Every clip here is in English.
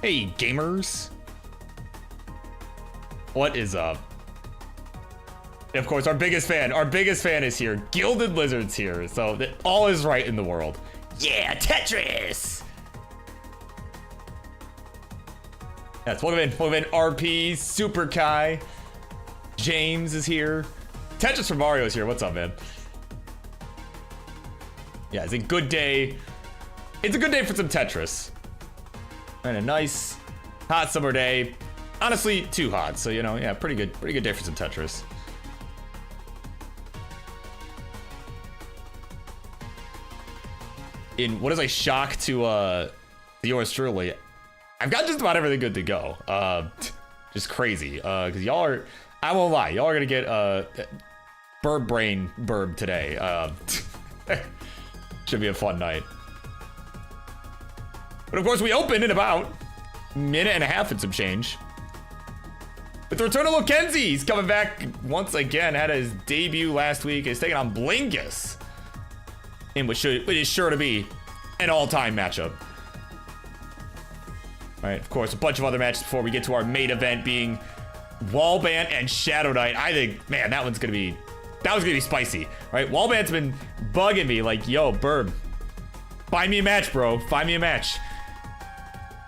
Hey, gamers. What is up? Of course, our biggest fan is here. Gilded Lizard's here, so that all is right in the world. Yeah, Tetris! Yes, welcome in, RP, Super Kai. James is here. Tetris from Mario is here. What's up, man? Yeah, it's a good day. It's a good day for some Tetris. And a nice hot summer day. Honestly, too hot. So, you know, yeah, pretty good day for some Tetris. In what is a shock to yours truly, I've got just about everything good to go. Just crazy. Cause y'all are, I won't lie, y'all are gonna get Burb Brain Burb today. Should be a fun night. But of course, we open in about a minute and a half and some change. With the return of Lokenzie, he's coming back once again. Had his debut last week. He's taking on Blingus, in which is sure to be an all-time matchup. All right, of course, a bunch of other matches before we get to our main event being Wallbant and Shqdwnight. I think, man, that was gonna be spicy. All right, Wallbant's been bugging me like, yo, Burb, find me a match, bro. Find me a match.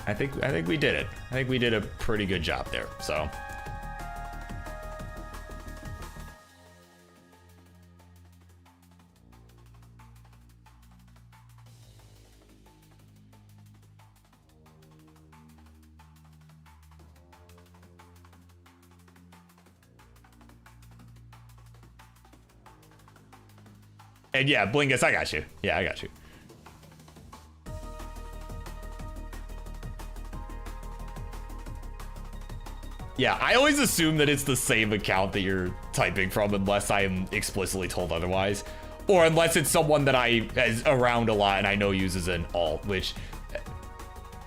I think we did it. I think we did a pretty good job there. So. And yeah, Blingus, I got you. Yeah, I got you. Yeah, I always assume that it's the same account that you're typing from unless I am explicitly told otherwise. Or unless it's someone that I is around a lot and I know uses an alt, which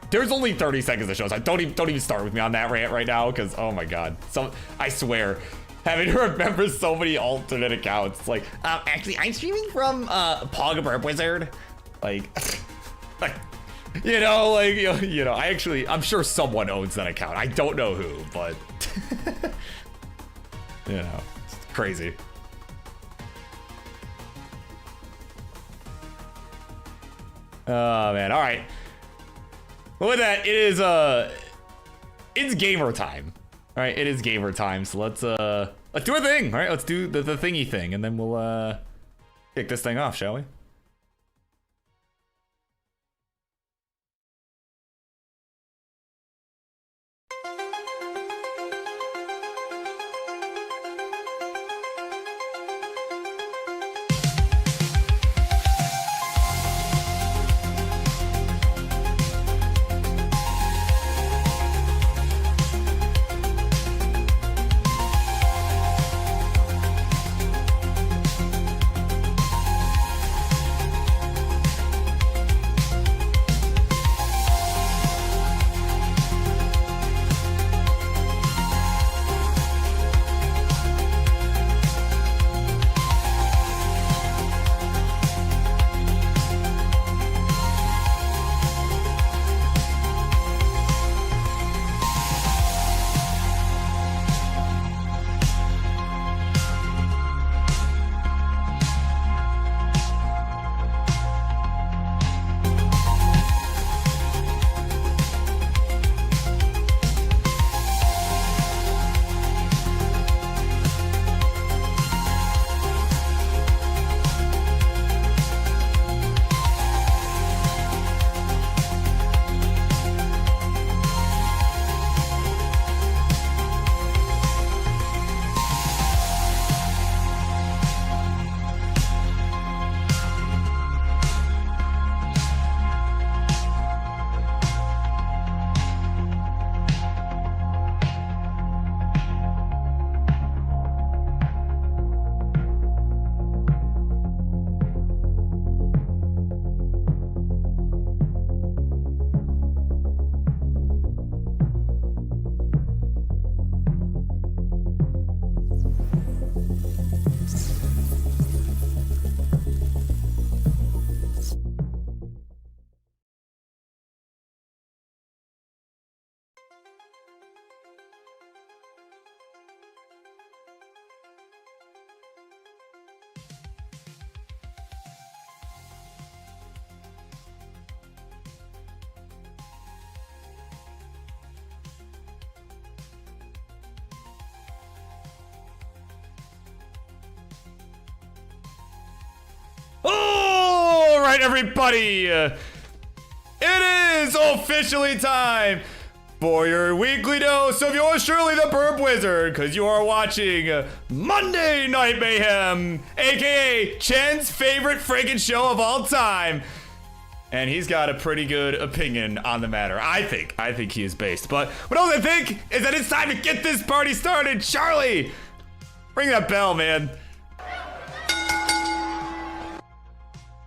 there's only 30 seconds of shows. So don't even start with me on that rant right now, because oh my god. So I swear, having to remember so many alternate accounts. Like, actually, I'm streaming from BirbWizard. Like, you know, I'm sure someone owns that account. I don't know who, but you know, it's crazy. Oh man, all right. Well, with that, it's gamer time. All right, it is gamer time. So let's do our thing. All right, let's do the thingy thing, and then we'll kick this thing off, shall we? right, everybody. It is officially time for your weekly dose of yours truly, the BirbWizard, because you are watching Monday Night Mayhem, aka Chen's favorite friggin' show of all time. And he's got a pretty good opinion on the matter. I think he is based. But what else I think is that it's time to get this party started. Charlie, ring that bell, man.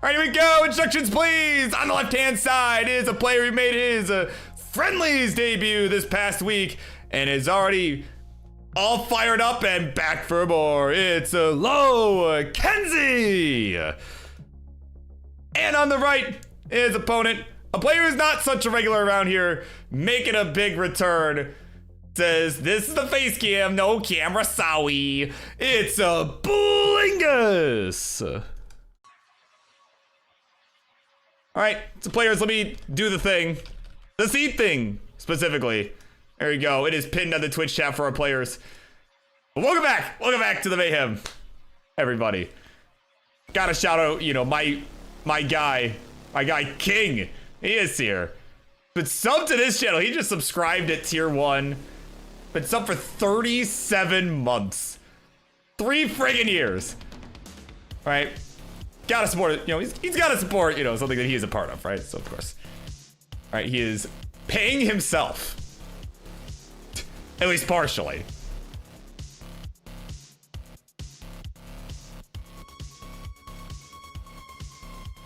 All right, here we go. Instructions, please. On the left-hand side is a player who made his Friendlies debut this past week and is already all fired up and back for more. It's Low Kenzie. And on the right, his opponent, a player who's not such a regular around here, making a big return. Says, this is the face cam, no camera, sorry. It's a Boolingus. All right, so players, let me do the thing. The seed thing, specifically. There you go. It is pinned on the Twitch chat for our players. But welcome back to the Mayhem, everybody. Gotta shout out, you know, my guy King. He is here. But sub to this channel. He just subscribed at tier 1. Been sub for 37 months. 3 friggin' years. All right. Gotta support it. You know, he's gotta support, you know, something that he is a part of, right? So, of course. All right. He is paying himself. At least partially.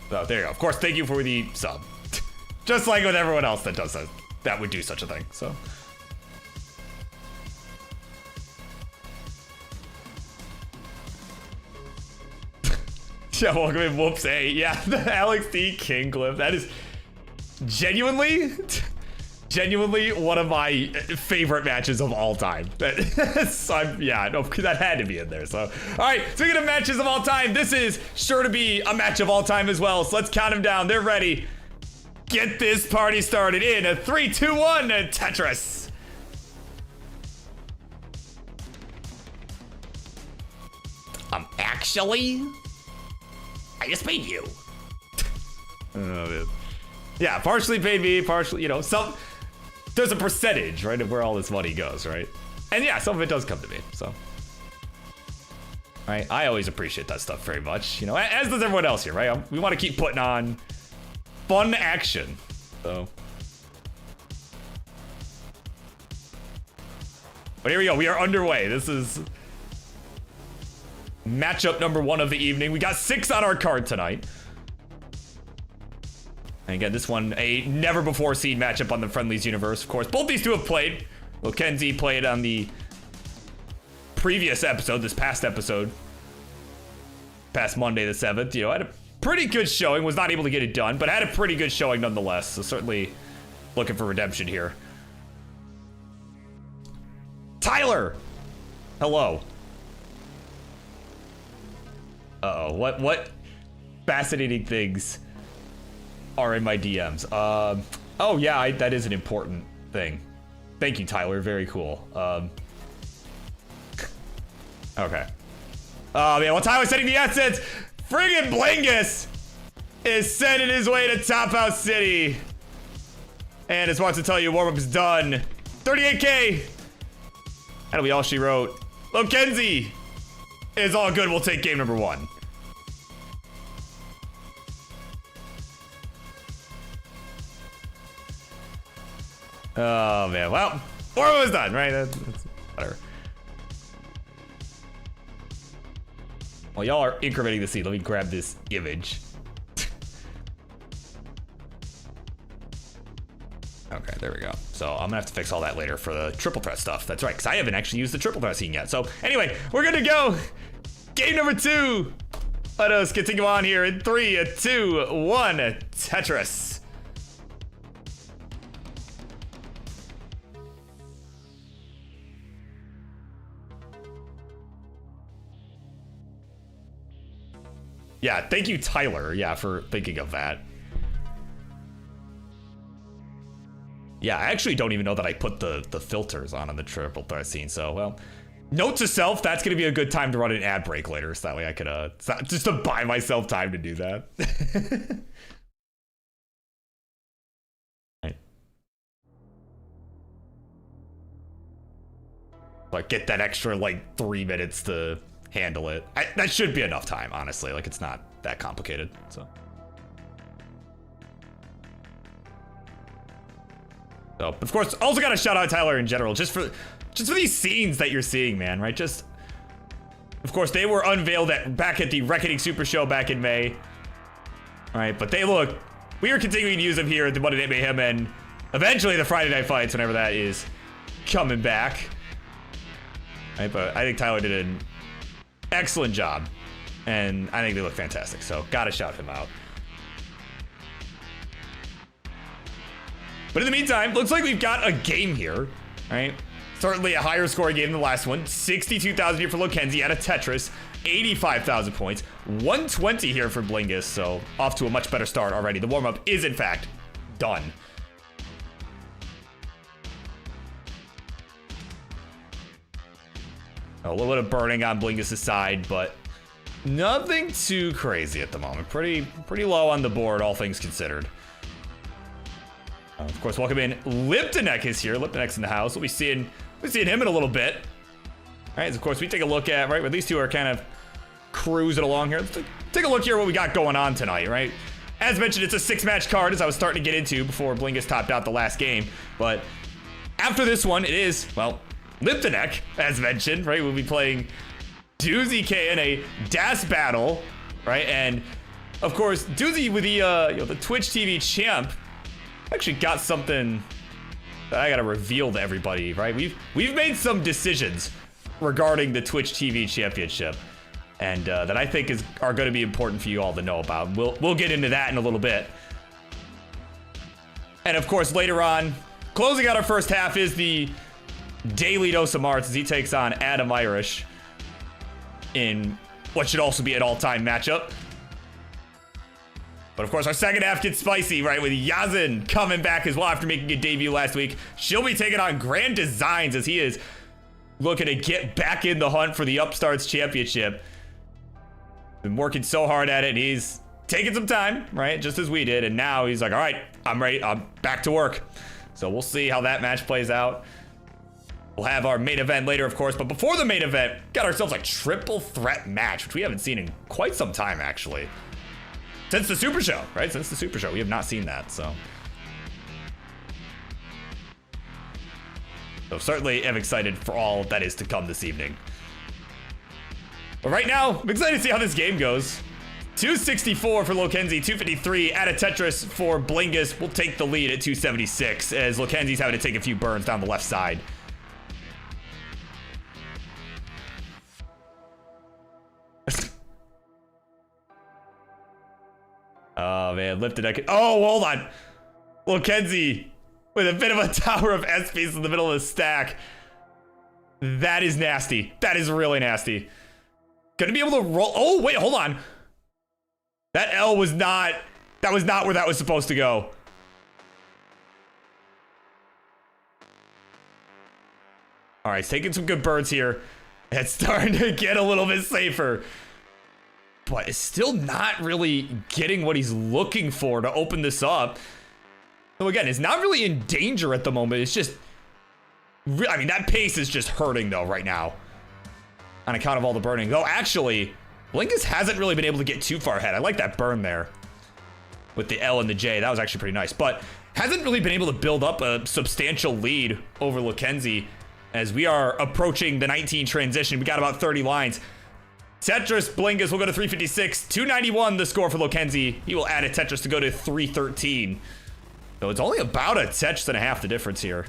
So there you go. Of course, thank you for the sub. Just like with everyone else that does that, that would do such a thing. So. Yeah, welcome in. Whoops. Hey, yeah, the Alex D. King clip. That is genuinely one of my favorite matches of all time. Yeah, no, that had to be in there. So, all right, speaking of matches of all time, this is sure to be a match of all time as well. So let's count them down. They're ready. Get this party started in a 3, 2, 1, Tetris. Actually, I just paid you. Oh, man. Yeah, partially paid me, partially, you know, there's a percentage, right, of where all this money goes, right? And yeah, some of it does come to me, so. Right, I always appreciate that stuff very much, you know, as does everyone else here, right? We want to keep putting on fun action, so. But here we go, we are underway. This is matchup number 1 of the evening. We got 6 on our card tonight. And again, this one, a never before seen matchup on the Friendlies universe, of course. Both these two have played. Well, Kenzie played on the previous episode, this past episode. Past Monday the 7th. You know, had a pretty good showing. Was not able to get it done, but had a pretty good showing nonetheless. So certainly looking for redemption here. Tyler! Hello. Uh-oh, what fascinating things are in my DMs? Oh yeah, that is an important thing. Thank you, Tyler, very cool. Okay. Oh man, while Tyler's setting the assets, friggin' Blingus is sending his way to Top House City. And just wants to tell you, warm-up's done. 38K. That'll be all she wrote. Low Kenzie is all good, we'll take game number 1. Oh man, well, warm was done, right? That's whatever. While y'all are incrementing the seed, let me grab this image. Okay, there we go. So I'm gonna have to fix all that later for the triple threat stuff. That's right, because I haven't actually used the triple threat scene yet. So anyway, we're good to go. Game number 2. Let us continue on here in 3, 2, 1, Tetris. Yeah, thank you, Tyler, yeah, for thinking of that. Yeah, I actually don't even know that I put the filters on the triple threat scene, so, well, Note to self, that's going to be a good time to run an ad break later. So that way I could, just to buy myself time to do that. Right. Like, get that extra, like, 3 minutes to handle it. That should be enough time, honestly. Like, it's not that complicated, so. So, of course, also got to shout out Tyler in general, just for these scenes that you're seeing, man, right? Just, of course, they were unveiled back at the Reckoning Super Show back in May, right? But we are continuing to use them here at the Monday Night Mayhem and eventually the Friday Night Fights, whenever that is coming back, right? But I think Tyler did an excellent job, and I think they look fantastic, so gotta shout him out. But in the meantime, looks like we've got a game here, right? Certainly a higher scoring game than the last one. 62,000 here for Lokenzi out of Tetris. 85,000 points. 120 here for Blingus, so off to a much better start already. The warm-up is, in fact, done. A little bit of burning on Blingus' side, but nothing too crazy at the moment. Pretty low on the board, all things considered. Of course, welcome in. Liptonek is here. Liptonek's in the house. We'll be seeing him in a little bit. All right, so of course, we take a look at, right, where these two are kind of cruising along here. Let's take a look here at what we got going on tonight, right? As mentioned, it's a 6-match card, as I was starting to get into before Blingus topped out the last game. But after this one, it is, well, Liptonek, as mentioned, right? We'll be playing Doozy K in a DAS battle, right? And, of course, Doozy with the, the Twitch TV champ actually got something that I gotta reveal to everybody, right? We've made some decisions regarding the Twitch TV championship, and that I think are going to be important for you all to know about. We'll get into that in a little bit. And of course, later on, closing out our first half is the Daily Dose of Marts as he takes on Adam Irish in what should also be an all-time matchup. But of course, our second half gets spicy, right? With Yazin coming back as well after making a debut last week. She'll be taking on Grand Designs as he is looking to get back in the hunt for the Upstarts Championship. Been working so hard at it, and he's taking some time, right? Just as we did. And now he's like, all right, I'm ready. I'm back to work. So we'll see how that match plays out. We'll have our main event later, of course. But before the main event, got ourselves a triple threat match, which we haven't seen in quite some time, actually. Since the Super Show, right? Since the Super Show, we have not seen that, so certainly am excited for all that is to come this evening. But right now, I'm excited to see how this game goes. 264 for Lokenzi, 253 out of Tetris for Blingus. We'll take the lead at 276 as Lokenzi's having to take a few burns down the left side. Oh, man, lifted. Oh, hold on. Lokenzi with a bit of a tower of S-piece in the middle of the stack. That is nasty. That is really nasty. Gonna be able to roll. Oh, wait, hold on. That L was not, that was not where that was supposed to go. All right, he's taking some good birds here. It's starting to get a little bit safer. But it's still not really getting what he's looking for to open this up. So again, it's not really in danger at the moment. It's just, I mean, that pace is just hurting though right now on account of all the burning. Though actually, Blinkus hasn't really been able to get too far ahead. I like that burn there with the L and the J. That was actually pretty nice, but hasn't really been able to build up a substantial lead over Lokenzi as we are approaching the 19 transition. We got about 30 lines. Tetris Blingus will go to 356. 291 the score for Lokenzi. He will add a Tetris to go to 313. So it's only about a Tetris and a half the difference here.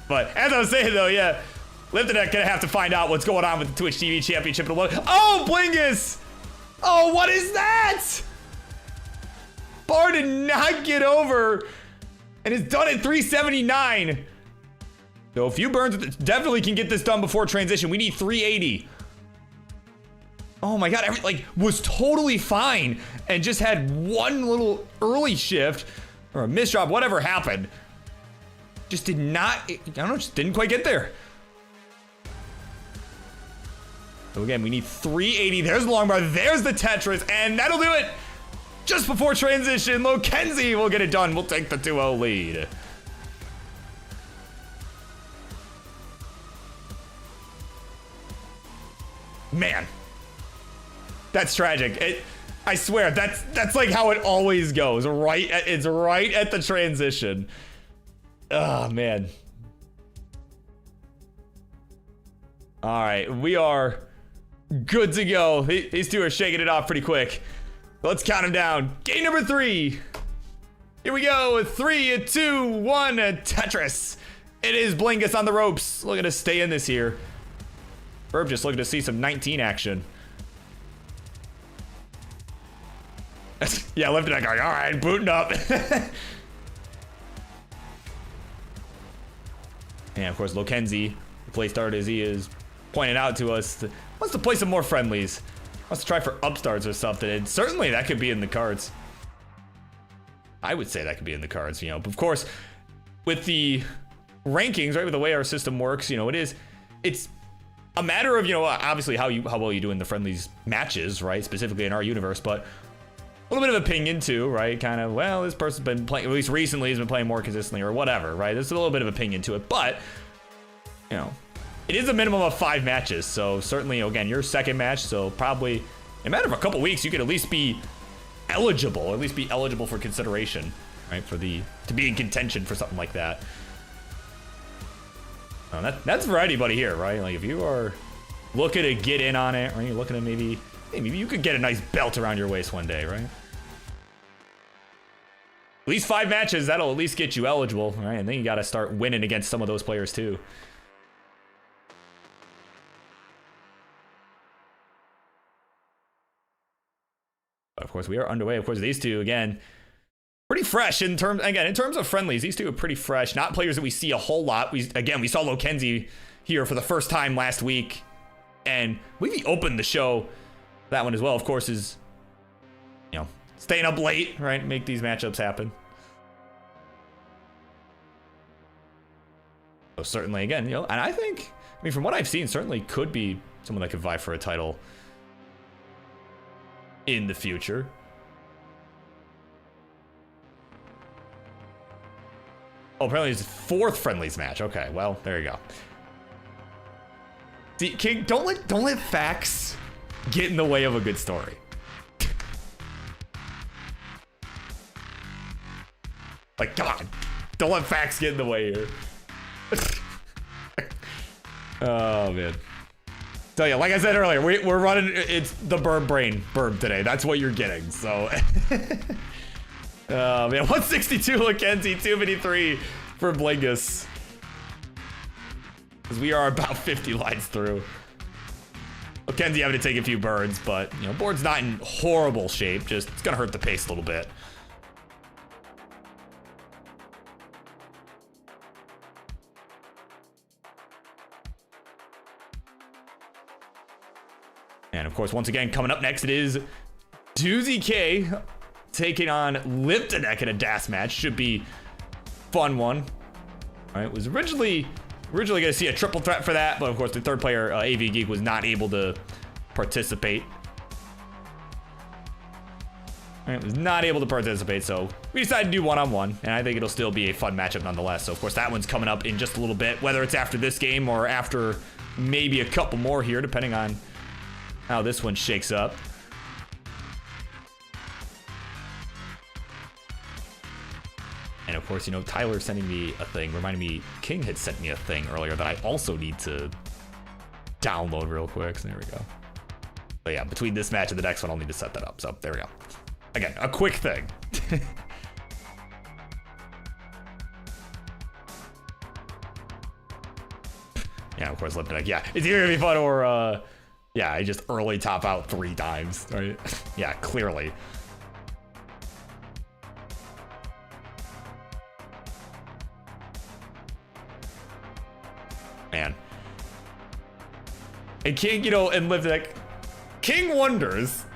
But as I was saying though, yeah, Liptonek gonna have to find out what's going on with the Twitch TV Championship. Oh, Blingus! Oh, what is that? Bar did not get over. And it's done at 379. So a few burns definitely can get this done before transition. We need 380. Oh my God, was totally fine and just had one little early shift, or a misdrop, whatever happened. Just did not, I don't know, just didn't quite get there. So again, we need 380. There's the long bar, there's the Tetris, and that'll do it. Just before transition, Kenzie will get it done. We'll take the 2-0 lead. Man, that's tragic. I swear, that's like how it always goes. It's right at the transition. Oh man. All right, we are good to go. These two are shaking it off pretty quick. Let's count them down. Game number 3. Here we go. 3, 2, 1. Tetris. It is Blingus on the ropes. Looking to stay in this here. Birb just looking to see some 19 action. Yeah, lifting that guy. All right, booting up. And of course, Kenzie, the play starter as he is pointing out to us, wants to play some more friendlies. Wants to try for upstarts or something. And certainly that could be in the cards. I would say that could be in the cards, you know. But of course, with the rankings, right, with the way our system works, you know, it's a matter of, you know, obviously how well you do in the friendlies matches, right? Specifically in our universe, but a little bit of opinion too, right? Kind of, well, this person's been playing, at least recently, has been playing more consistently or whatever, right? There's a little bit of opinion to it, but, you know, it is a minimum of 5 matches. So certainly, again, your second match, so probably in a matter of a couple weeks, you could at least be eligible, for consideration, right? To be in contention for something like that. That's for anybody here, right? Like if you are looking to get in on it, or you're looking to maybe you could get a nice belt around your waist one day, right? At least 5 matches, that'll at least get you eligible, right? And then you got to start winning against some of those players too. But of course, we are underway. Of course, these two, again, pretty fresh in terms of friendlies. These two are pretty fresh. Not players that we see a whole lot. We saw Kenzie here for the first time last week, and we opened the show. That one as well, of course, is, you know, staying up late, right? Make these matchups happen. So certainly, again, you know, and I mean, from what I've seen, certainly could be someone that could vie for a title in the future. Oh, apparently it's 4th friendlies match. Okay, well, there you go. See, King, don't let facts get in the way of a good story. Like, come on, don't let facts get in the way here. Oh man. Tell you, like I said earlier, we're running. It's the Birb brain today. That's what you're getting. So. Oh man, 162 Kenzie, 253 for Blingus. Because we are about 50 lines through. Kenzie having to take a few birds, but you know, board's not in horrible shape. Just it's gonna hurt the pace a little bit. And of course, once again, coming up next, it is Doozy K taking on Liptonek in a DAS match. Should be fun one. All right, was originally going to see a triple threat for that, but of course the third player, AV Geek, was not able to participate. All right, was not able to participate, so we decided to do one-on-one, and I think it'll still be a fun matchup nonetheless. So of course that one's coming up in just a little bit, whether it's after this game or after maybe a couple more here, depending on how this one shakes up. And of course, you know, Tyler sending me a thing, reminded me, King had sent me a thing earlier that I also need to download real quick. So there we go. But yeah, between this match and the next one, I'll need to set that up. So there we go. Again, a quick thing. Yeah, of course, Liptonek. Yeah, it's either gonna be fun or, yeah, I just early top out 3 times, right? Yeah, clearly. Man. And King, you know, and Liptonek, King wonders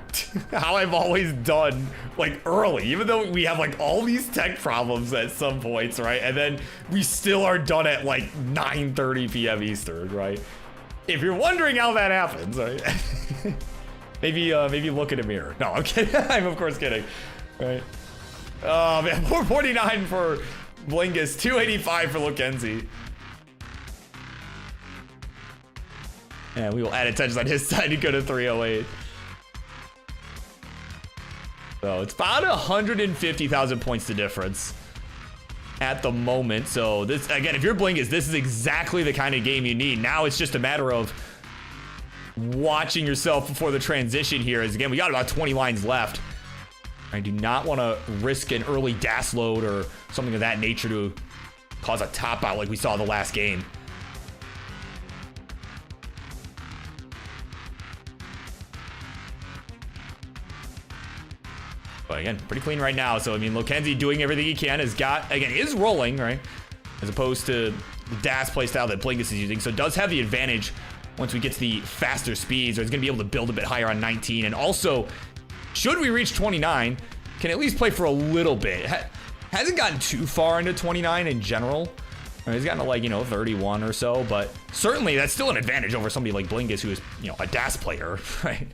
how I've always done, like, early, even though we have, like, all these tech problems at some points, right? And then we still are done at, like, 9:30 p.m. Eastern, right? If you're wondering how that happens, right? maybe look in a mirror. No, I'm kidding. I'm, of course, kidding, right? Oh, man, 449 for Blingus, 285 for Lokenzi. And we will add attention on his side to go to 308. So it's about 150,000 points to difference at the moment. So this, again, if you're Blingus, this is exactly the kind of game you need. Now it's just a matter of watching yourself before the transition here. As again, we got about 20 lines left. I do not want to risk an early DAS load or something of that nature to cause a top out like we saw the last game. But again, pretty clean right now. So, I mean, Lokenzi doing everything he can, has got, again, is rolling, right? As opposed to the DAS playstyle that Blingus is using. So, does have the advantage once we get to the faster speeds, or he's going to be able to build a bit higher on 19. And also, should we reach 29, can at least play for a little bit. Hasn't gotten too far into 29 in general. I mean, he's gotten to, like, 31 or so. But certainly, that's still an advantage over somebody like Blingus, who is, a DAS player, right?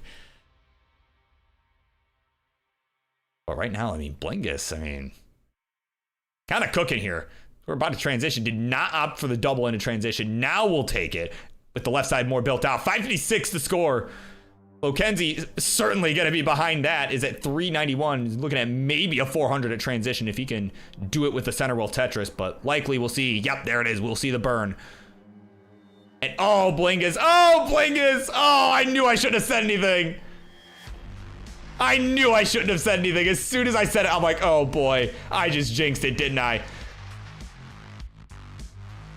But right now, I mean, Blingus, kind of cooking here. We're about to transition. Did not opt for the double into transition. Now we'll take it with the left side more built out. 556 to score. Lokenzi certainly going to be behind that. Is at 391. He's looking at maybe a 400 at transition if he can do it with the center roll Tetris. But likely we'll see. Yep, there it is. We'll see the burn. And oh, Blingus. Oh, Blingus. Oh, I knew I shouldn't have said anything. I knew I shouldn't have said anything. As soon as I said it, I'm like, oh boy, I just jinxed it, didn't I?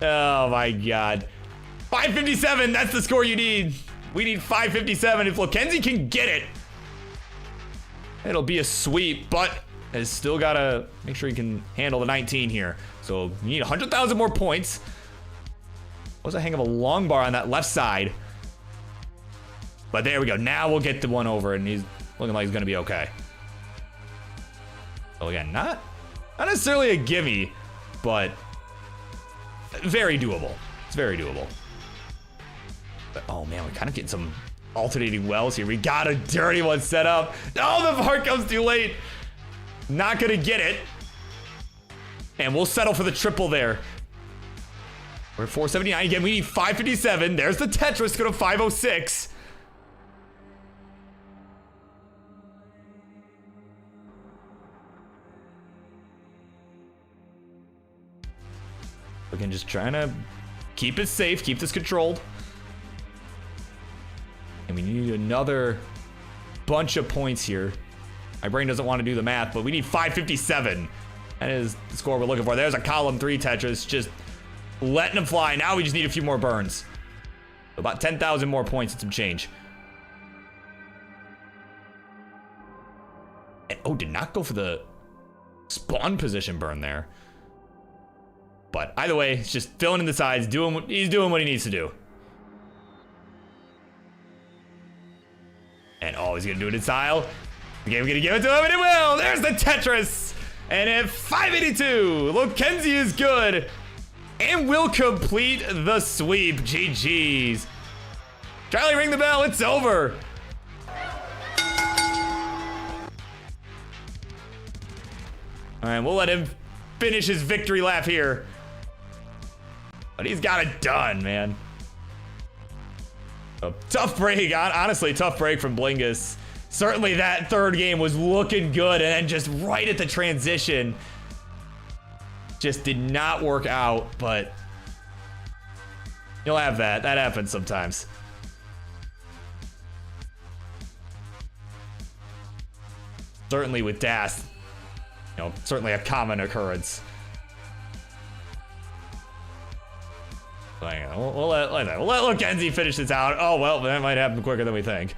Oh my God. 557, that's the score you need. We need 557. If Lokenzi can get it, it'll be a sweep, but has still got to make sure he can handle the 19 here. So you need 100,000 more points. Was a hang of a long bar on that left side. But there we go. Now we'll get the one over, and he's looking like he's going to be okay. So again, not necessarily a gimme, but very doable. It's very doable. But oh man, we're kind of getting some alternating wells here. We got a dirty one set up. Oh, the VAR comes too late. Not going to get it. And we'll settle for the triple there. We're at 479 again. We need 557. There's the Tetris. Go to 506. Again, just trying to keep it safe, keep this controlled. And we need another bunch of points here. My brain doesn't want to do the math, but we need 557. That is the score we're looking for. There's a column 3 Tetris, just letting them fly. Now we just need a few more burns. About 10,000 more points and some change. And, oh, did not go for the spawn position burn there. But either way, it's just filling in the sides, he's doing what he needs to do. And oh, he's gonna do it in style. Okay, we're gonna give it to him, and it will. There's the Tetris. And at 582, Lokenzi is good and will complete the sweep. GG's. Charlie, ring the bell. It's over. All right, we'll let him finish his victory lap here. But he's got it done, man. A tough break, honestly, tough break from Blingus. Certainly that third game was looking good, and then just right at the transition, just did not work out, but you'll have that. That happens sometimes. Certainly with DAS, certainly a common occurrence. We'll let Lokenzi finish this out. Oh, well, that might happen quicker than we think.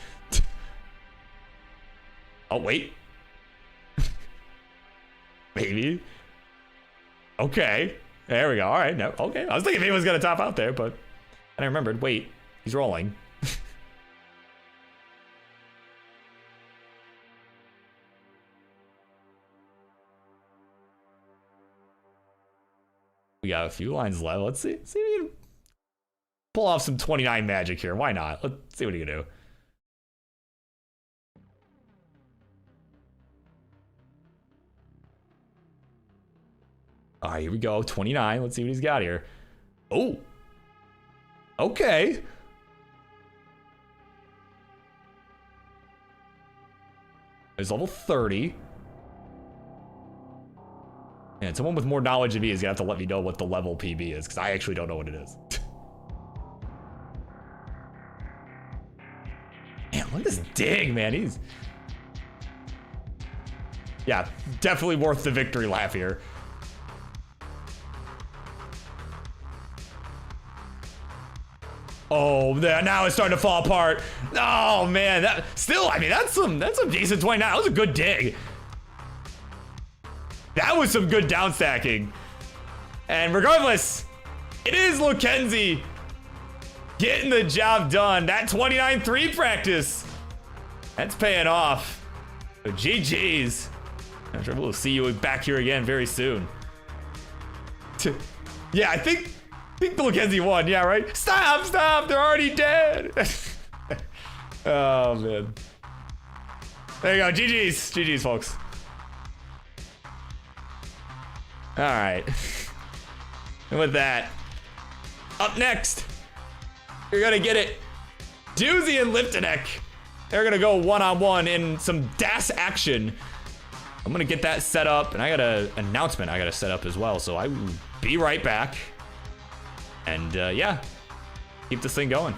Oh, wait. Maybe. Okay. There we go. All right. No, okay. I was thinking maybe he was going to top out there, but I remembered. Wait, he's rolling. We got a few lines left. Let's see if we can pull off some 29 magic here. Why not? Let's see what he can do. All right, here we go. 29. Let's see what he's got here. Oh. Okay. There's level 30. And someone with more knowledge of me is gonna have to let me know what the level PB is, because I actually don't know what it is. Man, look at this dig, man. He's... Yeah, definitely worth the victory lap here. Oh, now it's starting to fall apart. Oh man, that still, I mean, that's some decent 29. That was a good dig. That was some good down stacking. And regardless, it is Lukenzie getting the job done. That 29-3 practice, that's paying off. So GG's. I'm sure we'll see you back here again very soon. Yeah, I think the Lukenzie won. Yeah, right? Stop. They're already dead. Oh, man. There you go. GG's, folks. All right. And with that, up next, you're going to get it. Doozy and Liftonek. They're going to go one-on-one in some DAS action. I'm going to get that set up, and I got an announcement I got to set up as well, so I will be right back. And yeah, keep this thing going.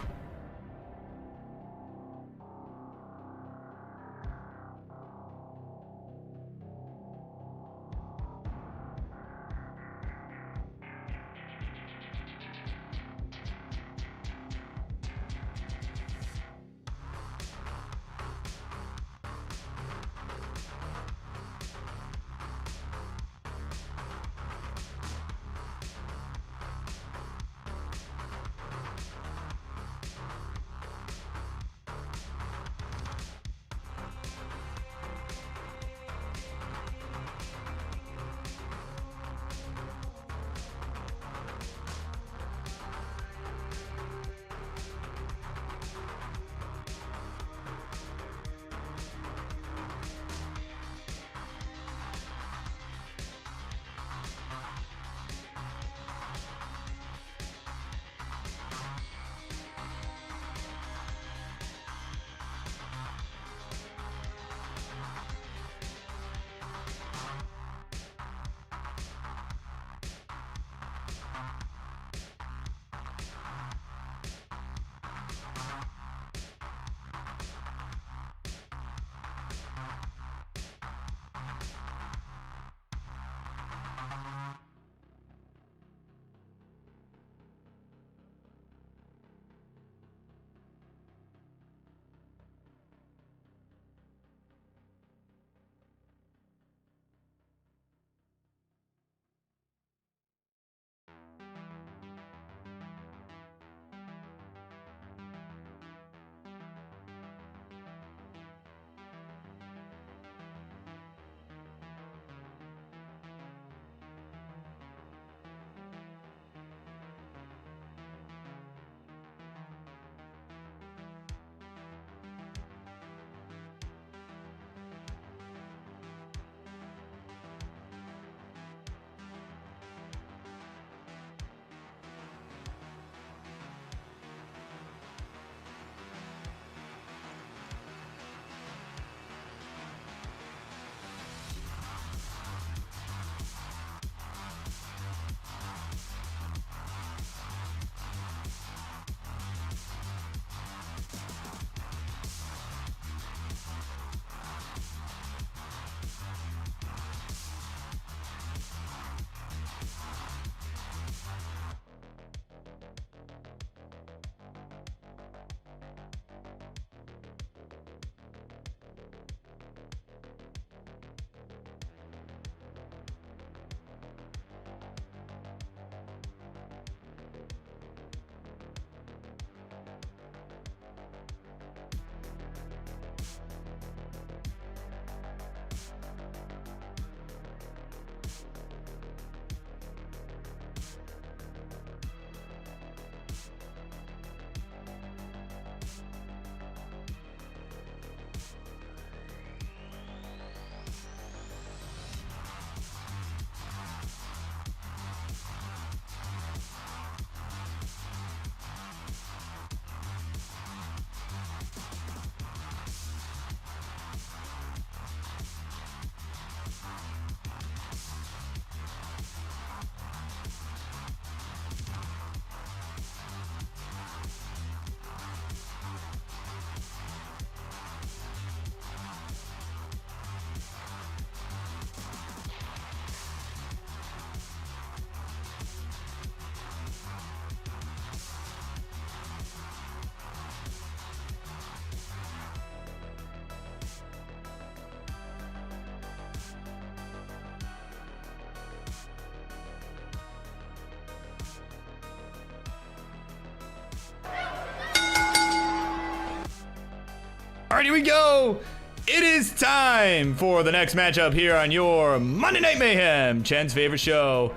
right, here we go. It is time for the next matchup here on your Monday Night Mayhem, Chen's favorite show.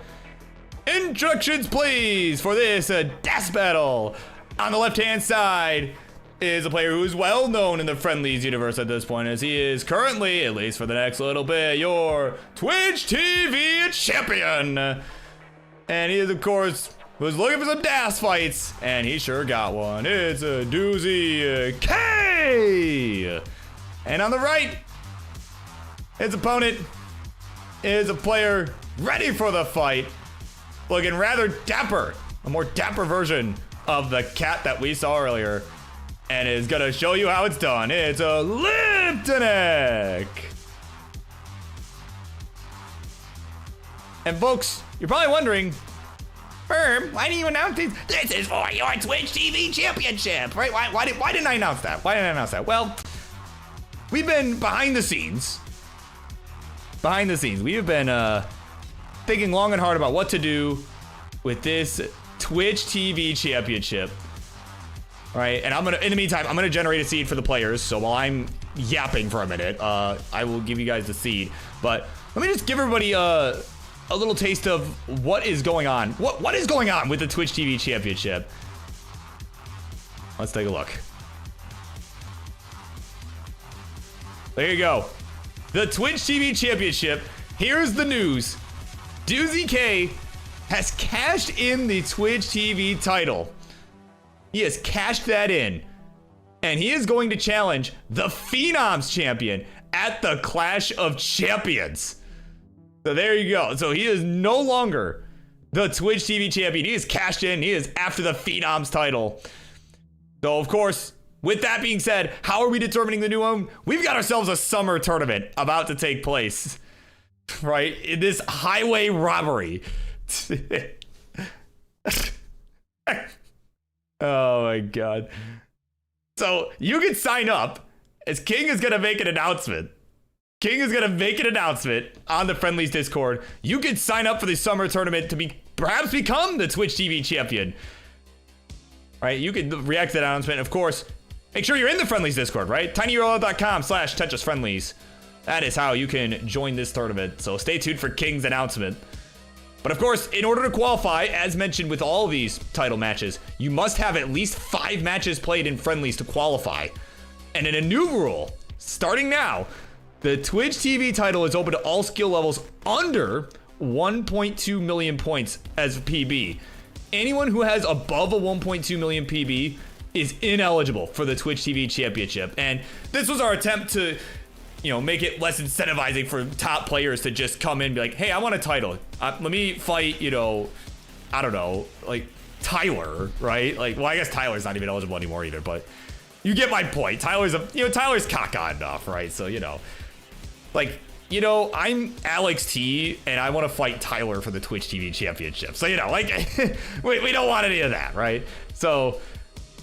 Instructions, please, for this death battle. On the left-hand side is a player who is well known in the Friendlies universe at this point, as he is currently, at least for the next little bit, your Twitch TV champion. And he is, of course, was looking for some DAS fights, and he sure got one. It's a doozy K. And on the right, his opponent is a player ready for the fight, looking rather dapper, a more dapper version of the cat that we saw earlier, and is gonna show you how it's done. It's a Liptonek. And folks, you're probably wondering, Birb, why didn't you announce this? This is for your Twitch TV championship, right? Why didn't I announce that? Why didn't I announce that? Well, we've been behind the scenes. We have been thinking long and hard about what to do with this Twitch TV championship. All right, and in the meantime, I'm gonna generate a seed for the players. So while I'm yapping for a minute, I will give you guys the seed. But let me just give everybody a little taste of what is going on. What is going on with the Twitch TV championship? Let's take a look. There you go. The Twitch TV championship. Here's the news. Doozy K has cashed in the Twitch TV title. He has cashed that in. And he is going to challenge the Phenoms champion at the Clash of Champions. So there you go. So he is no longer the Twitch TV champion. He is cashed in. He is after the Phenoms title. So, of course, with that being said, how are we determining the new one? We've got ourselves a summer tournament about to take place, right? In this highway robbery. Oh my God. So you can sign up, as King is going to make an announcement. King is going to make an announcement on the Friendlies Discord. You can sign up for the summer tournament to perhaps become the Twitch TV champion. Right? You can react to that announcement. Of course, make sure you're in the Friendlies Discord, right? tinyurl.com/TetrisFriendlies. That is how you can join this tournament. So stay tuned for King's announcement. But of course, in order to qualify, as mentioned with all these title matches, you must have at least 5 matches played in Friendlies to qualify. And in a new rule, starting now, the Twitch TV title is open to all skill levels under 1.2 million points as PB. Anyone who has above a 1.2 million PB is ineligible for the Twitch TV championship. And this was our attempt to, make it less incentivizing for top players to just come in and be like, hey, I want a title. Let me fight, I don't know, like Tyler, right? Like, well, I guess Tyler's not even eligible anymore either, but you get my point. Tyler's caca enough, right? So, I'm Alex T, and I want to fight Tyler for the Twitch TV championship. So, we don't want any of that, right? So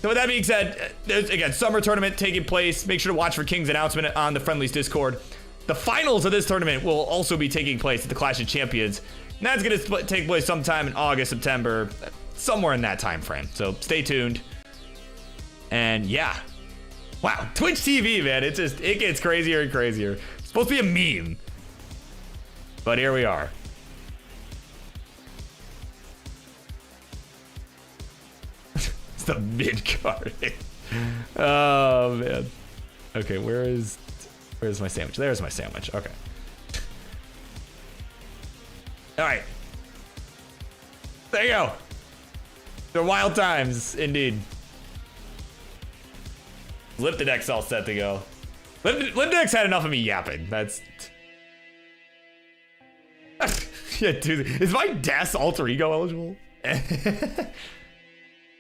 with that being said, there's, again, summer tournament taking place. Make sure to watch for King's announcement on the Friendlies Discord. The finals of this tournament will also be taking place at the Clash of Champions. And that's going to take place sometime in August, September, somewhere in that time frame. So stay tuned. And yeah. Wow, Twitch TV, man. It gets crazier and crazier. It's supposed to be a meme. But here we are. It's the mid card. Oh man. Okay, where's my sandwich? There's my sandwich. Okay. All right. There you go. They're wild times, indeed. Liptonek's all set to go. Liptonek's had enough of me yapping. That's... Yeah, dude. Is my DAS alter ego eligible?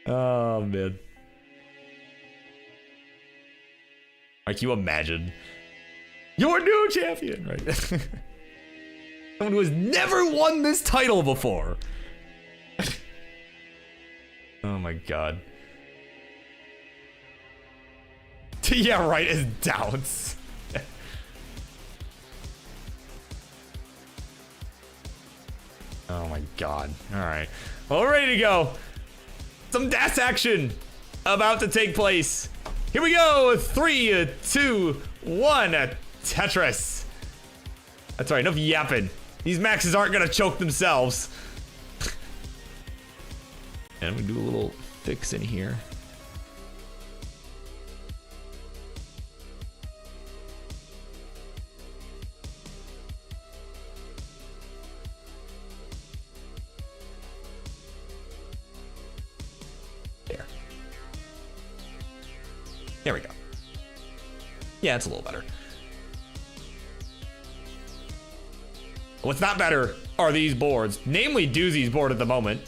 Oh, man. Like, you imagine. Your new champion, right? Someone who has never won this title before. Oh, my God. Yeah, right, as doubts. Oh my God. All right. Well, we're ready to go. Some DAS action about to take place Here we go. 3, 2, 1. Tetris. That's right. Enough yapping. These maxes aren't gonna choke themselves. And we do a little fix in here. There we go. Yeah, it's a little better. What's not better are these boards, namely Doozy's board at the moment.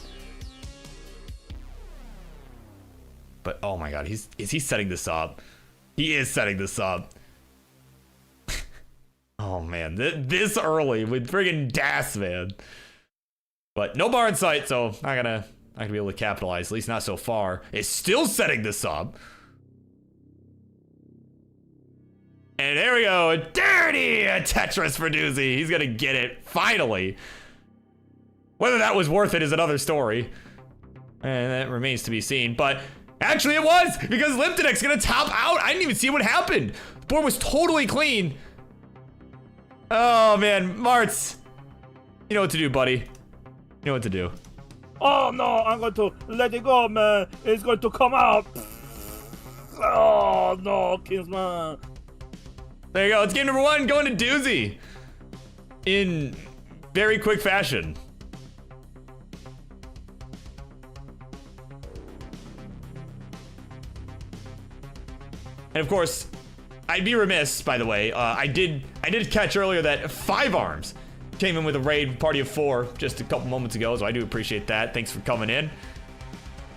But oh my god, is he setting this up? He is setting this up. Oh man, this early with friggin' Das, man. But no bar in sight, so not gonna be able to capitalize, at least not so far. It's still setting this up. And there we go, a dirty Tetris for Doozy. He's gonna get it, finally. Whether that was worth it is another story. And that remains to be seen, but actually it was, because Liptonek's gonna top out. I didn't even see what happened. The board was totally clean. Oh man, Martz. You know what to do, buddy. You know what to do. Oh no, I'm going to let it go, man. It's going to come out. Oh no, Kingsman. There you go. It's game number 1 going to Doozy in very quick fashion. And of course, I'd be remiss, by the way. I did catch earlier that 5 Arms came in with a raid party of 4 just a couple moments ago, so I do appreciate that. Thanks for coming in.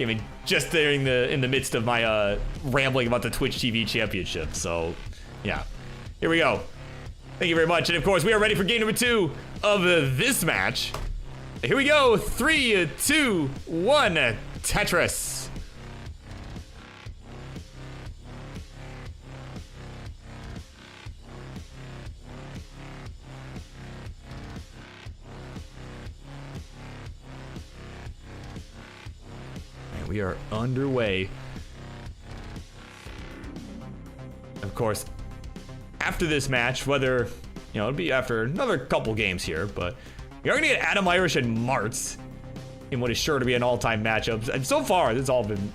I mean, just there in the midst of my rambling about the Twitch TV championship. So, yeah. Here we go. Thank you very much. And of course, we are ready for game number 2 of this match. Here we go. 3, 2, 1. Tetris. And we are underway. Of course, after this match, whether, you know, it'll be after another couple games here, but you're gonna get Adam Irish and Martz in what is sure to be an all-time matchup. And so far, this has all been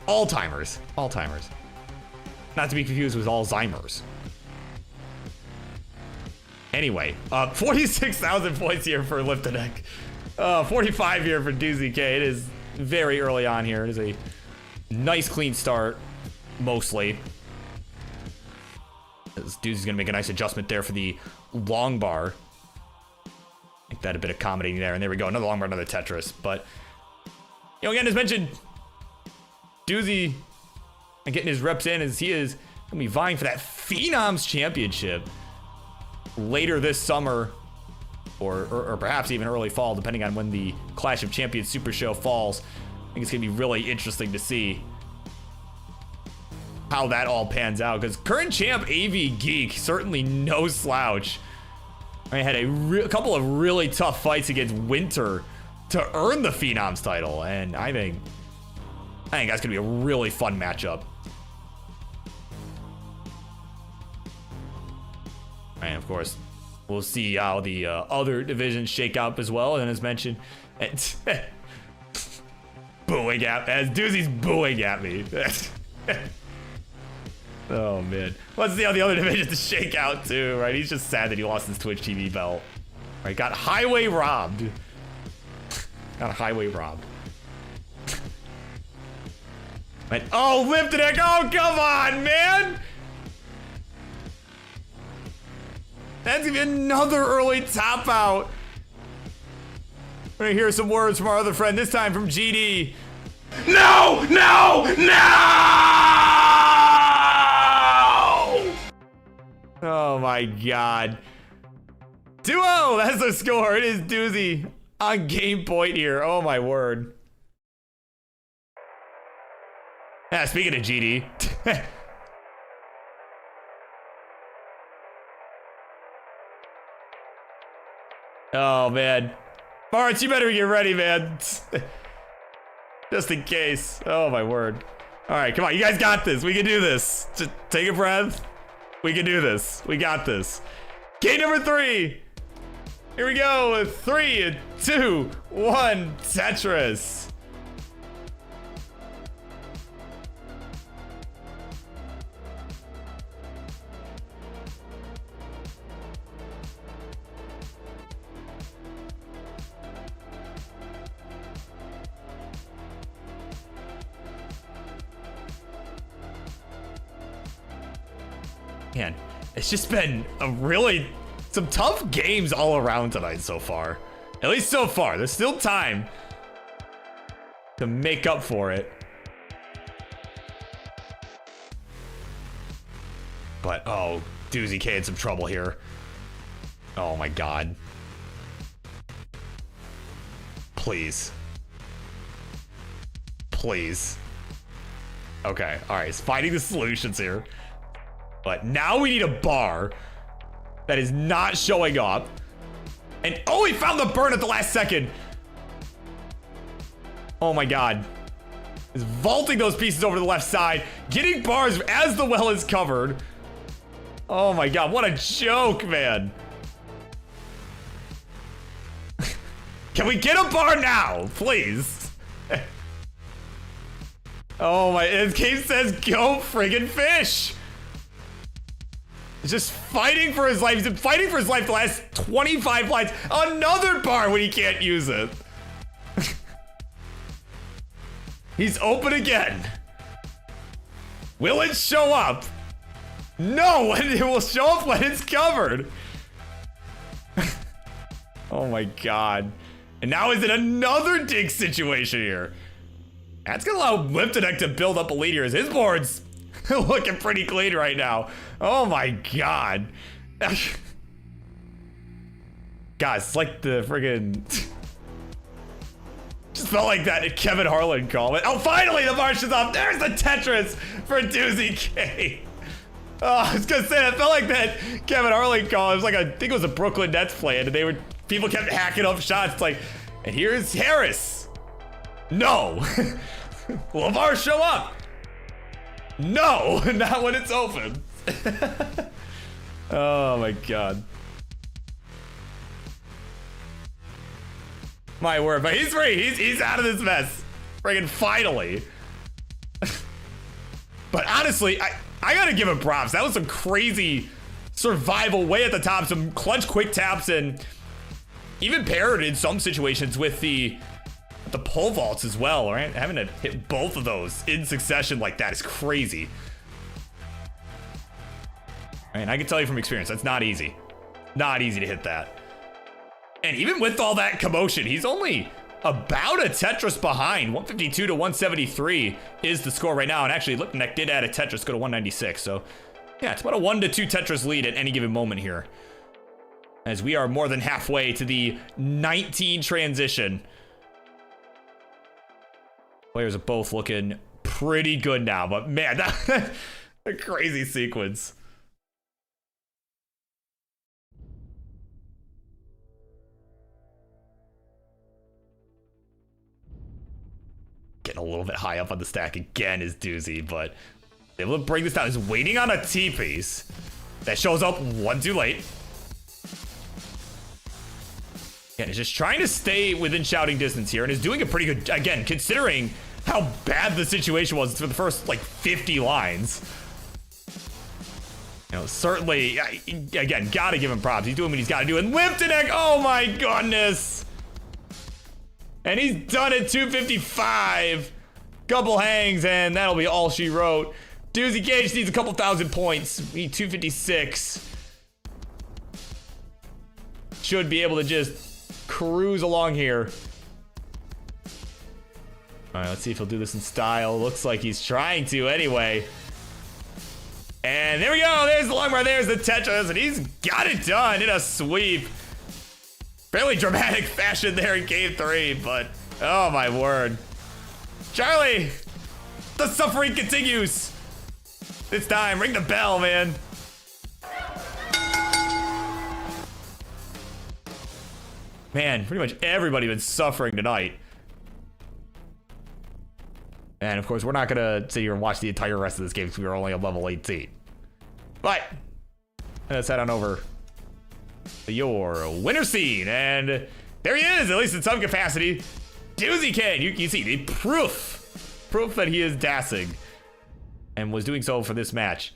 all-timers. All-timers. Not to be confused with Alzheimer's. Anyway, 46,000 points here for Liptonek. 45 here for Doozy K. It is very early on here. It is a nice, clean start, mostly. Doozy's gonna make a nice adjustment there for the long bar. Make that a bit accommodating there. And there we go, another long bar, another Tetris. But, you know, again, as mentioned, Doozy and getting his reps in as he is gonna be vying for that Phenoms Championship later this summer, or perhaps even early fall, depending on when the Clash of Champions Super Show falls. I think it's gonna be really interesting to see how that all pans out, because current champ AV Geek, certainly no slouch. I had a couple of really tough fights against Winter to earn the Phenoms title, and I think that's gonna be a really fun matchup. And of course, we'll see how the other divisions shake out as well. And as mentioned, it's booing as Doozy's booing at me. Oh man, let's see how the other divisions shake out too, right? He's just sad that he lost his Twitch TV belt. Right, got highway robbed. Got highway robbed. Right. Oh, Liptonek, oh come on, man! That's gonna be another early top out. We're gonna hear some words from our other friend, this time from GD. No, no, no! Oh my god. 2-0, that's the score. It is Doozy on game point here. Oh my word. Yeah, speaking of GD. Oh man. Martz, you better get ready, man. Just in case. Oh my word. All right, come on. You guys got this. We can do this. Just take a breath. We can do this. We got this. Game number 3. Here we go. 3, 2, 1. Tetris. Man, it's just been some tough games all around tonight so far. At least so far. There's still time to make up for it. But, oh, Doozy K in some trouble here. Oh my god. Please. Please. Okay, alright, he's finding the solutions here. But now we need a bar that is not showing up. And oh, he found the burn at the last second. Oh my god. He's vaulting those pieces over to the left side, getting bars as the well is covered. Oh my god, what a joke, man. Can we get a bar now, please? Oh my, his game says go friggin' fish. He's just fighting for his life. He's been fighting for his life the last 25 lines. Another bar when he can't use it. He's open again. Will it show up? No, it will show up when it's covered. Oh my god. And now is it another dig situation here? That's gonna allow Liptonek to build up a lead here as his board's looking pretty clean right now. Oh my god. Guys, it's like the friggin' just felt like that Kevin Harlan comment. Oh, finally the march is off. There's the Tetris for Doozy K. Oh, I was gonna say, it felt like that Kevin Harlan call. It was like, I think it was a Brooklyn Nets play, and people kept hacking up shots. It's like, and here's Harris. No. Will VAR show up? No, not when it's open. Oh my god. My word, but he's free. He's out of this mess. Friggin' finally. But honestly, I gotta give him props. That was some crazy survival way at the top, some clutch quick taps, and even paired in some situations with the pole vaults as well, right? Having to hit both of those in succession like that is crazy. I mean, I can tell you from experience, that's not easy. Not easy to hit that. And even with all that commotion, he's only about a Tetris behind. 152 to 173 is the score right now. And actually, Liptonek did add a Tetris, go to 196. So, yeah, it's about a 1 to 2 Tetris lead at any given moment here, as we are more than halfway to the 19 transition. Players are both looking pretty good now, but man, that's a crazy sequence. Getting a little bit high up on the stack again is Doozy, but able to bring this down. He's waiting on a T-piece that shows up one too late. And he's just trying to stay within shouting distance here and is doing a pretty good, again, considering how bad the situation was for the first, like, 50 lines. You know, certainly, again, gotta give him props. He's doing what he's gotta do. And Liptonek, oh my goodness! And he's done it, 255. Couple hangs, and that'll be all she wrote. Doozy K just needs a couple thousand points. We need 256. Should be able to just cruise along here. All right, let's see if he'll do this in style. Looks like he's trying to anyway. And there we go. There's the long bar. There's the Tetris, and he's got it done in a sweep. Fairly dramatic fashion there in game 3, but oh my word. Charlie, the suffering continues. This time, ring the bell, man. Man, pretty much everybody been suffering tonight. And of course, we're not gonna sit here and watch the entire rest of this game because we are only at level 18. But let's head on over to your winter scene, and there he is, at least in some capacity. Doozy Ken, you see the proof that he is dassing and was doing so for this match.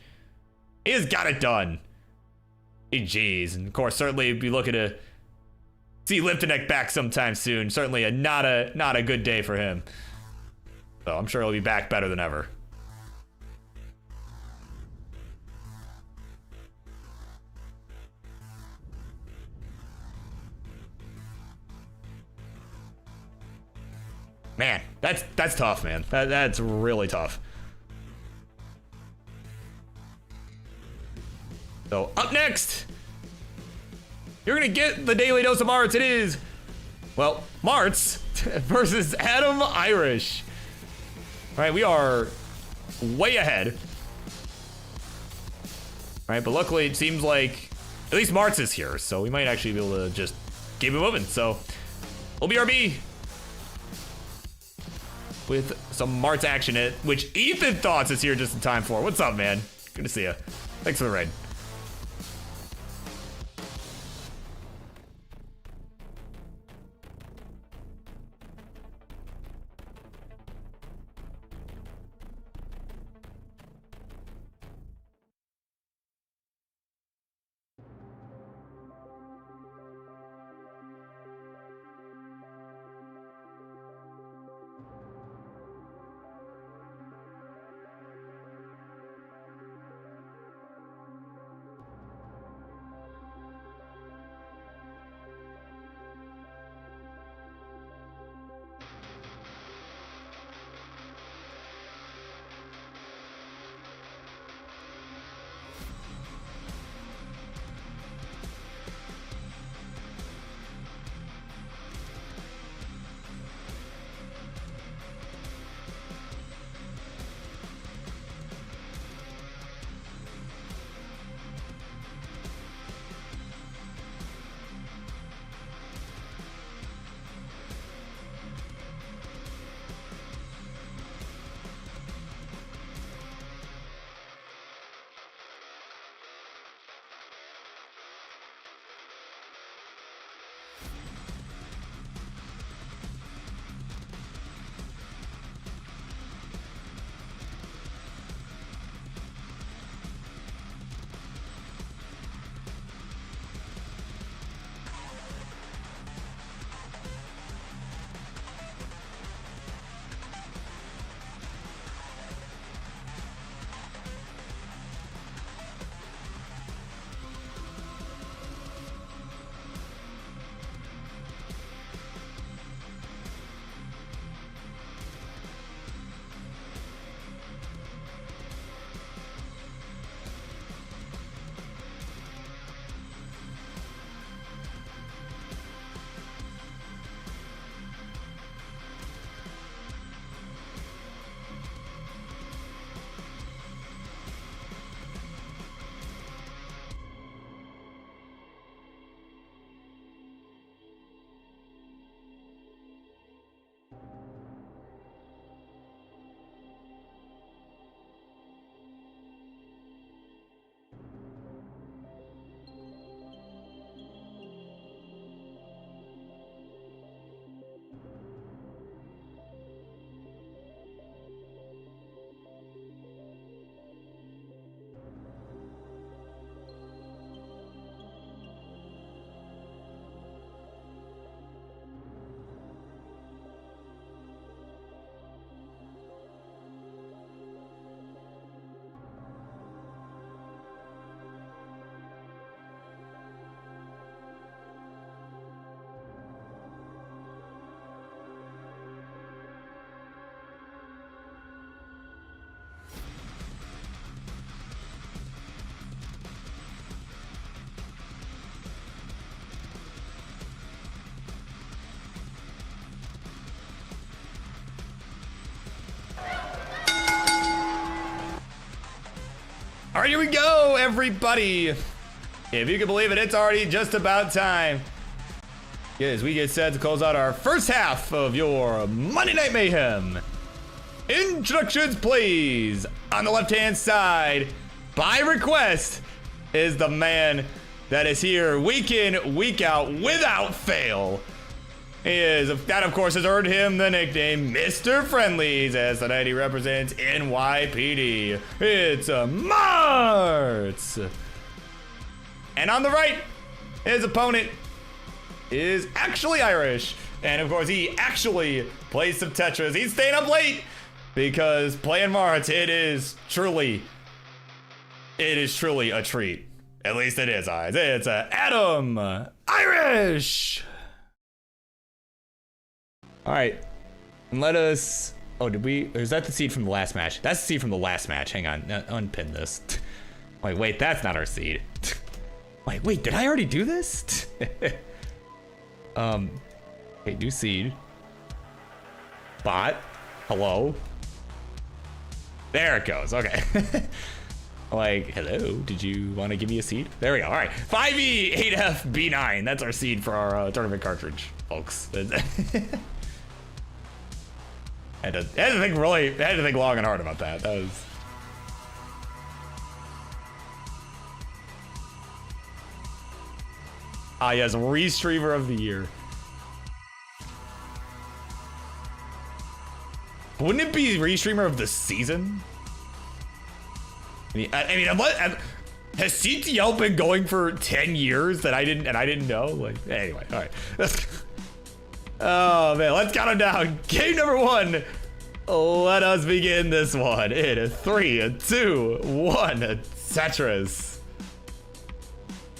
He has got it done. Jeez, and of course, certainly be looking to see Liptonek back sometime soon. Certainly not a good day for him. So I'm sure he'll be back better than ever. Man, that's tough, man. That's really tough. So up next, you're gonna get the Daily Dose of Marts. It is, well, Marts versus Adam Irish. All right, we are way ahead. All right, but luckily it seems like at least Marts is here, so we might actually be able to just keep it moving. So we'll BRB with some Marts action, which Ethan Thoughts is here just in time for. What's up, man? Good to see you. Thanks for the raid. All right, here we go, everybody. If you can believe it, it's already just about time. As we get set to close out our first half of your Monday Night Mayhem. Introductions, please. On the left-hand side, by request, is the man that is here week in, week out, without fail. That, of course, has earned him the nickname Mr. Friendlies, as tonight he represents NYPD. It's Martz. And on the right, his opponent is actually Irish. And, of course, he actually plays some Tetris. He's staying up late because playing Martz, it is truly a treat. At least it is, eyes. It's Adam Irish. All right, and let us. Oh, did we? Or is that the seed from the last match? That's the seed from the last match. Hang on, unpin this. Wait, that's not our seed. Wait, did I already do this? Okay, new seed. Bot. Hello. There it goes. Okay. Hello, did you want to give me a seed? There we go. All right, 5E, 8F, B9. That's our seed for our tournament cartridge, folks. I had to think long and hard about that. That was. Yes, Restreamer of the Year. Wouldn't it be Restreamer of the Season? I mean, has CTL been going for 10 years that I didn't know? Anyway, all right. Oh man, let's count them down. Game number 1. Let us begin this one in 3, 2, 1. Tetris.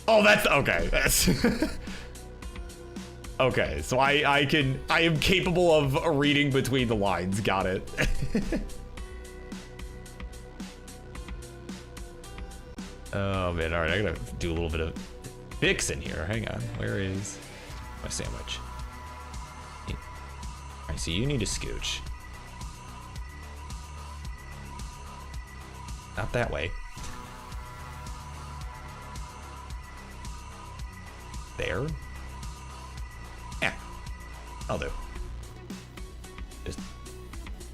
Oh, that's okay. That's okay. So I am capable of reading between the lines. Got it. Oh man, all right. I gotta do a little bit of fixing here. Hang on. Where is my sandwich? I see you need a scooch. Not that way. There. Yeah, I'll do. This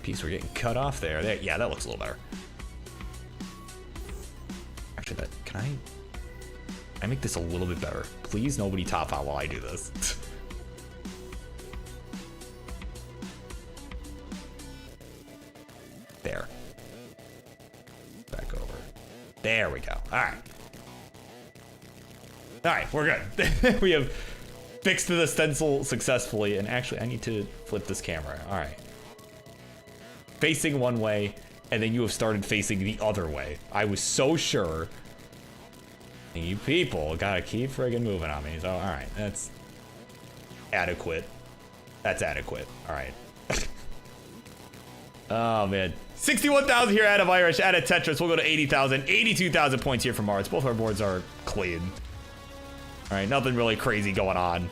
piece we're getting cut off there. Yeah, that looks a little better. Actually, can I make this a little bit better? Please, nobody top out while I do this. There. Back over. There we go. All right. All right, we're good. We have fixed the stencil successfully. And actually, I need to flip this camera. All right. Facing one way, and then you have started facing the other way. I was so sure. You people gotta keep friggin' moving on me. So, all right, that's adequate. That's adequate. All right. Oh man, 61,000 here out of Irish, out of Tetris. We'll go to 80,000, 82,000 points here from Martz. Both our boards are clean. All right, nothing really crazy going on.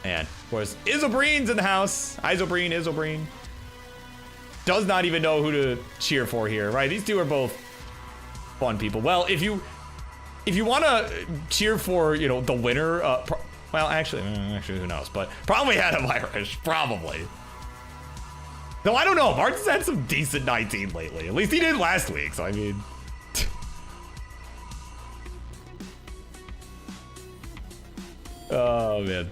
And of course, Isobreen's in the house. Isobreen. Does not even know who to cheer for here, right? These two are both fun people. Well, if you want to cheer for, the winner, well, actually, who knows? But probably Adam Irish, probably. Though I don't know. Martz has had some decent 19 lately. At least he did last week. So I mean, oh man.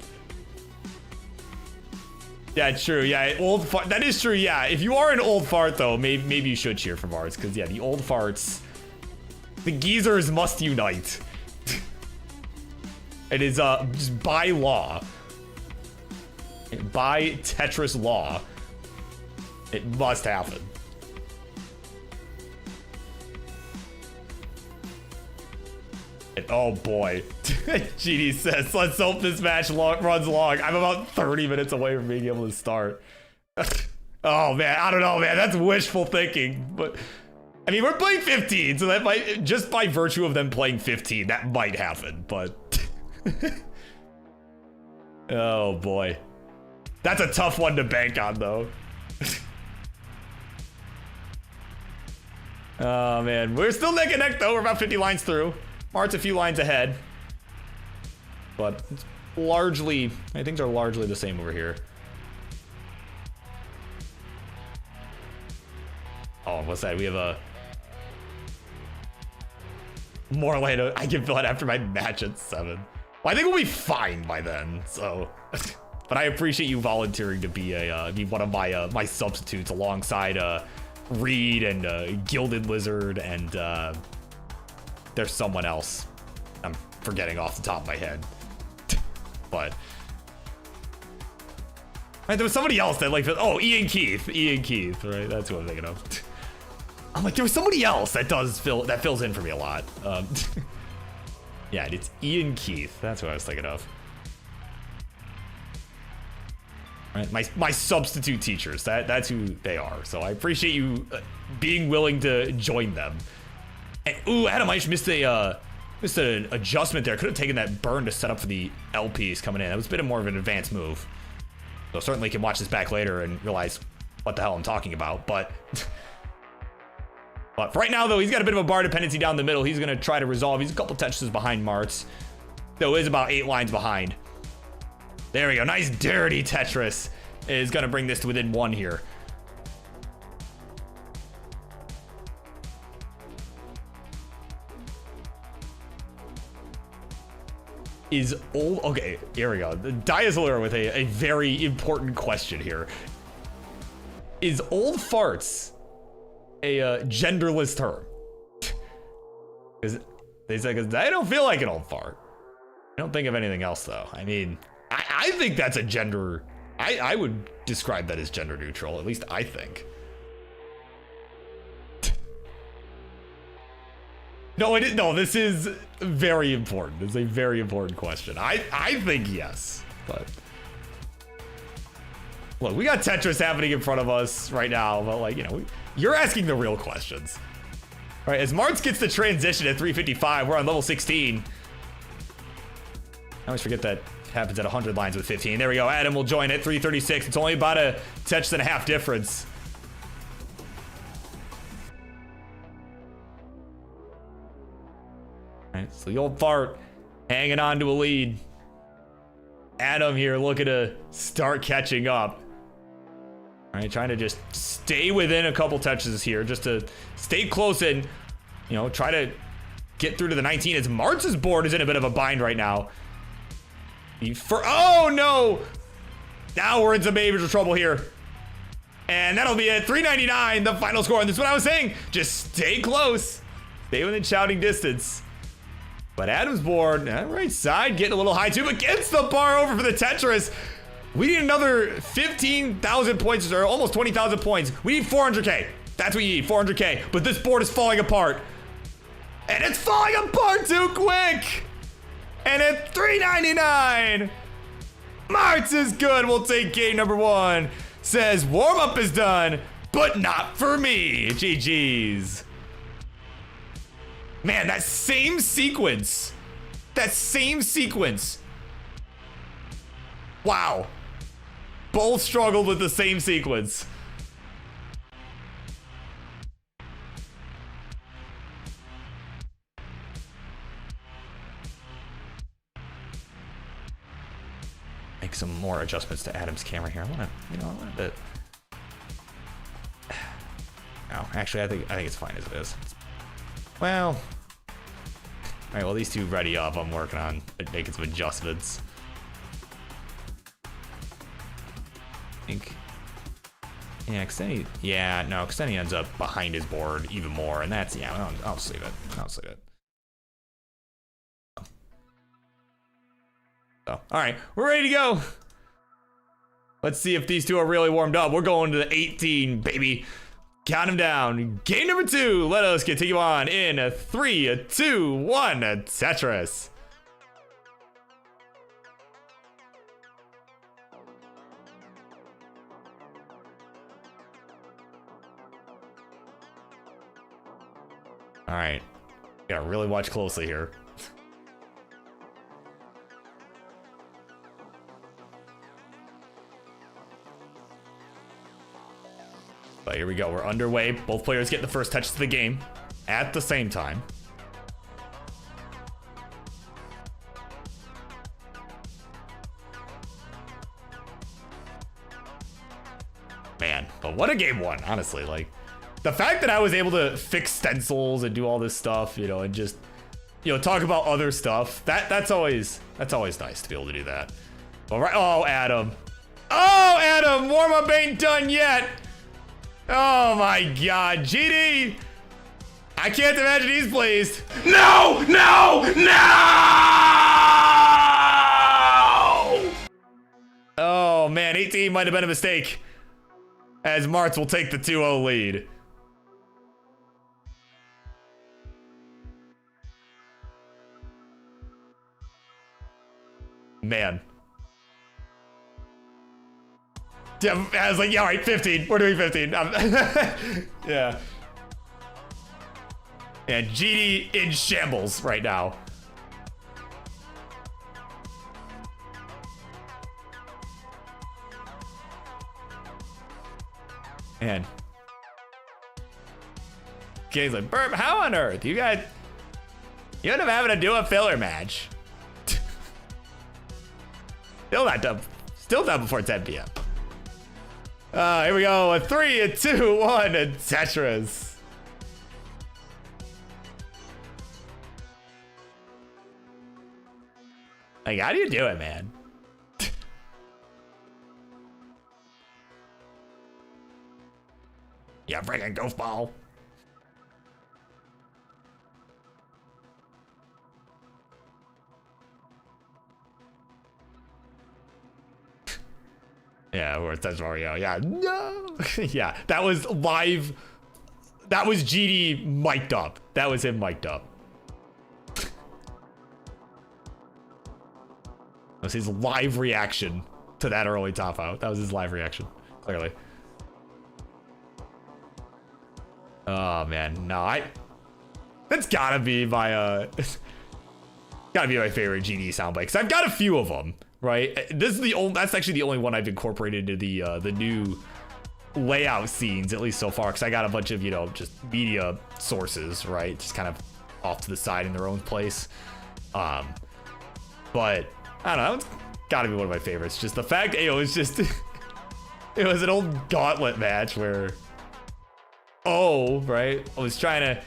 Yeah, true. Yeah, old fart. That is true. Yeah, if you are an old fart though, maybe you should cheer for Martz, because yeah, the old farts, the geezers must unite. It is just by law, by Tetris law, it must happen. And, oh boy, GD says, let's hope this match runs long. I'm about 30 minutes away from being able to start. Oh man, I don't know, man. That's wishful thinking, but I mean, we're playing 15, so that might, just by virtue of them playing 15, that might happen, but oh boy, that's a tough one to bank on though. Oh man, we're still neck and neck though. We're about 50 lines through. Martz a few lines ahead, but it's largely, things are largely the same over here. Oh, what's that? We have a more later. I can fill it after my match at 7. Well, I think we'll be fine by then. So, but I appreciate you volunteering to be be one of my my substitutes alongside Reed and Gilded Lizard and there's someone else. I'm forgetting off the top of my head, but. Right, there was somebody else that like, oh, Ian Keith, right? That's who I'm thinking of. I'm like, there was somebody else that fills in for me a lot. Yeah, it's Ian Keith. That's what I was thinking of. Right, my substitute teachers. That's who they are. So I appreciate you being willing to join them. And, ooh, Adam, I just missed an adjustment there. Could have taken that burn to set up for the LPs coming in. That was a bit more of an advanced move. So certainly can watch this back later and realize what the hell I'm talking about. But for right now, though, he's got a bit of a bar dependency down the middle. He's going to try to resolve. He's a couple Tetris behind Martz. Though is about 8 lines behind. There we go. Nice dirty Tetris is going to bring this to within 1 here. Is old, okay, here we go. The Diazalure with a very important question here. Is old farts a genderless term? Because they say, because I don't feel like an old fart. I don't think of anything else though. I mean, I think that's a gender, I would describe that as gender neutral, at least I think. No, this is very important. It's a very important question. I think yes, but look, we got Tetris happening in front of us right now, but like, you know, you're asking the real questions. All right, as Martz gets the transition at 355, we're on level 16. I always forget that happens at 100 lines with 15. There we go. Adam will join at 336. It's only about a Tetris and a half difference. Right, so the old fart hanging on to a lead. Adam here looking to start catching up. All right, trying to just stay within a couple touches here, just to stay close and, you know, try to get through to the 19 as Martz's board is in a bit of a bind right now. Oh no! Now we're in some major trouble here. And that'll be it. 399, the final score. And this is what I was saying. Just stay close. Stay within shouting distance. But Adam's board, right side, getting a little high too, but gets the bar over for the Tetris. We need another 15,000 points, or almost 20,000 points. We need 400K. That's what you need, 400K. But this board is falling apart. And it's falling apart too quick. And at 399, Martz is good. We'll take game number 1. Says warm-up is done, but not for me. GG's. Man, that same sequence. Wow. Both struggled with the same sequence. Make some more adjustments to Adam's camera here. I want to, you know, I want to. No, actually, I think it's fine as it is. Well, all right. Well, these two ready up. I'm working on making some adjustments. I think. Yeah, Xeni. Yeah, no, Xeni ends up behind his board even more, and that's I'll just leave it. So, all right, we're ready to go. Let's see if these two are really warmed up. We're going to the 18, baby. Count them down. Game number 2. Let us continue on in 3, 2, 1. Tetris. All right, gotta really watch closely here. But here we go, we're underway. Both players get the first touch to the game at the same time. Man, but what a game 1, honestly. Like, the fact that I was able to fix stencils and do all this stuff, you know, and just, you know, talk about other stuff, that's always nice to be able to do that. All right. Oh, Adam. Oh, Adam, warm-up ain't done yet. Oh my God, GD. I can't imagine he's pleased. No! No! No! Oh man, 18 might have been a mistake, as Martz will take the 2-0 lead. Man. Yeah, I was like, yeah, all right, 15. We're doing 15. Yeah. And GD in shambles right now. Man. Game's like, Burp, how on earth? You end up having to do a filler match. Still not done. Still done before 10 p.m. Here we go. A 3, a 2, 1, and Tetris. Like, how do you do it, man? Yeah, freaking goofball. Yeah, or that's Mario. Yeah, no. Yeah, that was live. That was GD mic'd up. That was him mic'd up. That was his live reaction to that early top out. That was his live reaction, clearly. Oh man, no, that's gotta be my gotta be my favorite GD soundbite, because I've got a few of them, right? This is the only, that's actually the only one I've incorporated into the new layout scenes, at least so far, because I got a bunch of, you know, just media sources, right? Just kind of off to the side in their own place. But I don't know, it's gotta be one of my favorites. Just the fact, it was just, it was an old gauntlet match where, right? I was trying to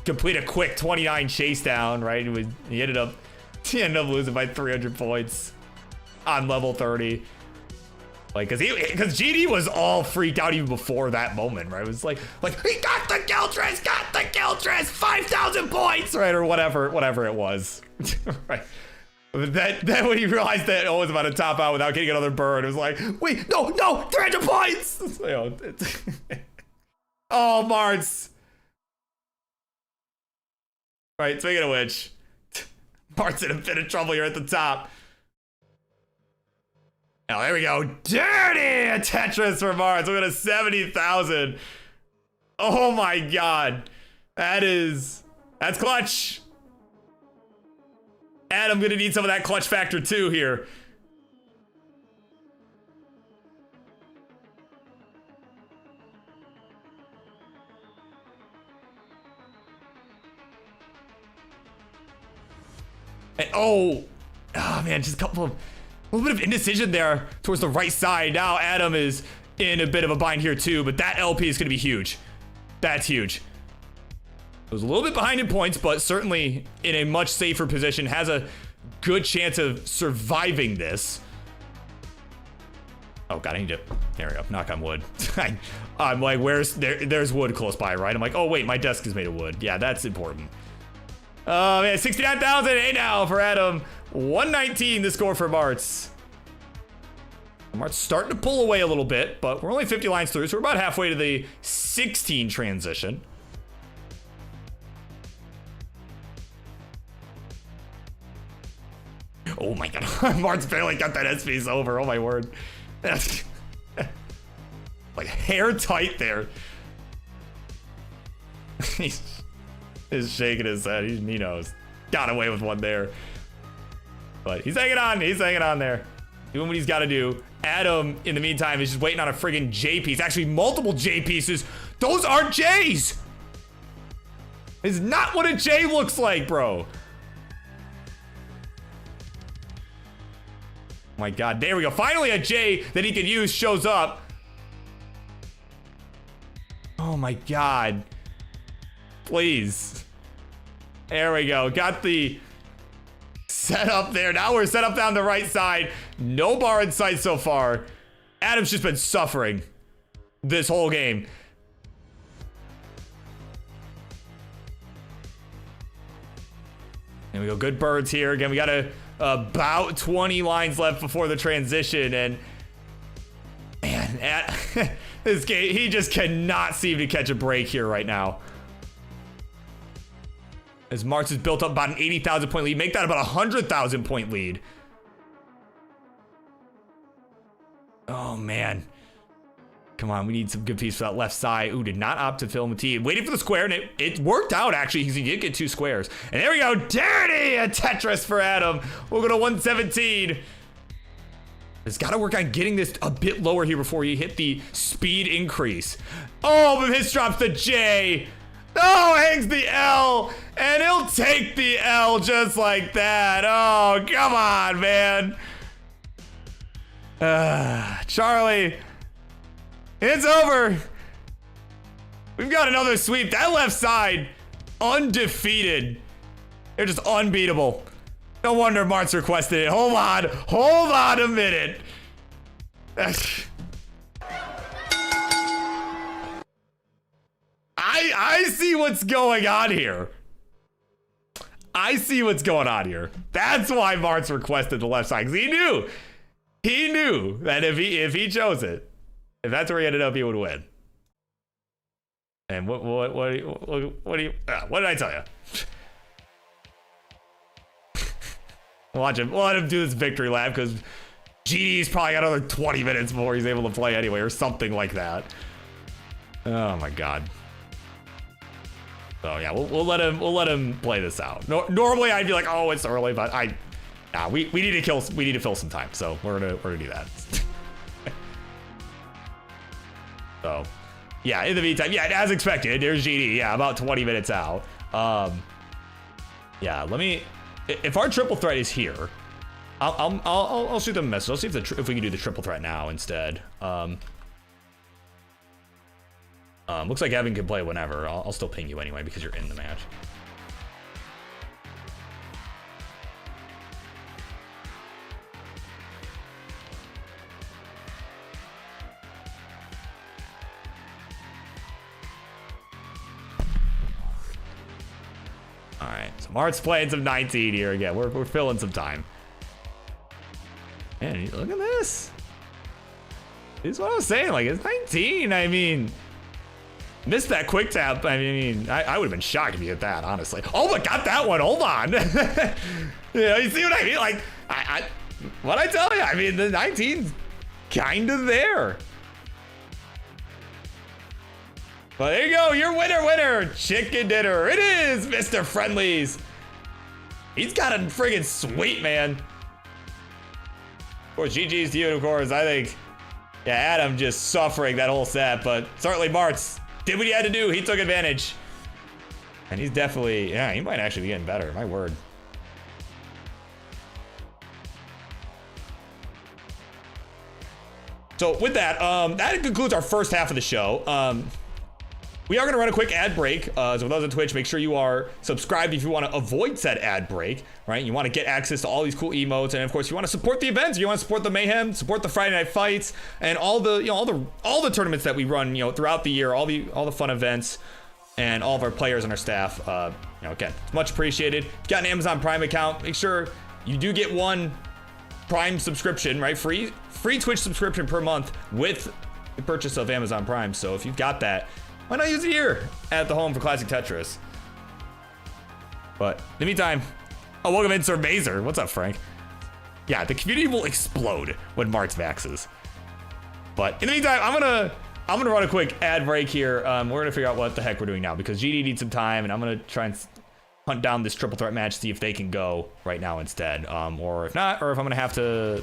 complete a quick 29 chase down, right? He ended up losing by 300 points on level 30. Like, because GD was all freaked out even before that moment, right? It was like he got the Giltris, 5,000 points, right? Or whatever it was, right? Then when he realized that it was about to top out without getting another bird, it was like, wait, no, 300 points! You know, oh, Martz. Right, speaking of which, Martz in a bit of trouble here at the top. Oh, there we go. Dirty! A Tetris for Martz. We're at 70,000. Oh my God. That's clutch. And I'm gonna need some of that clutch factor too here. And, oh man, just a little bit of indecision there towards the right side. Now Adam is in a bit of a bind here too, but that LP is gonna be huge. That's huge. It was a little bit behind in points, but certainly in a much safer position. Has a good chance of surviving this. Oh God, I need to, there we go, knock on wood. I'm like, there's wood close by, right? I'm like, oh wait, my desk is made of wood. Yeah, that's important. Oh man, 69,000 now for Adam. 119 the score for Martz. Martz starting to pull away a little bit, but we're only 50 lines through, so we're about halfway to the 16 transition. Oh my God, Martz barely got that S-piece over, oh my word. That's like hair tight there. He's shaking his head, he knows. Got away with one there. But he's hanging on there. Doing what he's gotta do. Adam, in the meantime, is just waiting on a friggin' J piece. Actually, multiple J pieces. Those aren't J's! It's not what a J looks like, bro. My God, there we go. Finally a J that he can use shows up. Oh Oh my god. Please. There we go. Got the set up there. Now we're set up down the right side. No bar in sight so far. Adam's just been suffering this whole game. There we go. Good birds here. Again, we got about 20 lines left before the transition. And man, this game, he just cannot seem to catch a break here right now. As Martz has built up about an 80,000 point lead. Make that about a 100,000 point lead. Oh, man. Come on, we need some good piece for that left side. Ooh, did not opt to fill him T. Waiting for the square, and it worked out, actually, because he did get 2 squares. And there we go. Dirty! A Tetris for Adam. We'll go to 117. He's got to work on getting this a bit lower here before you hit the speed increase. Oh, but his drops the J. Oh, hangs the L. And he'll take the L just like that. Oh, come on, man. Charlie. It's over. We've got another sweep. That left side, undefeated. They're just unbeatable. No wonder Martz requested it. Hold on a minute. I see what's going on here. I see what's going on here. That's why Martz requested the left side, because he knew that if he chose it, if that's where he ended up, he would win. And what did I tell you? Watch him. We'll let him do this victory lap because GD's probably got another 20 minutes before he's able to play anyway, or something like that. Oh my god. So yeah, we'll let him play this out. Normally I'd be like, oh, it's early, but we need to fill some time, so we're gonna do that. So yeah, in the meantime, yeah, as expected, there's GD. Yeah, about 20 minutes out. Yeah, let me. If our triple threat is here, I'll shoot them a message. I'll see if we can do the triple threat now instead. Looks like Evan can play whenever. I'll still ping you anyway because you're in the match. All right, so Mart's playing some 19 here again. We're filling some time. Man, look at this. This is what I was saying. Like, it's 19. I mean, missed that quick tap. I mean, I would have been shocked if you hit that, honestly. Oh, but got that one. Hold on. Yeah, you see what I mean? Like, what I tell you? I mean, the 19's kind of there. Well, there you go. Your winner. Chicken dinner. It is Mr. Friendlies. He's got a friggin' sweet, man. Of course, GG's to you, of course. I think, yeah, Adam just suffering that whole set, but certainly Martz did what he had to do. He took advantage. And he's definitely, yeah, he might actually be getting better. My word. So with that, that concludes our first half of the show. We are going to run a quick ad break. So for those on Twitch, make sure you are subscribed if you want to avoid said ad break, right? You want to get access to all these cool emotes, and of course, you want to support the events. You want to support the Mayhem, support the Friday Night Fights, and all the, all the tournaments that we run, throughout the year, all the fun events, and all of our players and our staff. Again, it's much appreciated. If you've got an Amazon Prime account, make sure you do get one Prime subscription, right? Free Twitch subscription per month with the purchase of Amazon Prime. So if you've got that, why not use it here at the home for Classic Tetris? But in the meantime, welcome in, Sir Mazer. What's up, Frank? Yeah, the community will explode when Martz maxes. But in the meantime, I'm gonna run a quick ad break here. We're gonna figure out what the heck we're doing now because GD needs some time, and I'm gonna try and hunt down this triple threat match, see if they can go right now instead, or if not, or if I'm gonna have to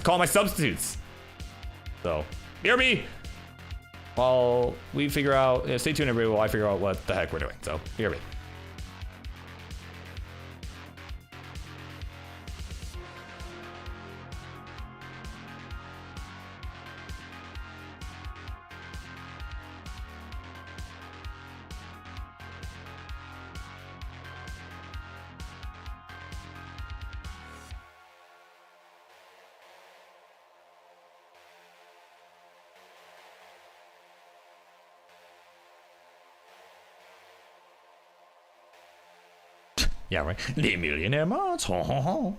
call my substitutes. So, BRB. While we figure out, stay tuned everybody while I figure out what the heck we're doing. So, BRB. Yeah, right. Les millionaire mods. Ho, ho, ho.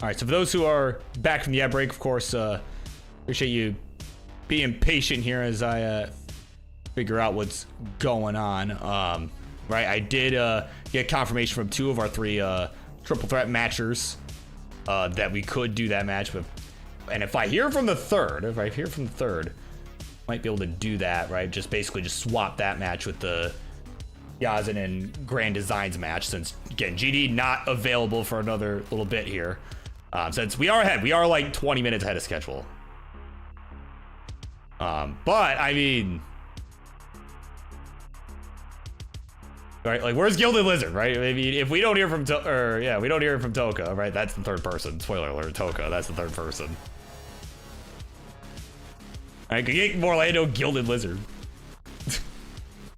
All right, so for those who are back from the ad break, of course, appreciate you being patient here as I figure out what's going on. Right, I did get confirmation from 2 of our 3 triple threat matchers that we could do that match with. And if I hear from the third, might be able to do that, right? Just basically just swap that match with the Yazin and Grand Designs match, since again GD not available for another little bit here. Since we are ahead, we are like 20 minutes ahead of schedule. But I mean, right? Like, where's Gilded Lizard, right? I mean, if we don't hear from we don't hear from Toka, right? That's the third person. Spoiler alert, Toka. That's the third person. All right, get Orlando Gilded Lizard.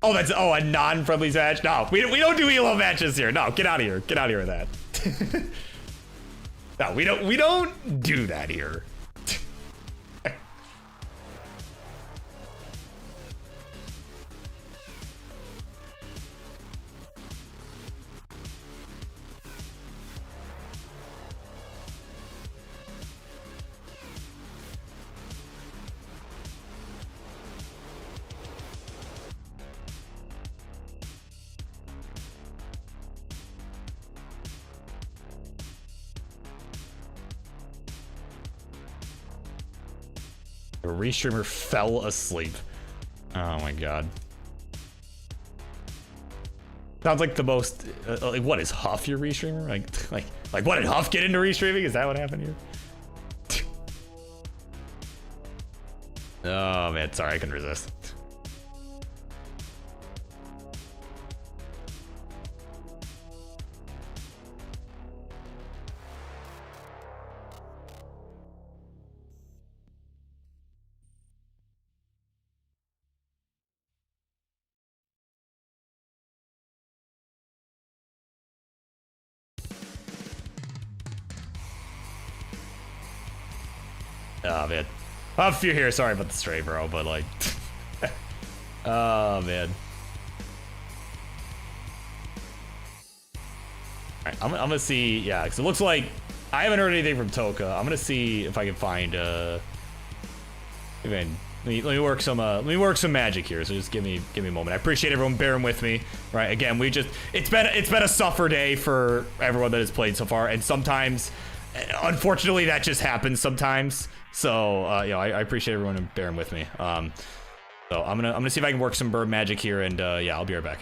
Oh, that's a non-friendly match. No, we don't do elo matches here. No, get out of here. Get out of here with that. No, we don't do that here. The restreamer fell asleep. Oh my god. Sounds like the most like, what is Huff your restreamer? Like what did Huff get into restreaming? Is that what happened here? Oh man, sorry, I couldn't resist. Oh, man. I have a few here. Sorry about the stray, bro, but, like... oh, man. Alright, I'm gonna see... Yeah, because it looks like... I haven't heard anything from Toka. I'm gonna see if I can find, Let me work some magic here. So just give me a moment. I appreciate everyone bearing with me. Right, again, it's been a suffer day for everyone that has played so far, and sometimes, unfortunately, that just happens sometimes. So you know, I appreciate everyone bearing with me. So I'm gonna see if I can work some bird magic here, and yeah, I'll be right back.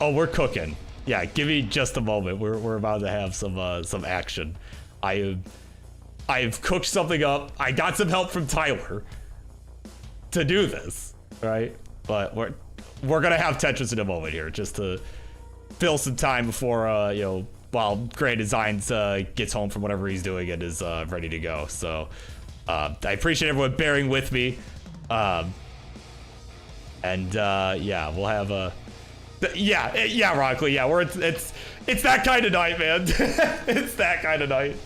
Oh, we're cooking. Yeah, give me just a moment. We're about to have some action. I've cooked something up. I got some help from Tyler to do this, right? But we're gonna have Tetris in a moment here, just to fill some time before you know, while Grand Designs gets home from whatever he's doing and is ready to go. So I appreciate everyone bearing with me. And yeah, we'll have a yeah, Rockley, yeah, it's that kind of night, man. It's that kind of night.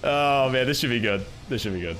Oh man, this should be good. This should be good.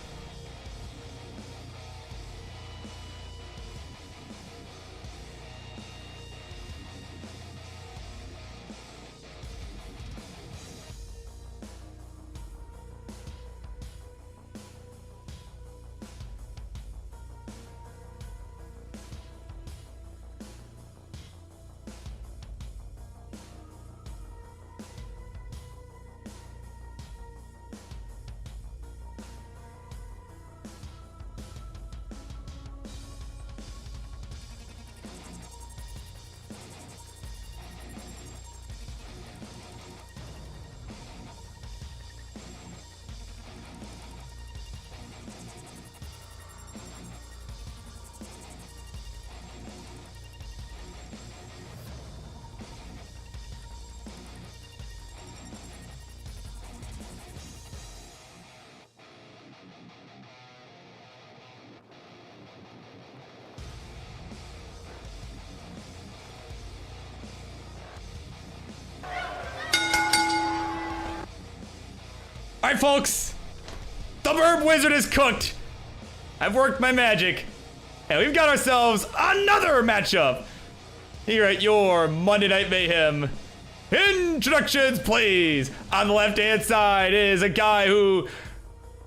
All right, folks, the BirbWizard is cooked. I've worked my magic, and we've got ourselves another matchup here at your Monday Night Mayhem. Introductions, please. On the left-hand side is a guy who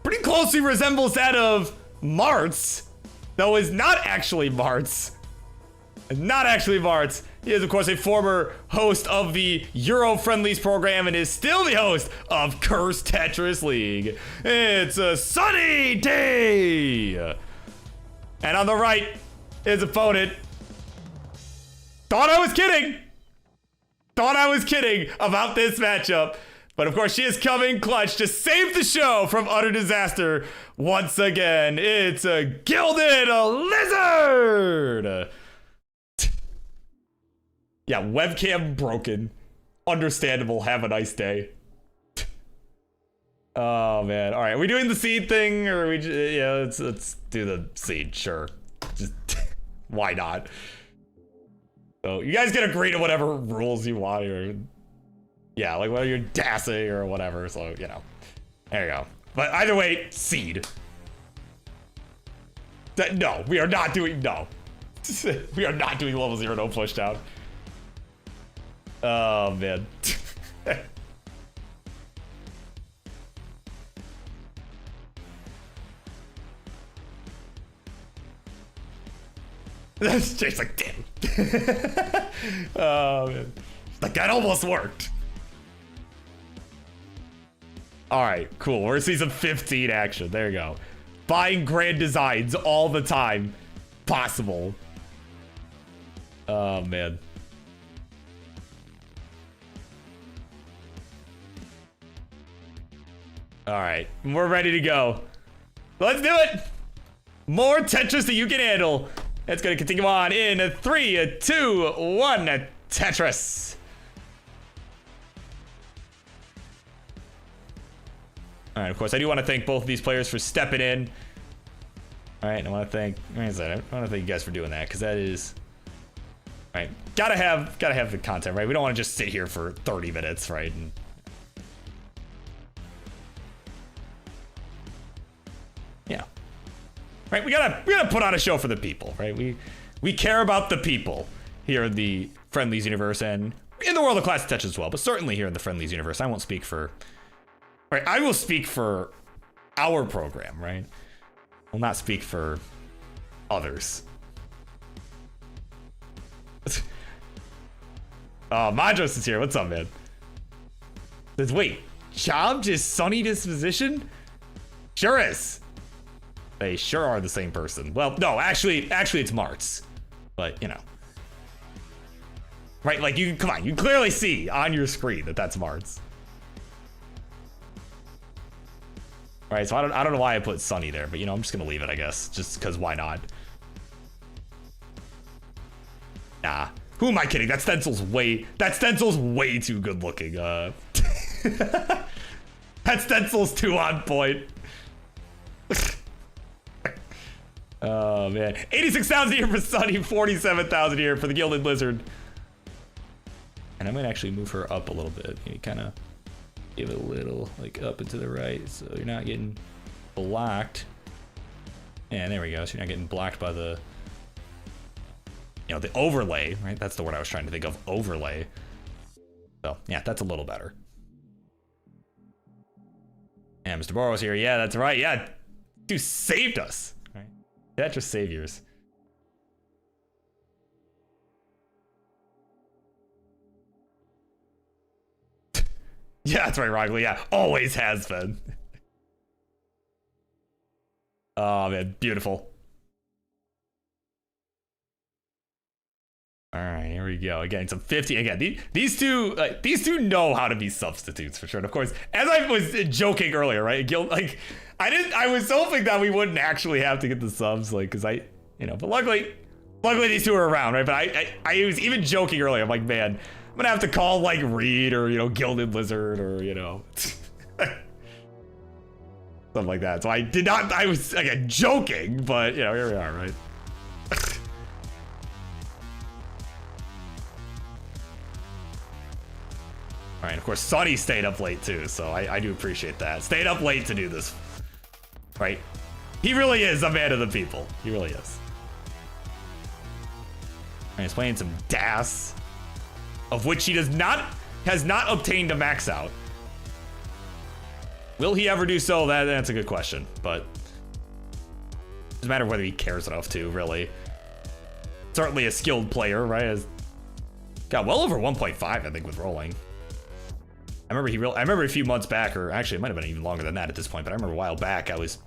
pretty closely resembles that of Martz, though is not actually Martz. Not actually Martz. He is, of course, a former host of the Euro Friendlies program and is still the host of Cursed Tetris League. It's a sunny day. And on the right, his opponent. Thought I was kidding. Thought I was kidding about this matchup. But of course, she is coming clutch to save the show from utter disaster once again. It's a Gilded Lizard. Yeah, webcam broken. Understandable. Have a nice day. Oh man. All right, are we doing the seed thing, or are we? Yeah, let's do the seed. Sure. Just why not? So you guys can agree to whatever rules you want, or yeah, like whether you're dassing or whatever. So you know, there you go. But either way, seed. No, we are not doing no. We are not doing level 0 no push down. Oh man. Jake's like, damn. Oh man. Like that almost worked. Alright, cool. We're season 15 action. There you go. Buying grand designs all the time. Possible. Oh man. All right, we're ready to go. Let's do it. More Tetris that you can handle. It's gonna continue on in 3, 2, 1, Tetris. All right, of course, I do want to thank both of these players for stepping in. All right, I want to thank, I want to thank you guys for doing that, because that is, all right, gotta have the content, right? We don't want to just sit here for 30 minutes, right? And, yeah. Right, we gotta put on a show for the people, right? We care about the people here in the Friendlies universe and in the world of Classic Tetris as well, but certainly here in the Friendlies universe. I won't speak for, right? I will speak for our program, right? I will not speak for others. Madros is here. What's up, man? Says, wait, Chobbed is Sunny Disposition? Sure is. They sure are the same person. Well, no, actually it's Martz. But, you know. Right, like, you, come on, you clearly see on your screen that that's Martz. All right, so I don't know why I put Sunny there, but, you know, I'm just gonna leave it, I guess. Just because why not? Nah. Who am I kidding? That stencil's way too good looking. That stencil's too on point. Oh man, 86,000 here for Sunny, 47,000 here for the Gilded Lizard. And I might actually move her up a little bit. You kind of Give it a little like up and to the right so you're not getting blocked. And there we go. So you're not getting blocked by the, you know, the overlay, right? That's the word I was trying to think of, overlay. So yeah, that's a little better. And Mr. Burrow's here. Yeah, that's right. Yeah, dude saved us. Right? Tetris saviors. Yeah, that's right, Rockley. Yeah, always has been. Oh man, beautiful. All right, here we go. Again, some 50. Again, these two know how to be substitutes for sure. And of course, as I was joking earlier, right? Like, I was hoping that we wouldn't actually have to get the subs, like, because but luckily these two are around, right? But I was even joking earlier. I'm like, man, I'm gonna have to call like Reed or Gilded Lizard or something like that. So I did not. I was again joking, but here we are, right? All right, of course, Sonny stayed up late too, so I do appreciate that. Stayed up late to do this, right? He really is a man of the people. He really is. And he's playing some DAS, of which he has not obtained a max out. Will he ever do so? That's a good question, but it doesn't matter whether he cares enough to, really. Certainly a skilled player, right? Has got well over 1.5, I think, with rolling. I remember a few months back, or actually it might have been even longer than that at this point, but I remember a while back I was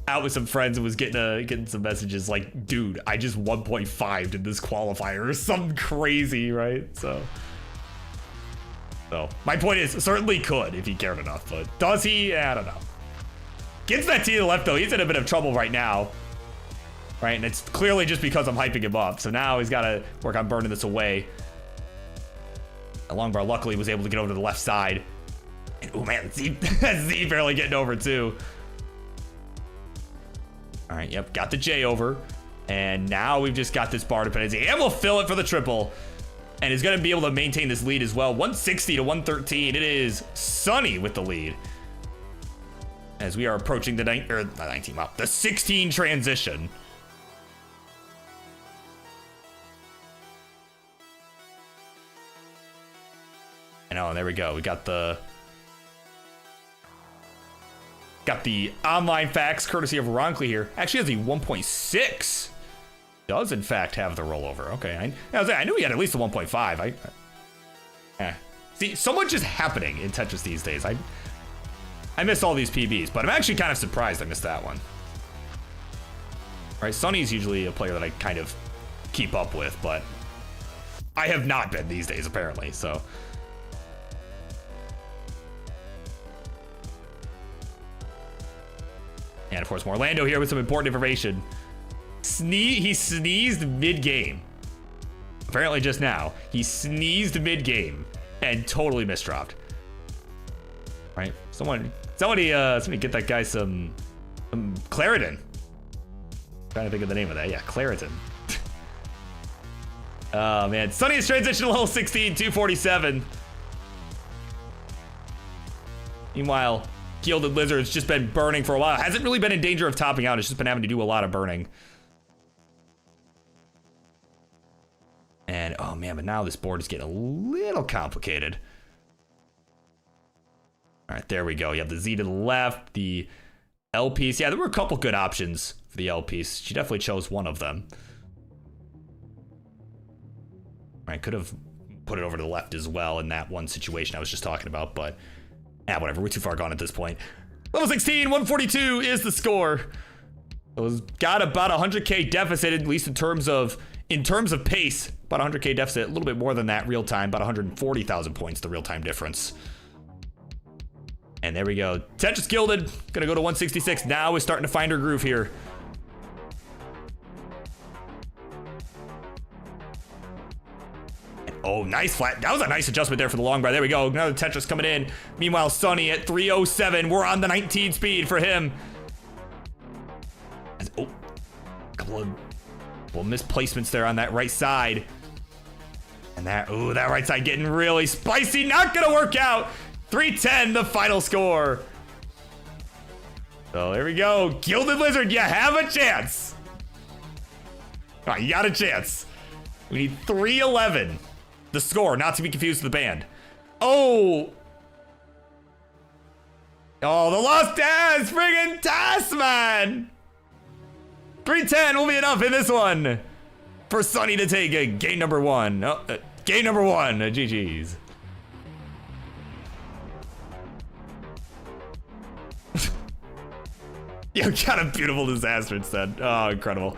out with some friends and was getting some messages like, dude, I just 1.5'd in this qualifier or something crazy, right? So my point is, certainly could if he cared enough, but does he? I don't know. Gets that T to the left though. He's in a bit of trouble right now, right? And it's clearly just because I'm hyping him up. So now he's got to work on burning this away. Longbar luckily was able to get over to the left side. And, oh man, Z barely getting over too. All right, yep, got the J over. And now we've just got this bar dependency. And we'll fill it for the triple. And is going to be able to maintain this lead as well. 160 to 113. It is Sonny with the lead. As we are approaching the 19, wow, the 16 transition. And there we go. We got the online facts courtesy of Ronkley here. Actually has the 1.6. Does in fact have the rollover. Okay, I knew he had at least the 1.5. See, so much is happening in Tetris these days. I missed all these PBs, but I'm actually kind of surprised I missed that one. All right, Sonny's usually a player that I kind of keep up with, but I have not been these days apparently. So. And of course, Morlando here with some important information. He sneezed mid-game. Apparently just now. He sneezed mid-game and totally misdropped. Right? Somebody get that guy some Claritin. Trying to think of the name of that. Yeah, Claritin. Oh man, Sonny's transition to level 16, 247. Meanwhile, Gilded Lizard's just been burning for a while. Hasn't really been in danger of topping out. It's just been having to do a lot of burning. And, oh man, but now this board is getting a little complicated. All right, there we go. You have the Z to the left, the L piece. Yeah, there were a couple good options for the L piece. She definitely chose one of them. I could have put it over to the left as well in that one situation I was just talking about, but whatever. We're too far gone at this point. Level 16, 142 is the score. It was got about 100k deficit, at least in terms of pace. About 100k deficit, a little bit more than that real time. About 140,000 points, the real time difference. And there we go. Tetris Gilded gonna go to 166. Now we're starting to find her groove here. Oh, nice flat. That was a nice adjustment there for the long bar. There we go. Another Tetris coming in. Meanwhile, Sonny at 307. We're on the 19 speed for him. Oh, a couple of misplacements there on that right side. And that right side getting really spicy. Not gonna work out. 310, the final score. So there we go. Gilded Lizard, you have a chance. All right, you got a chance. We need 311. The score, not to be confused with the band. Oh. Oh, the Lost Daz, friggin' Tasman. 310 will be enough in this one for Sunny to take a game number one. Oh, game number one, GG's. You got a beautiful disaster instead. Oh, incredible.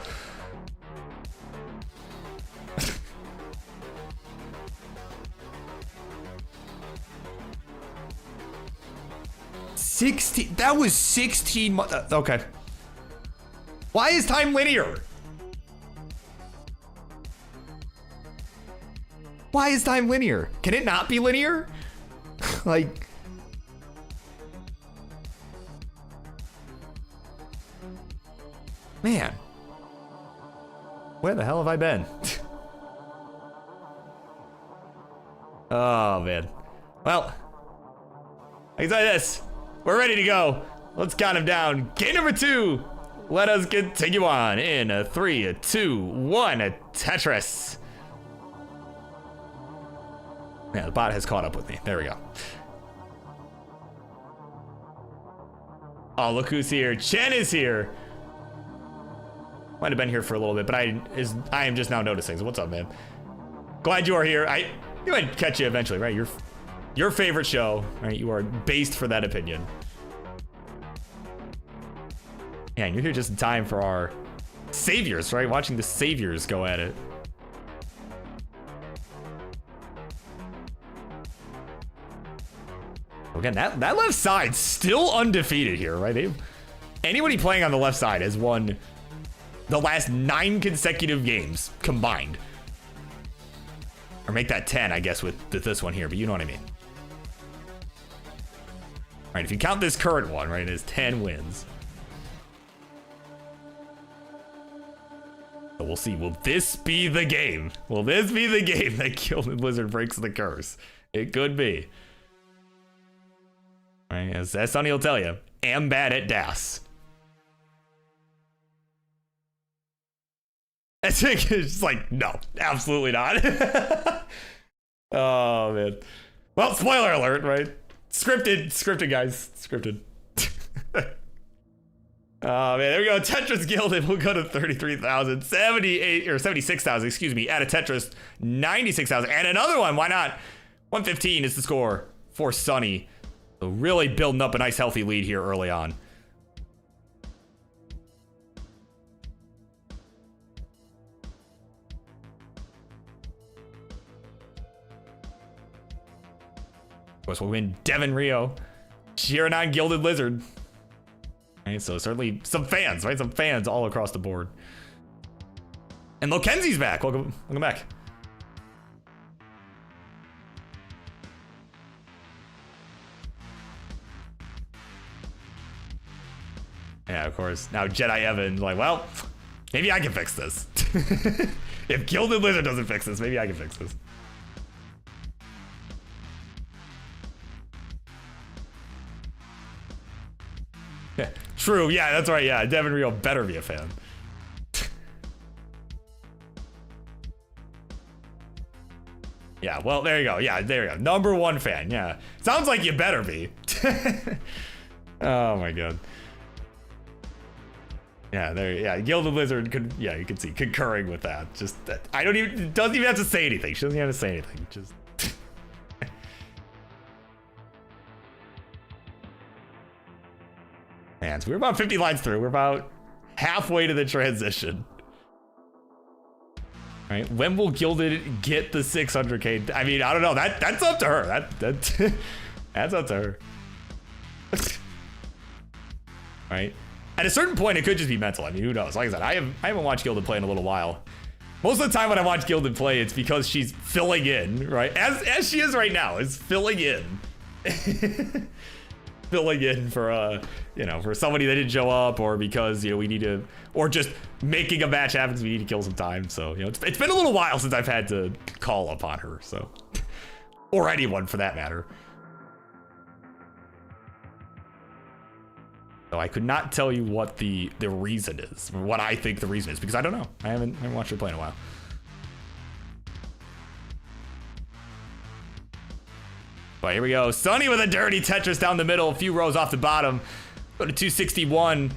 That was 16 months. Okay. Why is time linear? Why is time linear? Can it not be linear? Like, man, where the hell have I been? Oh, man. Well, I can say this. We're ready to go. Let's count him down. Game number 2. Let us continue on in a 3, a 2, 1, a Tetris. Yeah, the bot has caught up with me. There we go. Oh, look who's here. Chen is here. Might have been here for a little bit, but I am just now noticing. So what's up, man? Glad you are here. You might catch you eventually, right? Your favorite show, right? You are based for that opinion. Yeah, and you're here just in time for our saviors, right? Watching the saviors go at it. Again, that left side still undefeated here, right? Anybody playing on the left side has won the last 9 consecutive games combined. Or make that 10, I guess, with this one here, but you know what I mean. All right, if you count this current one, right, it is 10 wins. So we'll see. Will this be the game? Will this be the game that Gilded Lizard breaks the curse? It could be. All right, as Sonny will tell you, am bad at DAS. I think it's like, no, absolutely not. Oh, man. Well, spoiler alert, right? Scripted, guys. Scripted. Oh, man, there we go. Tetris Gilded will go to 33,000, 78 or 76,000, excuse me, at a Tetris 96,000, and another one. Why not? 115 is the score for Sunny. So really building up a nice healthy lead here early on. Of course, we'll win Devin Rio, cheering on Gilded Lizard. Right, so certainly some fans, right? Some fans all across the board. And Lokenzie's back. Welcome back. Yeah, of course. Now Jedi Evan's like, well, maybe I can fix this. If Gilded Lizard doesn't fix this, maybe I can fix this. Yeah, true. Yeah, that's right. Yeah, Devin Rio better be a fan. Yeah, well, there you go. Yeah, there you go. Number 1 fan. Yeah. Sounds like you better be. Oh my god. Yeah, there. Yeah, Gilded Lizard could. Yeah, you can see concurring with that. Just I don't even. Doesn't even have to say anything. She doesn't even have to say anything. Just. Man, so we're about 50 lines through. We're about halfway to the transition. All right, when will Gilded get the 600K? I mean, I don't know. That's up to her. That's up to her. All right. At a certain point, it could just be mental. I mean, who knows? Like I said, I haven't watched Gilded play in a little while. Most of the time when I watch Gilded play, it's because she's filling in, right? As she is right now, is filling in. Filling in for you know, for somebody that didn't show up, or because, you know, we need to, or just making a match happen because we need to kill some time. So, you know, it's been a little while since I've had to call upon her, so, or anyone for that matter. So I could not tell you what the reason is, or what I think the reason is, because I don't know. I haven't watched her play in a while. But here we go. Sunny with a dirty Tetris down the middle, a few rows off the bottom. Go to 261.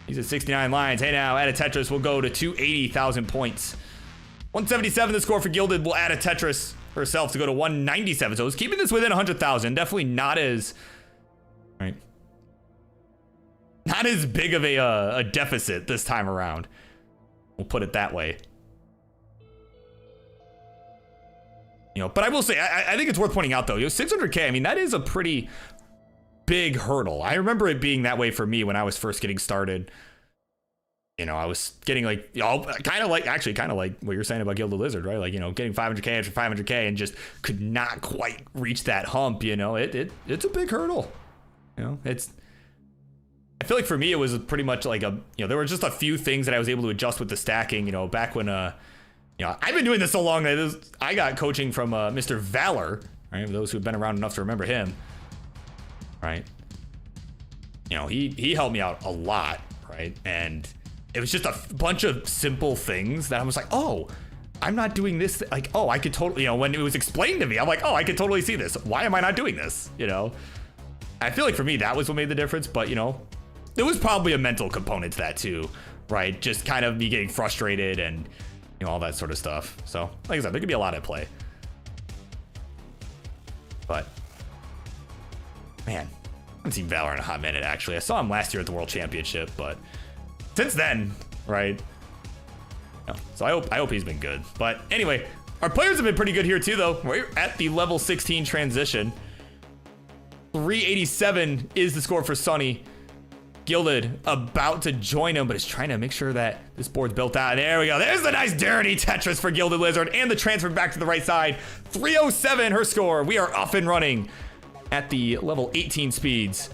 He's at 69 lines. Hey, now add a Tetris. We'll go to 280,000 points. 177 the score for Gilded. We'll add a Tetris herself to go to 197. So it's keeping this within 100,000. Definitely not as, right? Not as big of a deficit this time around. We'll put it that way. You know, but I will say, I think it's worth pointing out though, 600K, I mean, that is a pretty big hurdle. I remember it being that way for me when I was first getting started. You know, I was getting like, you know, kind of like what you're saying about Gilded Lizard, right? Like, you know, getting 500K after 500K and just could not quite reach that hump, you know, it's a big hurdle. You know, I feel like for me, it was pretty much like there were just a few things that I was able to adjust with the stacking, you know, back when, you know, I've been doing this so long that I got coaching from Mr. Valor, right? For those who've been around enough to remember him, right? You know, he helped me out a lot, right? And it was just a bunch of simple things that I was like, oh, I'm not doing this. Like, oh, I could totally, you know, when it was explained to me, I'm like, oh, I could totally see this. Why am I not doing this? You know, I feel like for me, that was what made the difference. But, you know, there was probably a mental component to that too, right? Just kind of me getting frustrated and, you know, all that sort of stuff. So, like I said, there could be a lot at play. But, man, I haven't seen Valor in a hot minute, actually. I saw him last year at the World Championship, but since then, right? No. So I hope he's been good. But anyway, our players have been pretty good here too, though. We're at the level 16 transition. 387 is the score for Sunny. Gilded about to join him, but is trying to make sure that this board's built out. There we go. There's the nice dirty Tetris for Gilded Lizard and the transfer back to the right side. 307 her score. We are off and running at the level 18 speeds.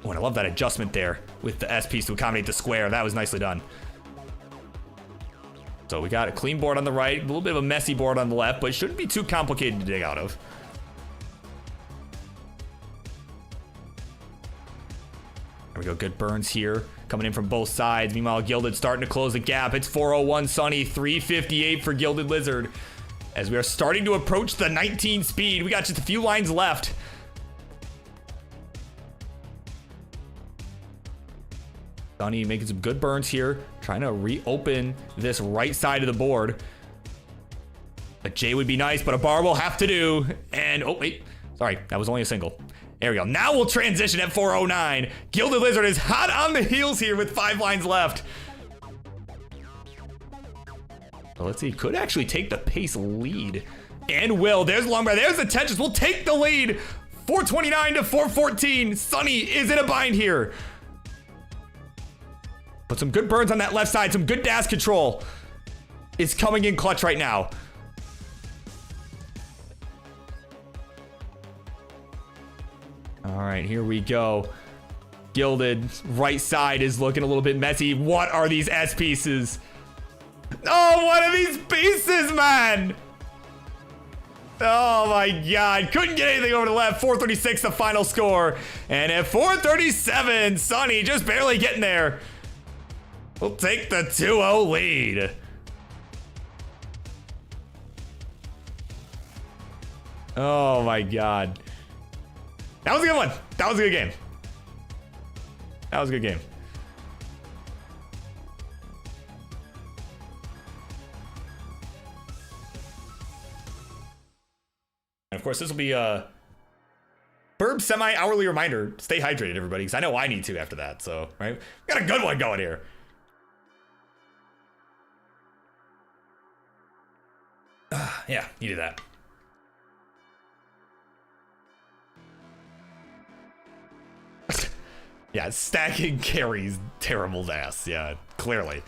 Oh, and I love that adjustment there with the S piece to accommodate the square. That was nicely done. So we got a clean board on the right, a little bit of a messy board on the left, but it shouldn't be too complicated to dig out of. There we go, good burns here, coming in from both sides. Meanwhile, Gilded starting to close the gap. It's 401 Sunny, 358 for Gilded Lizard. As we are starting to approach the 19 speed, we got just a few lines left. Sunny making some good burns here, trying to reopen this right side of the board. A J would be nice, but a bar will have to do. And, oh, wait, sorry, that was only a single. There we go. Now we'll transition at 409. Gilded Lizard is hot on the heels here with 5 lines left. Well, let's see, could actually take the pace lead. And will. There's the long bar. There's the Tetris. We'll take the lead. 429 to 414. Sunny is in a bind here. But some good burns on that left side. Some good dash control is coming in clutch right now. All right, here we go. Gilded right side is looking a little bit messy. What are these S pieces? Oh, what are these pieces, man? Oh my God, couldn't get anything over the left. 436 the final score. And at 437, Sunny just barely getting there. We'll take the 2-0 lead. Oh my God. That was a good one. That was a good game. That was a good game. And of course, this will be a Birb semi-hourly reminder. Stay hydrated, everybody, because I know I need to after that. So, right? We got a good one going here. Yeah, you do that. Yeah, stacking carries terrible ass. Yeah, clearly.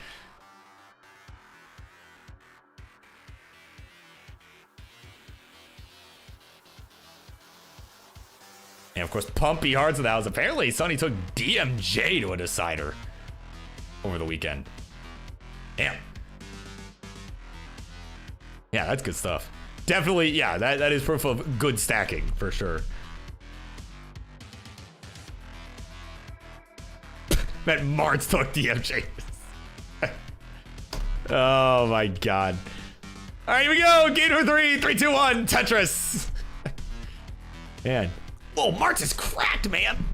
And of course, Pumpy Hearts of the House. Apparently, Sunny took DMJ to a decider over the weekend. Damn. Yeah, that's good stuff. Definitely, yeah, that is proof of good stacking, for sure. That Martz took DMJ. Oh my god. All right, here we go. Game number 3, 3, 2, 1. Tetris. Man. Oh, Martz is cracked, man.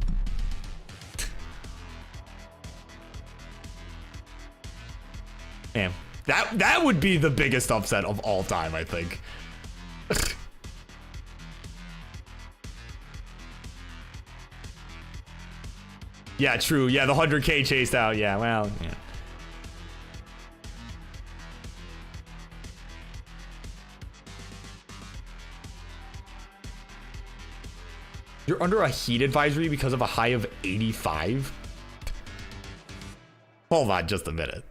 Man, that would be the biggest upset of all time, I think. Yeah, true. Yeah, the 100K chased out. Yeah, well, yeah. You're under a heat advisory because of a high of 85? Hold on just a minute.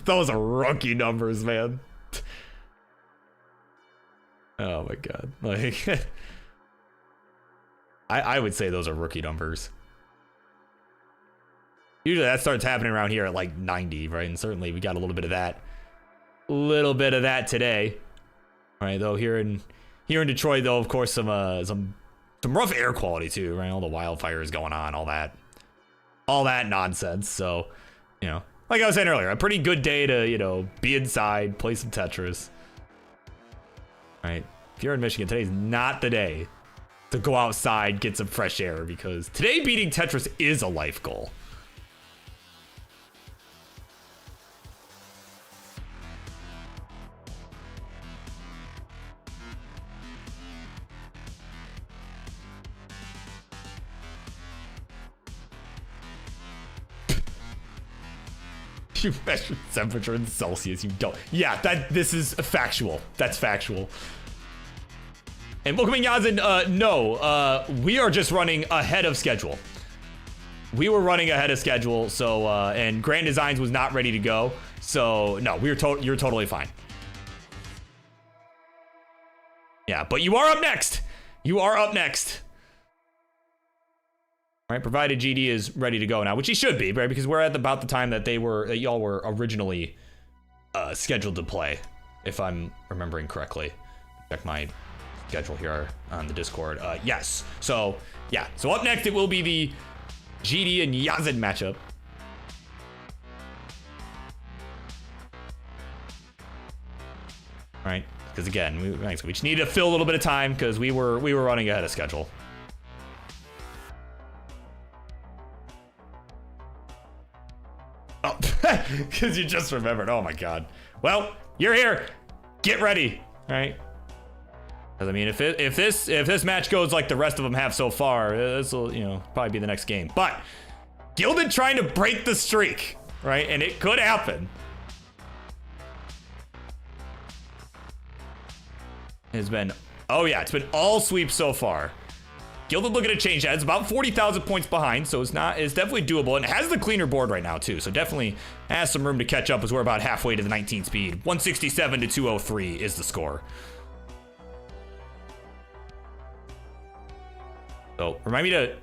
Those are rookie numbers, man. Oh my god. Like I would say those are rookie numbers. Usually that starts happening around here at like 90, right? And certainly we got a little bit of that. A little bit of that today. All right, though here in Detroit though, of course some rough air quality too, right? All the wildfires going on, all that nonsense. So, you know, like I was saying earlier, a pretty good day to, you know, be inside, play some Tetris. Right? If you're in Michigan, today's not the day to go outside, get some fresh air, because today beating Tetris is a life goal. You measure temperature in Celsius, you don't. Yeah, this is factual. That's factual. And welcoming Yazin, no, we are just running ahead of schedule. We were running ahead of schedule, so, and Grand Designs was not ready to go. So, no, you're totally fine. Yeah, but you are up next. You are up next. Right, provided GD is ready to go now, which he should be, right? Because we're at about the time that y'all were originally scheduled to play, if I'm remembering correctly. Check my schedule here on the Discord. Yes. So yeah. So up next it will be the GD and Yazid matchup. Right? Because again, we just need to fill a little bit of time because we were running ahead of schedule. Oh, because you just remembered. Oh my god. Well, you're here. Get ready, right? Because I mean, if this match goes like the rest of them have so far, this will, you know, probably be the next game. But Gilded trying to break the streak, right? And it could happen. It's been, oh yeah, it's been all sweeps so far. Gilded looking to change that. It's about 40,000 points behind, so it's definitely doable. And it has the cleaner board right now, too. So definitely has some room to catch up as we're about halfway to the 19 speed. 167 to 203 is the score. So remind me to,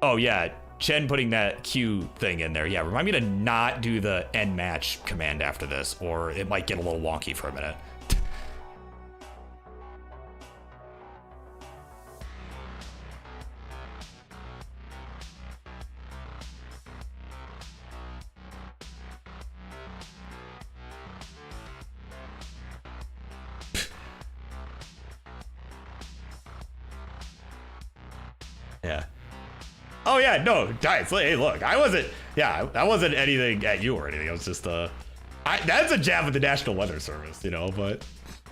oh yeah, Chen putting that Q thing in there. Yeah, remind me to not do the end match command after this, or it might get a little wonky for a minute. Yeah. Oh yeah, no, guys. Hey, look, I wasn't. Yeah, that wasn't anything at you or anything. It was just that's a jab at the National Weather Service, you know. But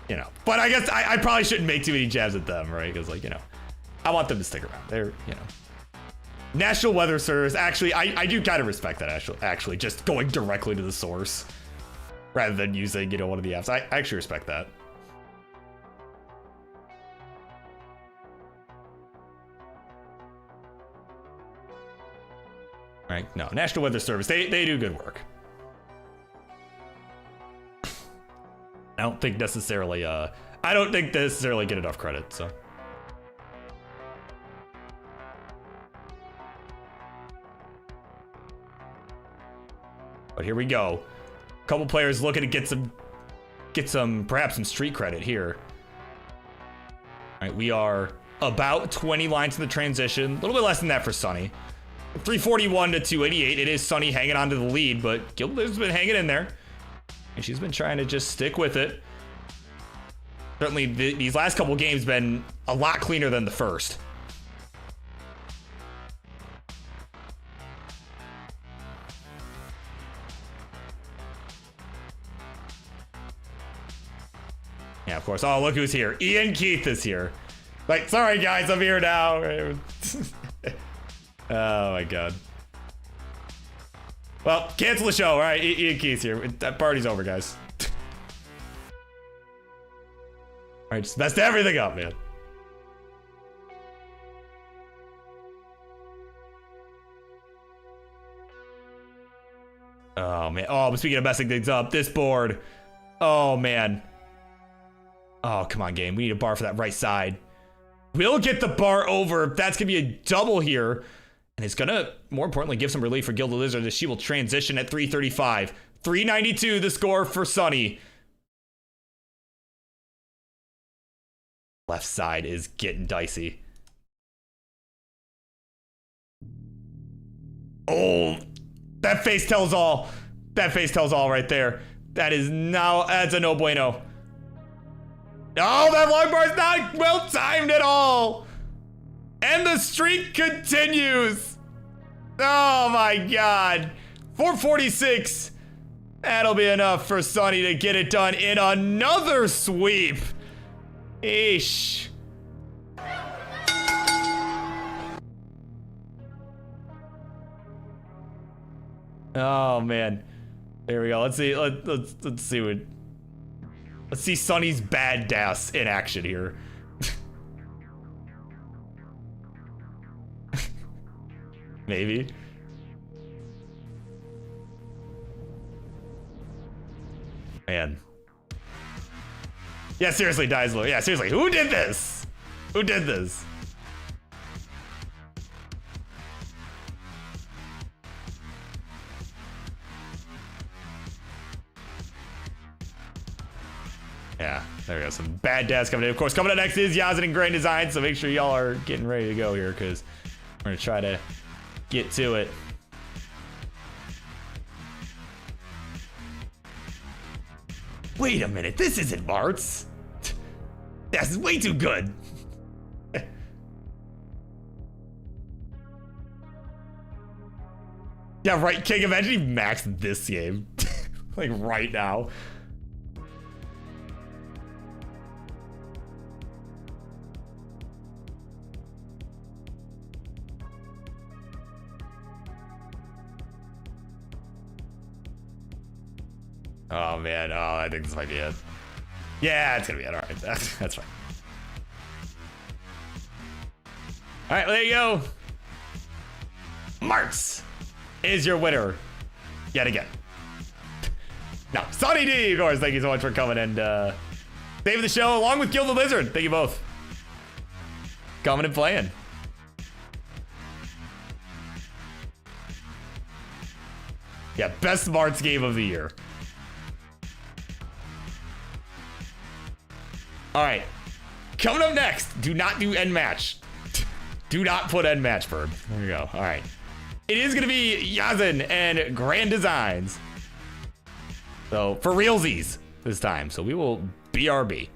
you know, but I guess I probably shouldn't make too many jabs at them, right? Because like, you know, I want them to stick around. They're, you know, National Weather Service. Actually, I do kind of respect that. Actually, just going directly to the source rather than using, you know, one of the apps. I actually respect that. Right? No, National Weather Service, they do good work. I don't think necessarily get enough credit, so. But here we go. A couple players looking to get some perhaps some street credit here. All right, we are about 20 lines in the transition, a little bit less than that for Sunny. 341 to 288. It is Sunny hanging on to the lead, but GildedLizard's been hanging in there. And she's been trying to just stick with it. Certainly, these last couple games been a lot cleaner than the first. Yeah, of course. Oh, look who's here. Ian Keith is here. Like, sorry, guys, I'm here now. Oh, my God. Well, cancel the show. All right, Ian Keith's here. That party's over, guys. All right, just messed everything up, man. Oh, man. Oh, but speaking of messing things up, this board. Oh, man. Oh, come on, game. We need a bar for that right side. We'll get the bar over. That's going to be a double here. And it's going to, more importantly, give some relief for GildedLizard as she will transition at 335. 392, the score for Sunny. Left side is getting dicey. Oh, that face tells all. That face tells all right there. That is now, that's a no bueno. Oh, that long bar is not well timed at all. And the streak continues. Oh my God. 446. That'll be enough for Sunny to get it done in another sweep. Eesh. Oh man. There we go. Let's see. Let's see what. Let's see Sunny's badass in action here. Maybe. Man. Yeah, seriously, Daislo. Yeah, seriously. Who did this? Who did this? Yeah, there we go. Some bad dads coming in. Of course, coming up next is Yazin and Grand Design, so make sure y'all are getting ready to go here because we're going to try to get to it. Wait a minute, this isn't Mart's. This is way too good. Yeah, right, King, imagine you maxed this game. Like right now. Oh man, oh, I think this might be it. Yeah, it's gonna be it. All right, that's fine. All right, well, there you go. Martz is your winner yet again. Now, Sunny D, of course, thank you so much for coming and saving the show along with GildedLizard. Thank you both. Coming and playing. Yeah, best Martz game of the year. All right, coming up next, do not do end match. Do not put end match, Birb. There we go. All right. It is going to be Yazin and Grand Designs. So, for realsies this time. So, we will BRB.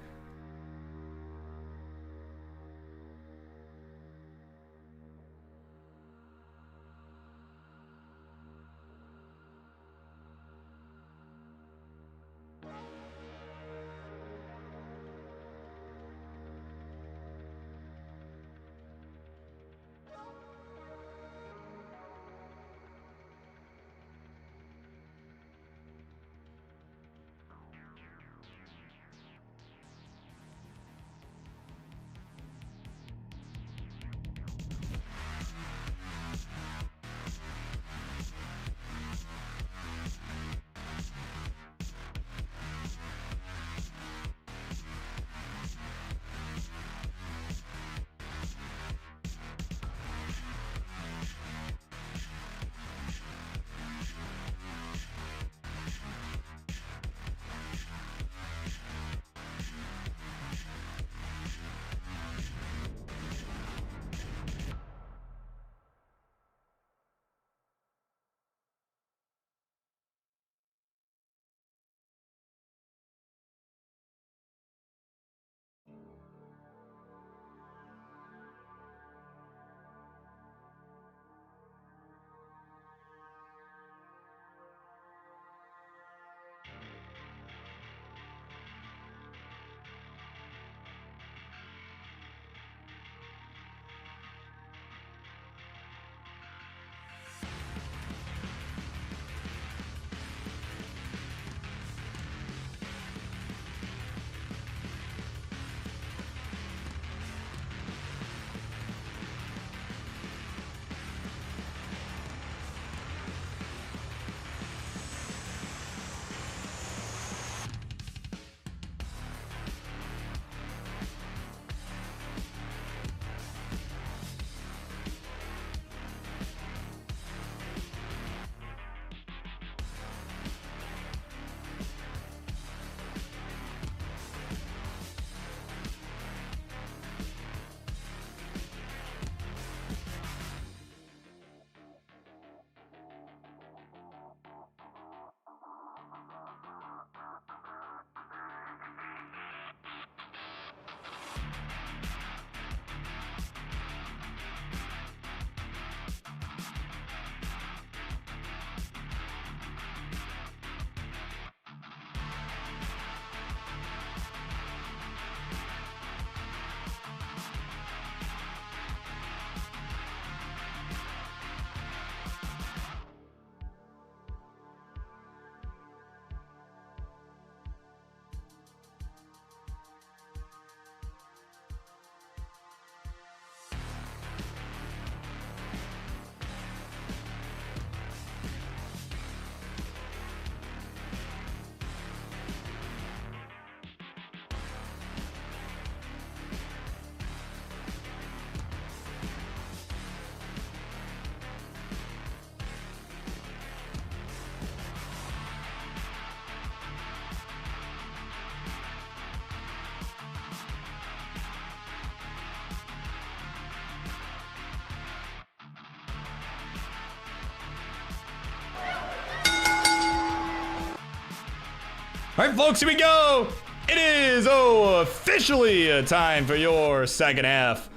All right, folks, here we go. It is officially time for your second half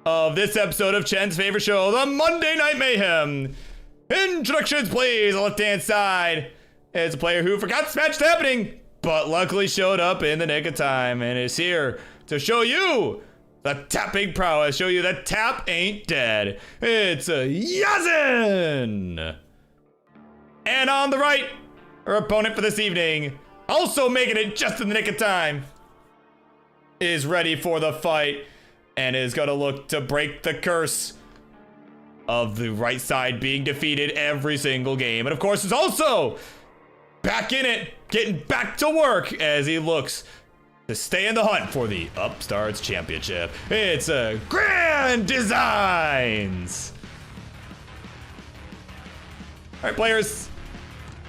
of this episode of Chen's favorite show, the Monday Night Mayhem. Introductions, please. On the left-hand side, it's a player who forgot this match was happening, but luckily showed up in the nick of time and is here to show you the tapping prowess, show you that tap ain't dead. It's Yazin. And on the right, our opponent for this evening, also making it just in the nick of time, is ready for the fight and is gonna look to break the curse of the right side being defeated every single game. And of course, is also back in it, getting back to work as he looks to stay in the hunt for the Upstarts Championship. It's a Grand Designs. All right, players,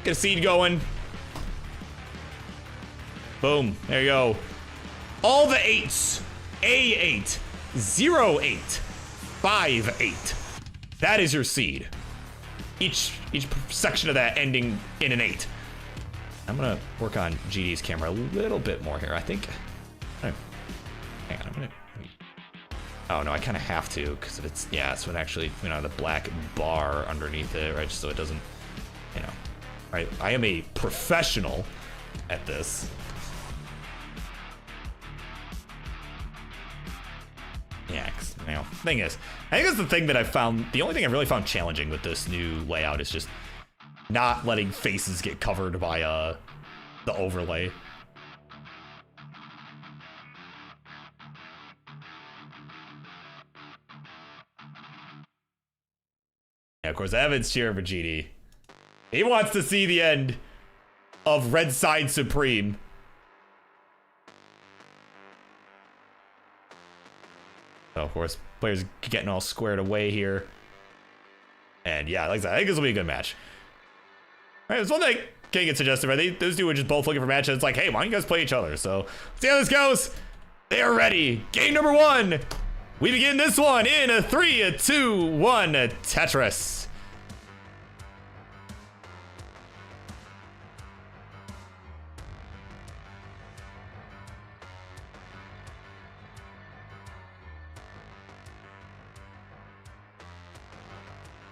get a seed going. Boom, there you go. All the 8s, A8, 08, 58. That is your seed. Each section of that ending in an 8. I'm gonna work on GD's camera a little bit more here. I think, hang on, oh no, I kind of have to, because if it's, yeah, it's when actually, you know, the black bar underneath it, right, just so it doesn't, you know, right, I am a professional at this. Yeah, you know, thing is, I think that's the thing that I found, the only thing I really found challenging with this new layout is just not letting faces get covered by the overlay. Yeah, of course, Evan's cheering for GD. He wants to see the end of Red Side Supreme. So, of course, players getting all squared away here. And yeah, like I said, I think this will be a good match. All right, there's one thing King had suggested, right? Those two were just both looking for matches. It's like, hey, why don't you guys play each other? So, let's see how this goes. They are ready. Game number 1. We begin this one in a 3, a 2, 1, a Tetris.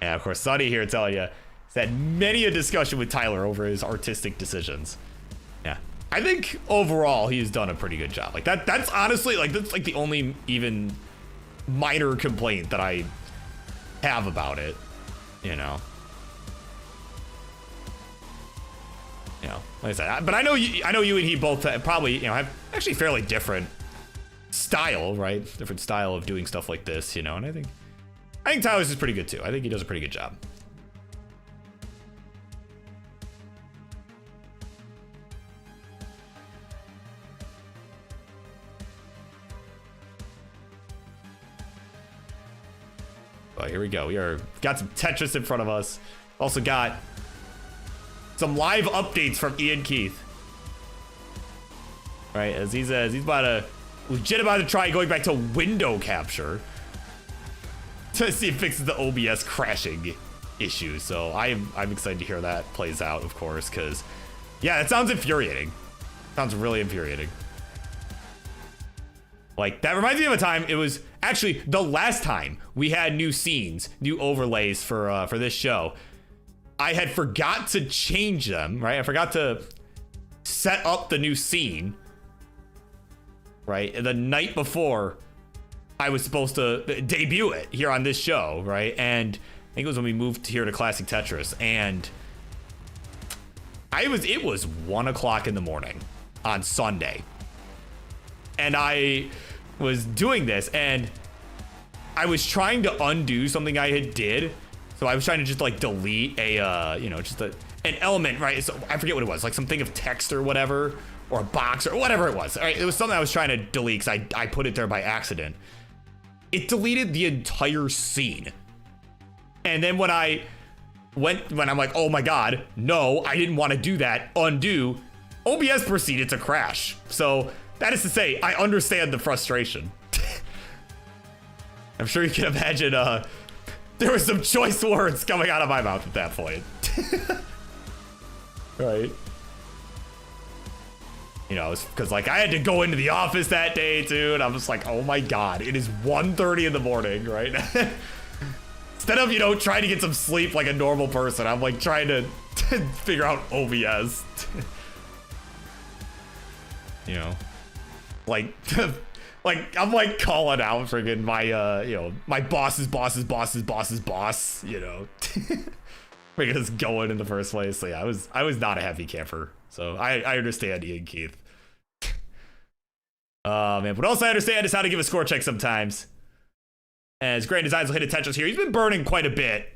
Yeah, of course, Sonny here telling you, he's had many a discussion with Tyler over his artistic decisions. Yeah, I think overall he's done a pretty good job. Like that's honestly, like, that's like the only even minor complaint that I have about it, you know. You know, like I said, but I know you and he both probably, you know, have actually fairly different style, right? Different style of doing stuff like this, you know, and I think Tyler's is pretty good too. I think he does a pretty good job. Well, here we go. Got some Tetris in front of us. Also got some live updates from Ian Keith. Right, as he's legit about to try going back to window capture to see if it fixes the OBS crashing issue. So I'm excited to hear that plays out, of course, because yeah, it sounds infuriating. Sounds really infuriating. Like, that reminds me of a time, it was actually the last time we had new scenes, new overlays for this show. I had forgot to change them, right? I forgot to set up the new scene, right? The night before I was supposed to debut it here on this show, right? And I think it was when we moved here to Classic Tetris, and it was 1 o'clock in the morning on Sunday. And I was doing this, and I was trying to undo something I had did. So I was trying to just like delete a, you know, just an element, right? So I forget what it was, like something of text or whatever, or a box or whatever it was. All right, it was something I was trying to delete because I put it there by accident. It deleted the entire scene. And then when I'm like, oh my God, no, I didn't want to do that, undo, OBS proceeded to crash. So that is to say, I understand the frustration. I'm sure you can imagine, there were some choice words coming out of my mouth at that point. Right. You know, because like I had to go into the office that day too, and I'm just like, oh my god, it is 1:30 in the morning, right? Instead of, you know, trying to get some sleep like a normal person, I'm like trying to figure out OBS. You know, like, like I'm like calling out friggin' my, you know, my boss's boss's boss's boss's boss, you know, making us going in the first place. So yeah, I was not a heavy camper. So I understand Ian Keith. Man, what else I understand is how to give a score check sometimes. As Grand Designs will hit a Tetris here. He's been burning quite a bit.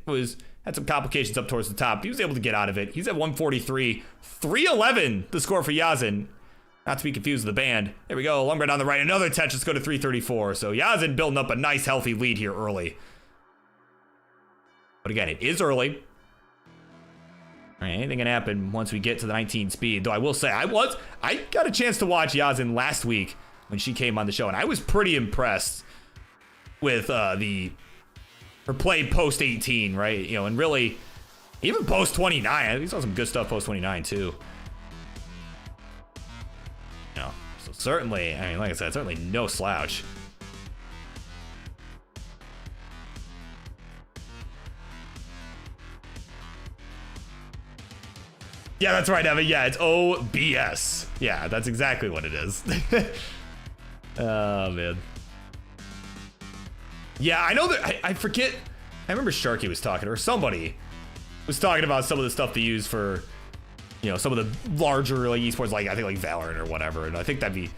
Had some complications up towards the top. He was able to get out of it. He's at 143. 311, the score for Yazin. Not to be confused with the band. There we go. Lumber down the right. Another Tetris go to 334. So Yazin building up a nice, healthy lead here early. But again, it is early. All right, anything can happen once we get to the 19 speed. Though I will say, I got a chance to watch Yazin last week when she came on the show, and I was pretty impressed with her play post 18, right? You know, and really, even post 29. I think we saw some good stuff post 29 too. You know, so certainly, I mean, like I said, certainly no slouch. Yeah, that's right, Evan. Yeah, it's OBS. Yeah, that's exactly what it is. Oh, man. Yeah, I know that. I forget. I remember Sharky was talking, or somebody was talking about some of the stuff they use for, you know, some of the larger like esports, like I think like Valorant or whatever. And I think that'd be,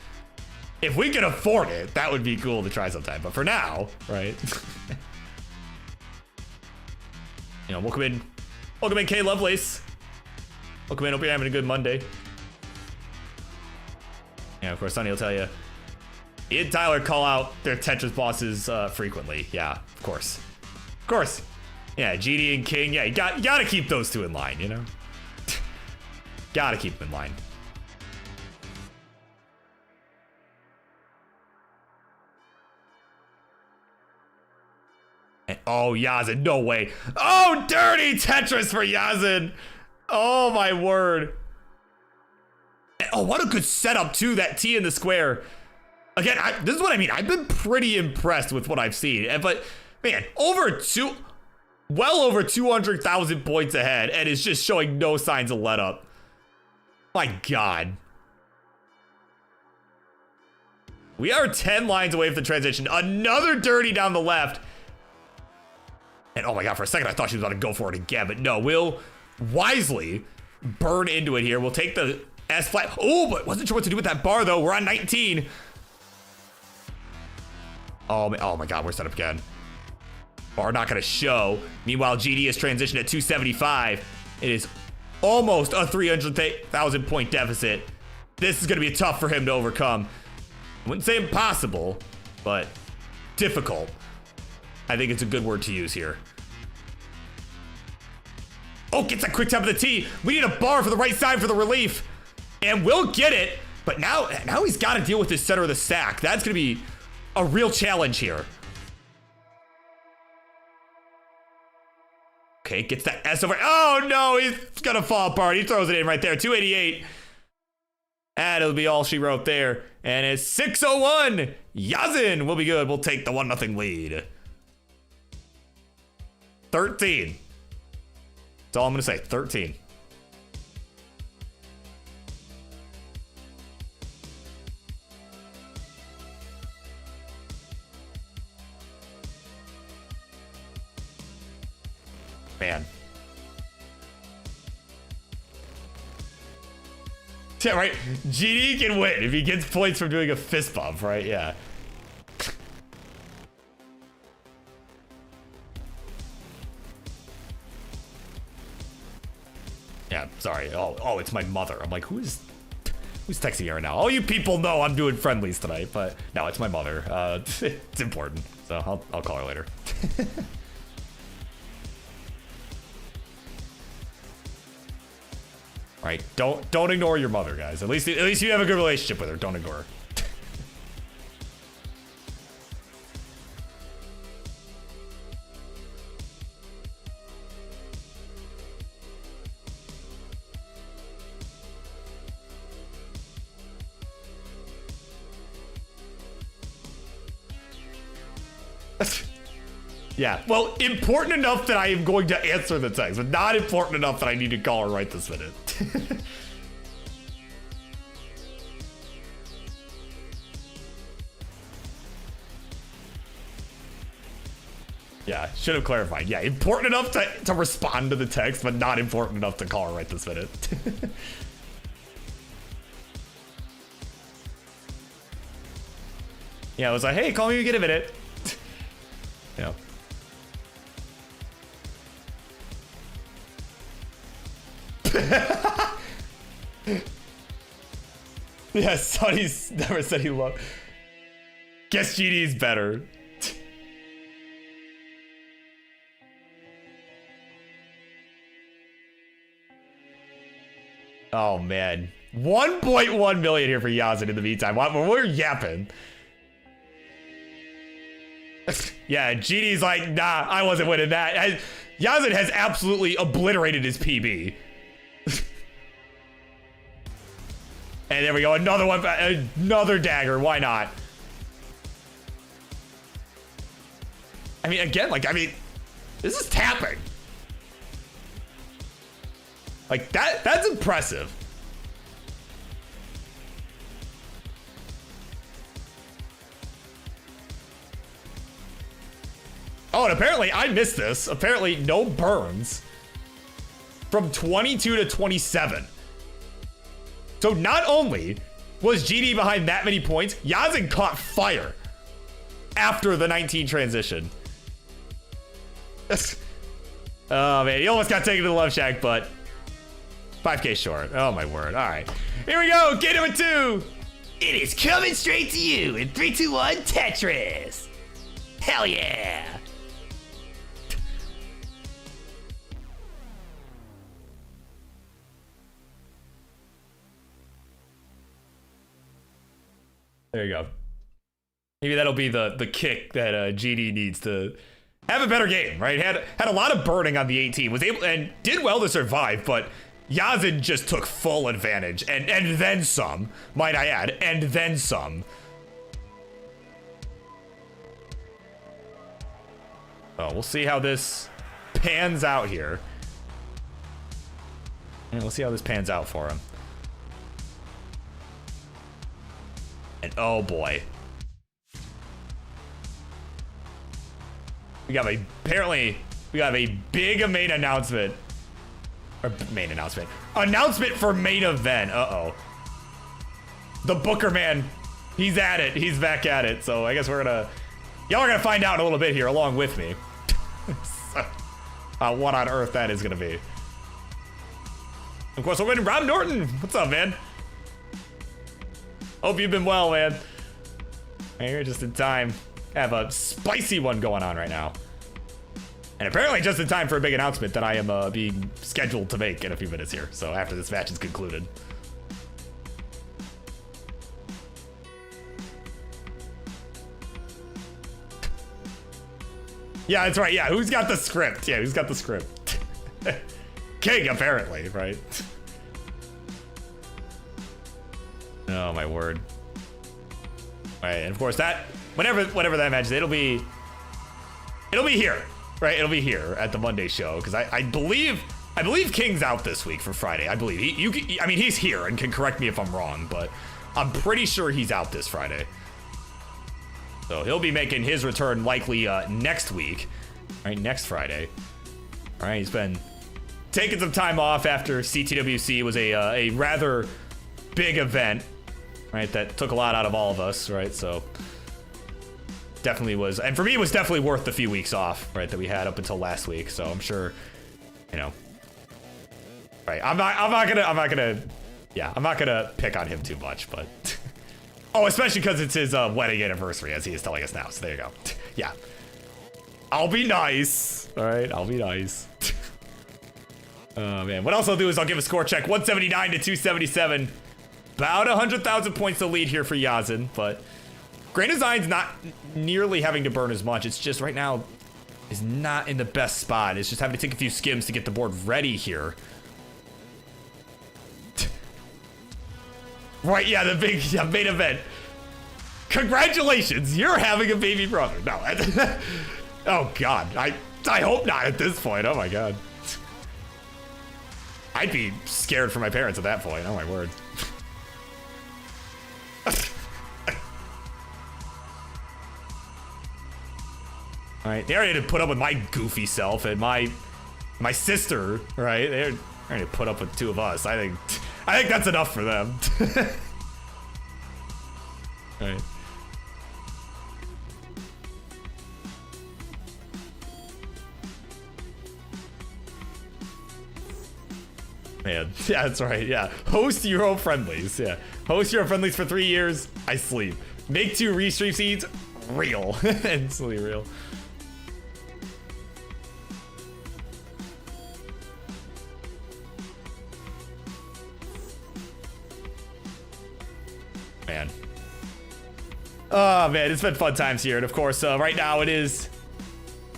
if we could afford it, that would be cool to try sometime. But for now, right? You know, welcome in, K Lovelace. Welcome in. Hope you're having a good Monday. Yeah, of course, Sonny will tell you. Ian and Tyler call out their Tetris bosses frequently. Yeah, of course. Of course. Yeah, GD and King. Yeah, you gotta keep those two in line, you know? Gotta keep them in line. And, oh, Yazin, no way. Oh, dirty Tetris for Yazin. Oh, my word. And, oh, what a good setup, too, that T in the square. Again, this is what I mean. I've been pretty impressed with what I've seen. But, man, well over 200,000 points ahead, and is just showing no signs of let up. My God. We are 10 lines away from the transition. Another dirty down the left. And, oh, my God, for a second, I thought she was about to go for it again. But, no, we'll wisely burn into it here. We'll take the S flat. Oh, but wasn't sure what to do with that bar, though. We're on 19. Oh my God, we're set up again. Bar not gonna show. Meanwhile, GD is transitioned at 275. It is almost a 300,000 point deficit. This is gonna be tough for him to overcome. I wouldn't say impossible, but difficult. I think it's a good word to use here. Oh, gets that quick tap of the T. We need a bar for the right side for the relief. And we'll get it. But now he's got to deal with this center of the stack. That's going to be a real challenge here. Okay, gets that S over. Oh, no, he's going to fall apart. He throws it in right there. 288. And it'll be all she wrote there. And it's 601. Yazin will be good. We'll take the 1-0 lead. 13. That's all I'm going to say. 13. Man. Yeah, right. GD can win if he gets points from doing a fist bump, right? Yeah. Yeah, sorry. Oh, it's my mother. I'm like, who's texting me right now? All you people know I'm doing friendlies tonight, but no, it's my mother. It's important, so I'll call her later. Right, don't ignore your mother, guys. At least you have a good relationship with her. Don't ignore her. Yeah, well, important enough that I am going to answer the text, but not important enough that I need to call her right this minute. Yeah, should have clarified. Yeah, important enough to respond to the text, but not important enough to call her right this minute. Yeah, I was like, hey, call me when you get a minute. Yeah. Yeah, Sonny's never said he loved. Guess GD's better. Oh man, 1.1 million here for Yazin in the meantime. We're yapping. Yeah, GD's like, nah, I wasn't winning that. Yazin has absolutely obliterated his PB. And there we go, another one, another dagger, why not? I mean, again, like, this is tapping. Like, that's impressive. Oh, and apparently I missed this. Apparently no burns from 22 to 27. So not only was GD behind that many points, Yazin caught fire after the 19 transition. Oh man, he almost got taken to the Love Shack, but 5K short. Oh my word. All right, here we go. Game number 2. It is coming straight to you in 3, 2, 1, Tetris. Hell yeah. There you go. Maybe that'll be the kick that GD needs to have a better game, right? Had a lot of burning on the 18, was able and did well to survive, but Yazin just took full advantage and then some, might I add, and then some. Oh, we'll see how this pans out here. And we'll see how this pans out for him. And oh boy. Apparently, we got a big main announcement. Or main announcement. Announcement for main event. Uh-oh. The Booker man, he's at it. He's back at it. So I guess y'all are gonna find out in a little bit here along with me. What on earth that is gonna be. Of course, we're winning Rob Norton. What's up, man? Hope you've been well, man. Here, just in time. I have a spicy one going on right now. And apparently just in time for a big announcement that I am being scheduled to make in a few minutes here. So after this match is concluded. Yeah, that's right. Yeah, who's got the script? Yeah, who's got the script? King, apparently, right? Oh my word. All right, and of course that whenever that match is, it'll be here, right? It'll be here at the Monday show because I believe King's out this week for Friday. I believe I mean he's here and can correct me if I'm wrong, but I'm pretty sure he's out this Friday. So he'll be making his return likely next week, right? Next Friday. All right, he's been taking some time off after CTWC was a rather big event, right? That took a lot out of all of us, right? So definitely was, and for me, it was definitely worth the few weeks off, right? That we had up until last week. So I'm sure, you know, right? I'm not gonna pick on him too much, but oh, especially because it's his wedding anniversary, as he is telling us now. So there you go. Yeah, I'll be nice. All right, I'll be nice. Oh man, what else I'll do is I'll give a score check. 179 to 277. About 100,000 points to lead here for Yazin, but Grand Design's not nearly having to burn as much. It's just right now is not in the best spot. It's just having to take a few skims to get the board ready here. Right, yeah, the big main event Congratulations, you're having a baby brother. No. Oh, God. I hope not at this point. Oh, my God. I'd be scared for my parents at that point. Oh, my word. All right, they already had to put up with my goofy self and my sister, right? They're already put up with 2 of us. I think that's enough for them. All right. Man, yeah, that's right. Yeah, host Euro friendlies. Yeah, host Euro friendlies for 3 years. I sleep. Make 2 restream seeds. Real, instantly real. Man. Oh, man, it's been fun times here. And of course, right now it is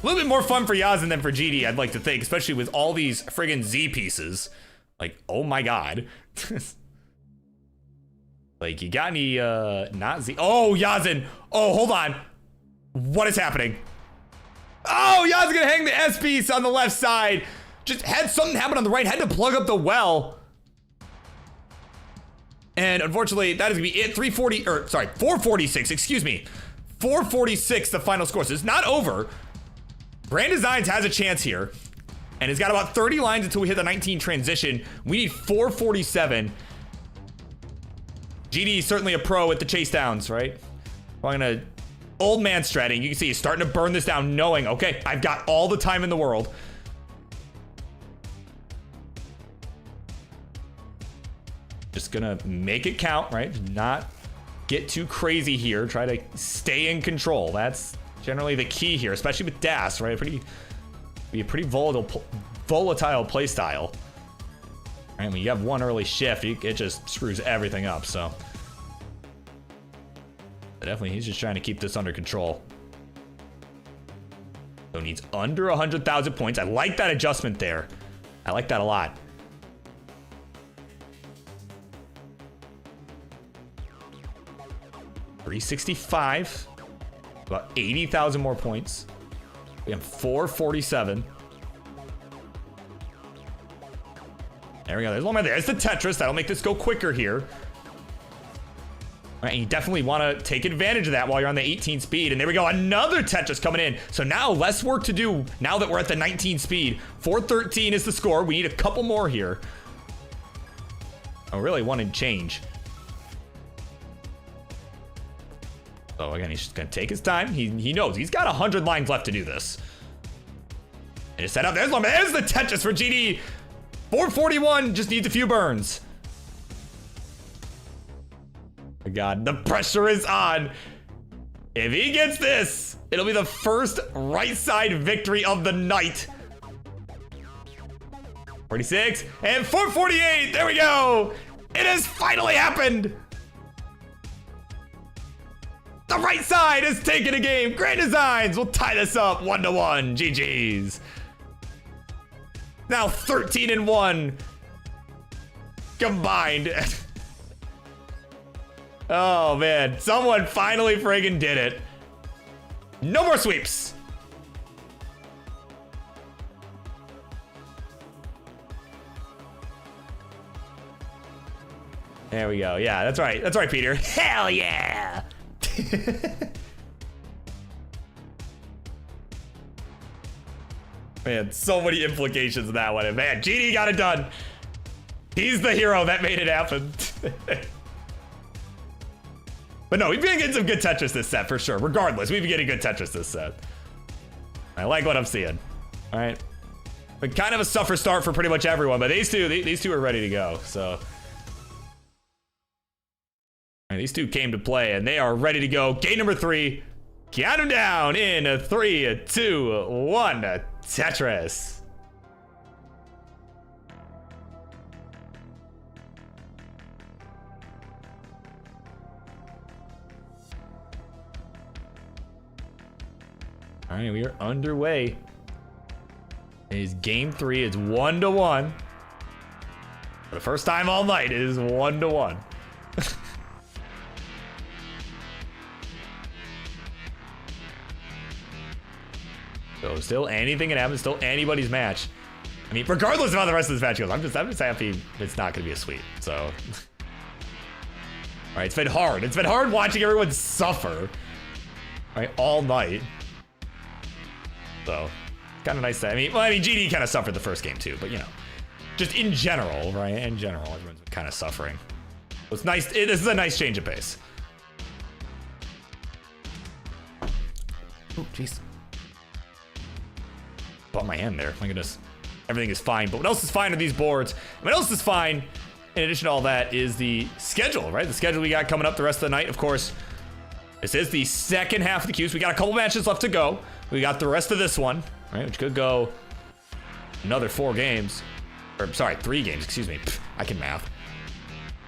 a little bit more fun for Yazin than for GD, I'd like to think, especially with all these friggin' Z pieces. Like, oh my God. Like, you got any, not Z? Oh, Yazin. Oh, hold on. What is happening? Oh, Yazin's gonna hang the S piece on the left side. Just had something happen on the right, had to plug up the well. And unfortunately, that is gonna be it. 446, excuse me. 446, the final score. So it's not over. Grand Designs has a chance here. And it's got about 30 lines until we hit the 19 transition. We need 447. GD is certainly a pro at the chase downs, right? I'm gonna old man stratting. You can see he's starting to burn this down, knowing, okay, I've got all the time in the world. Just gonna make it count, right? Not get too crazy here. Try to stay in control. That's generally the key here, especially with Das, right? Be a pretty volatile play style. Right, when you have one early shift, it just screws everything up. So but definitely, he's just trying to keep this under control. So needs under 100,000 points. I like that adjustment there. I like that a lot. $365, about 80,000 more points. We have 447. There we go. There's one right there. There's the Tetris. That'll make this go quicker here. All right, and you definitely want to take advantage of that while you're on the 18 speed. And there we go. Another Tetris coming in. So now less work to do now that we're at the 19 speed. 413 is the score. We need a couple more here. I really wanted change. So again, he's just gonna take his time. He knows he's got 100 lines left to do this. And just set up. There's one. There's the Tetris for GD. 441 just needs a few burns. Oh God, the pressure is on. If he gets this, it'll be the first right side victory of the night. 46 and 448. There we go. It has finally happened. The right side has taken a game. Grand Designs will tie this up 1-1. GG's. Now 13-1 combined. Oh man, someone finally friggin' did it. No more sweeps. There we go. Yeah, that's right. That's right, Peter. Hell yeah. Man, so many implications in that one. And man, GD got it done. He's the hero that made it happen. But no, we've been getting some good Tetris this set for sure. Regardless, we've been getting good Tetris this set. I like what I'm seeing. All right. But kind of a suffer start for pretty much everyone. But these two are ready to go. So and these two came to play and they are ready to go. Game number 3. Count them down in a 3, 2, 1. Tetris. All right, we are underway. It's game 3. It's 1-1. For the first time all night, it is 1-1. So still anything can happen. Still anybody's match. I mean, regardless of how the rest of this match goes, I'm just happy it's not going to be a sweep. So, all right, it's been hard. It's been hard watching everyone suffer, right, all night. So, kind of nice to, I mean, GD kind of suffered the first game too, but you know, just in general, right? In general, everyone's been kind of suffering. So it's nice. This is a nice change of pace. Oh, jeez. Bought my hand there. My goodness. Everything is fine. But what else is fine are these boards? And what else is fine, in addition to all that, is the schedule, right? The schedule we got coming up the rest of the night, of course. This is the second half of the queue. So we got a couple matches left to go. We got the rest of this one, right? Which could go another 4 games. Or, sorry, 3 games. Excuse me. Pfft, I can math.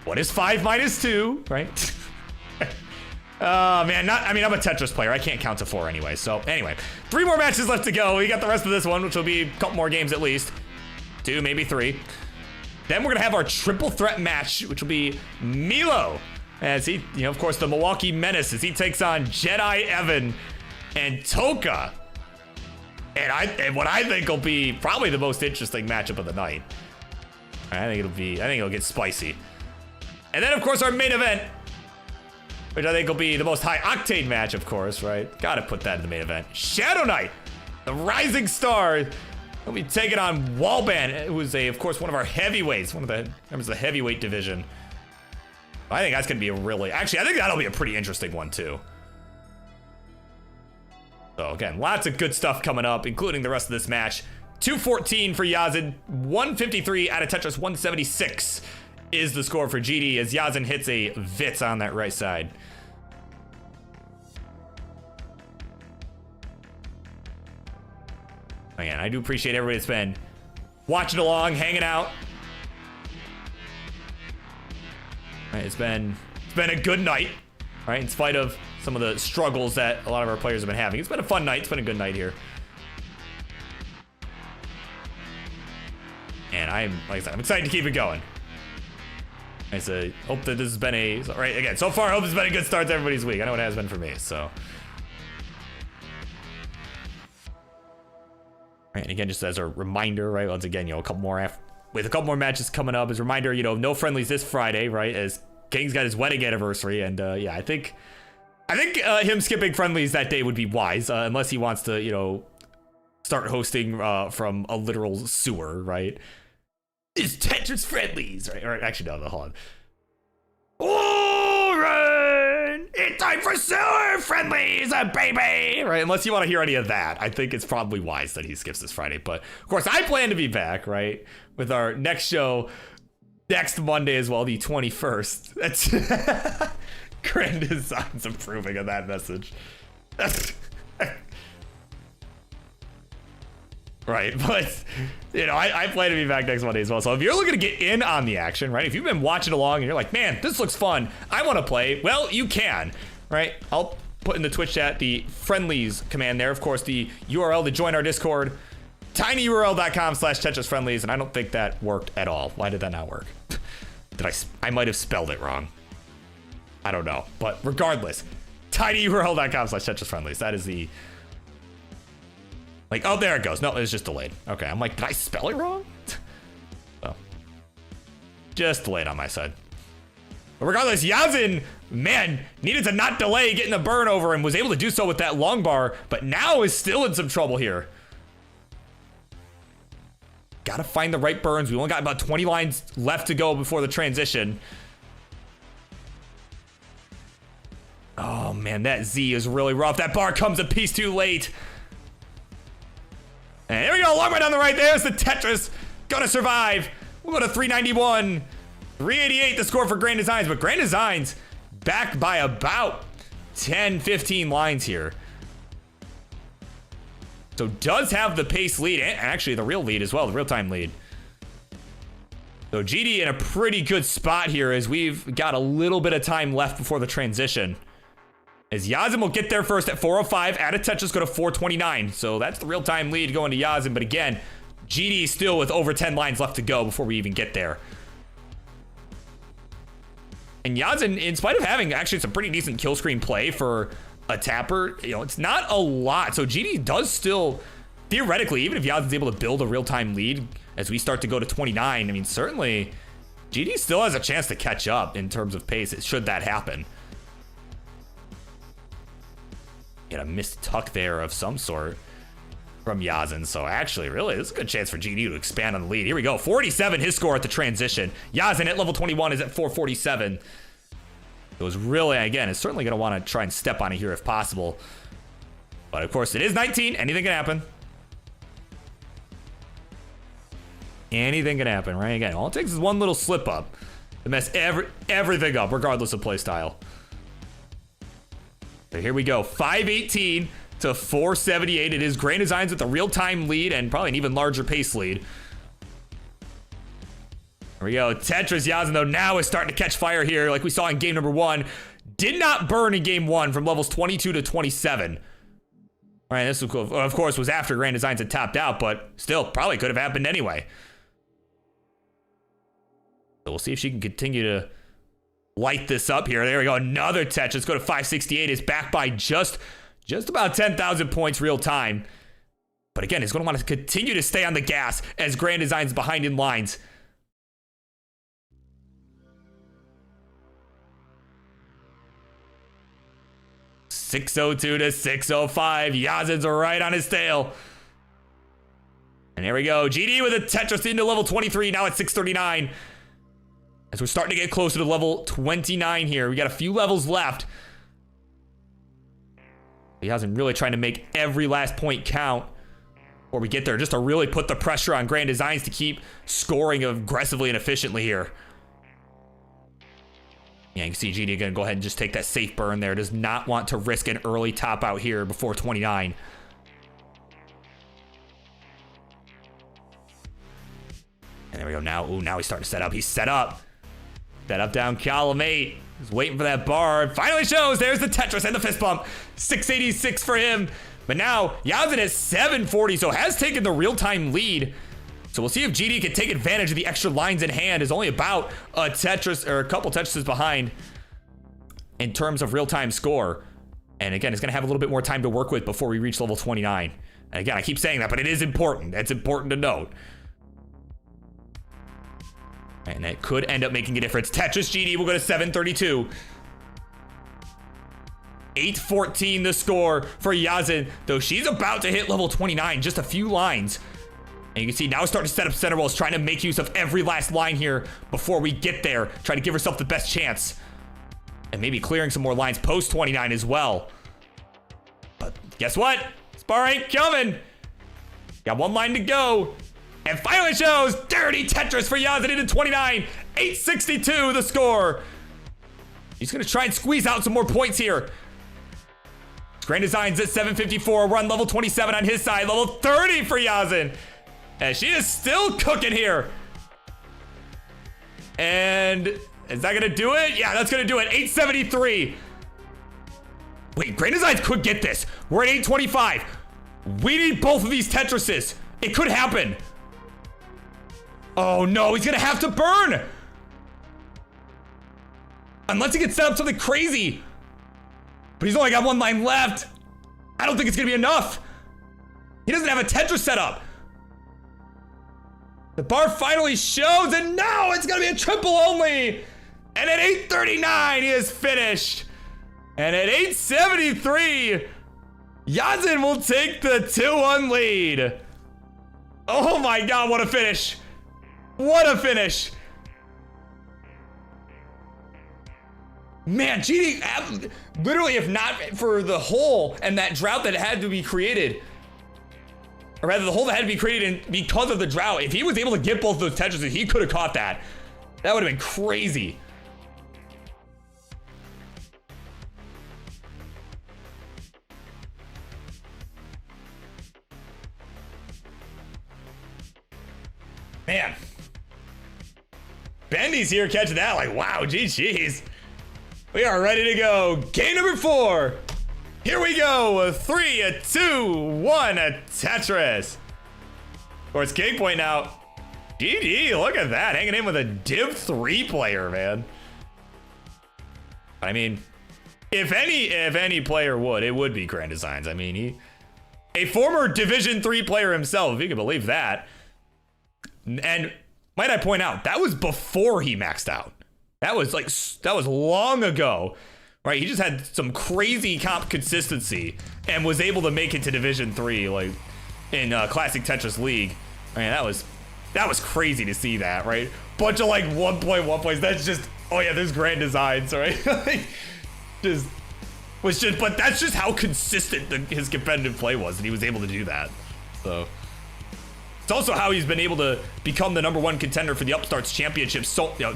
What is 5 minus 2, right? Man, I'm a Tetris player. I can't count to 4 anyway. So anyway, 3 more matches left to go. We got the rest of this one, which will be a couple more games at least. 2, maybe 3. Then we're gonna have our triple threat match, which will be Milo, as he, you know, of course, the Milwaukee Menace, as he takes on Jedi Evan and Toka. And what I think will be probably the most interesting matchup of the night. I think it'll get spicy. And then, of course, our main event, which I think will be the most high-octane match, of course, right? Gotta put that in the main event. Shqdwnight, the rising star, will be taking on Wallbant, who is, of course, one of our heavyweights, one of the members of the heavyweight division. I think that's gonna be I think that'll be a pretty interesting one, too. So, again, lots of good stuff coming up, including the rest of this match. 214 for Yazin, 153 out of Tetris 176 is the score for GD, as Yazin hits a Vitz on that right side. Again, I do appreciate everybody that's been watching along, hanging out. Right, it's been a good night, right? In spite of some of the struggles that a lot of our players have been having. It's been a fun night. It's been a good night here. And like I said, I'm excited to keep it going. I hope that this has been right, again, so far, I hope this has been a good start to everybody's week. I know it has been for me, so. Right, and again, just as a reminder, right, once again, you know, with a couple more matches coming up, as a reminder, you know, no friendlies this Friday, right, as King's got his wedding anniversary, and yeah, I think him skipping friendlies that day would be wise, unless he wants to, you know, start hosting from a literal sewer, right? It's Tetris friendlies, right? Or actually, no, hold on. Oren! It's time for sewer friendlies, baby! Right, unless you want to hear any of that, I think it's probably wise that he skips this Friday. But, of course, I plan to be back, right, with our next show next Monday as well, the 21st. That's Grand Design's approving of that message. Right, but, you know, I plan to be back next Monday as well. So if you're looking to get in on the action, right, if you've been watching along and you're like, man, this looks fun, I want to play, well, you can, right? I'll put in the Twitch chat the friendlies command there. Of course, the URL to join our Discord, tinyurl.com/TetrisFriendlies, and I don't think that worked at all. Why did that not work? I might have spelled it wrong. I don't know, but regardless, tinyurl.com/TetrisFriendlies. That is the... Like, oh, there it goes. No, it's just delayed. Okay, I'm like, did I spell it wrong? Oh. Just delayed on my side. But regardless, Yazin, man, needed to not delay getting the burn over and was able to do so with that long bar, but now is still in some trouble here. Gotta find the right burns. We only got about 20 lines left to go before the transition. Oh, man, that Z is really rough. That bar comes a piece too late. And here we go, long way down the right. There's the Tetris. Gonna survive. We'll go to 391. 388, the score for Grand Designs. But Grand Designs back by about 10, 15 lines here. So does have the pace lead, and actually the real lead as well, the real-time lead. So GD in a pretty good spot here as we've got a little bit of time left before the transition. As Yazin will get there first at 405, add a Tetris, go to 429. So that's the real-time lead going to Yazin. But again, GD still with over 10 lines left to go before we even get there. And Yazin, in spite of having actually some pretty decent kill screen play for a tapper, you know, it's not a lot. So GD does still theoretically, even if Yazin's able to build a real-time lead as we start to go to 29, I mean, certainly GD still has a chance to catch up in terms of pace, should that happen. Get a missed tuck there of some sort from Yazin. So actually, really, this is a good chance for GD to expand on the lead. Here we go. 47, his score at the transition. Yazin at level 21 is at 447. It was really, again, it's certainly going to want to try and step on it here if possible. But of course, it is 19. Anything can happen. Anything can happen, right? Again, all it takes is one little slip up to mess everything up, regardless of playstyle. So here we go. 518 to 478. It is Grand Designs with the real-time lead and probably an even larger pace lead. Here we go. Tetris Yazin, though, now is starting to catch fire here like we saw in game number 1. Did not burn in game 1 from levels 22 to 27. All right, this, of course, was after Grand Designs had tapped out, but still, probably could have happened anyway. So we'll see if she can continue to light this up here. There we go. Another Tetris. Let's go to 568. It's back by just about 10,000 points real time. But again, he's going to want to continue to stay on the gas as Grand Designs behind in lines. .602 to 605. Yazin's right on his tail. And here we go. GD with a Tetris into level 23. Now at 639. As we're starting to get closer to level 29 here. We got a few levels left. Yazin really trying to make every last point count before we get there, just to really put the pressure on Grand Designs to keep scoring aggressively and efficiently here. Yeah, you can see GD gonna go ahead and just take that safe burn there. Does not want to risk an early top out here before 29. And there we go. Now, now he's starting to set up. He's set up. Set up down column 8. He's waiting for that bar. Finally shows. There's the Tetris and the fist bump. 686 for him. But now Yazin is 740, so has taken the real-time lead. So we'll see if GD can take advantage of the extra lines in hand. Is only about a Tetris or a couple Tetrises behind in terms of real-time score. And again, it's going to have a little bit more time to work with before we reach level 29. And again, I keep saying that, but it is important. It's important to note. And it could end up making a difference. Tetris GD will go to 732. 814 the score for Yazin, though she's about to hit level 29, just a few lines. And you can see now starting to set up center rolls, trying to make use of every last line here before we get there. Try to give herself the best chance. And maybe clearing some more lines post 29 as well. But guess what? Spar ain't coming. Got one line to go. And finally shows dirty Tetris for Yazin into 29. 862 the score. He's going to try and squeeze out some more points here. Grand Designs at 754. We're on level 27 on his side. Level 30 for Yazin. And she is still cooking here. And is that going to do it? Yeah, that's going to do it. 873. Wait, Grand Designs could get this. We're at 825. We need both of these Tetrises. It could happen. Oh no, he's gonna have to burn! Unless he gets set up something crazy. But he's only got one line left. I don't think it's gonna be enough. He doesn't have a Tetris set up. The bar finally shows, and no, it's gonna be a triple only. And at 839, he is finished. And at 873, Yazin will take the 2-1 lead. Oh my god, what a finish. What a finish. Man, GD, literally, if not for the hole and that drought that had to be created, or rather the hole that had to be created because of the drought, if he was able to get both those Tetrises, he could have caught that. That would have been crazy. Man. Bendy's here catching that like, wow, GG's. We are ready to go. Game number 4. Here we go. 3, 2, 1, a Tetris. Of course, King Point now. GG, look at that. Hanging in with a Div 3 player, man. I mean, if any player would, it would be Grand Designs. I mean, a former Division 3 player himself, if you can believe that. And might I point out, that was before he maxed out. That was long ago, right? He just had some crazy comp consistency and was able to make it to Division 3, like in Classic Tetris League. I mean, that was crazy to see that, right? Bunch of like 1.1 plays. That's just, oh yeah, there's grand designs, right? But that's just how consistent his competitive play was, and he was able to do that. So it's also how he's been able to become the #1 contender for the Upstarts Championship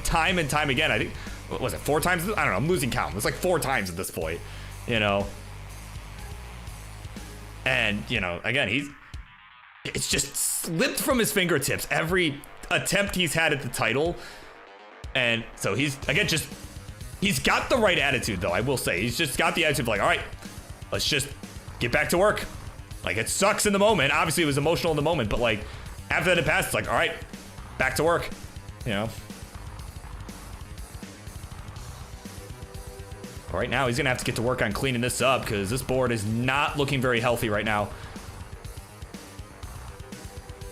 time and time again. I think, what was it, 4 times? I don't know, I'm losing count. It's like 4 times at this point, And, again, it's just slipped from his fingertips every attempt he's had at the title. And so he's got the right attitude, though, I will say. He's just got the attitude of like, all right, let's just get back to work. Like, it sucks in the moment. Obviously, it was emotional in the moment, but like, after that it passed, it's like, all right, back to work, Right now, he's gonna have to get to work on cleaning this up because this board is not looking very healthy right now.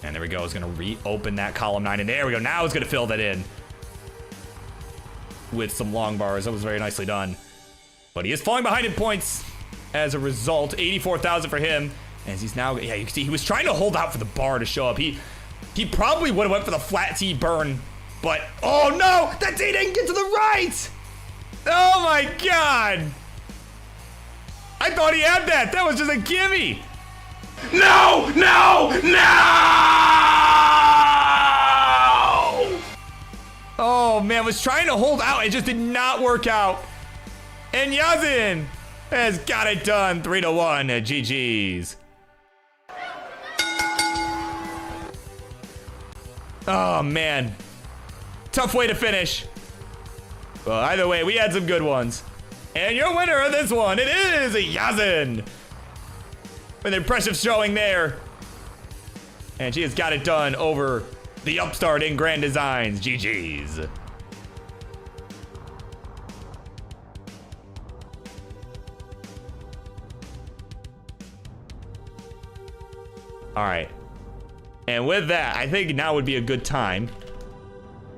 And there we go. He's gonna reopen that column 9, and there we go. Now he's gonna fill that in with some long bars. That was very nicely done. But he is falling behind in points as a result. 84,000 for him. As he's now, yeah, you can see he was trying to hold out for the bar to show up. He probably would have went for the flat T burn, but oh no, that T didn't get to the right. Oh my God. I thought he had that. That was just a gimme. No! No! No! Oh man, was trying to hold out. It just did not work out. And Yazin has got it done. 3-1. GG's. Oh man. Tough way to finish. Well, either way, we had some good ones. And your winner of this one, it is Yazin. With an impressive showing there. And she has got it done over the upstart in Grand Designs. GG's. All right. And with that, I think now would be a good time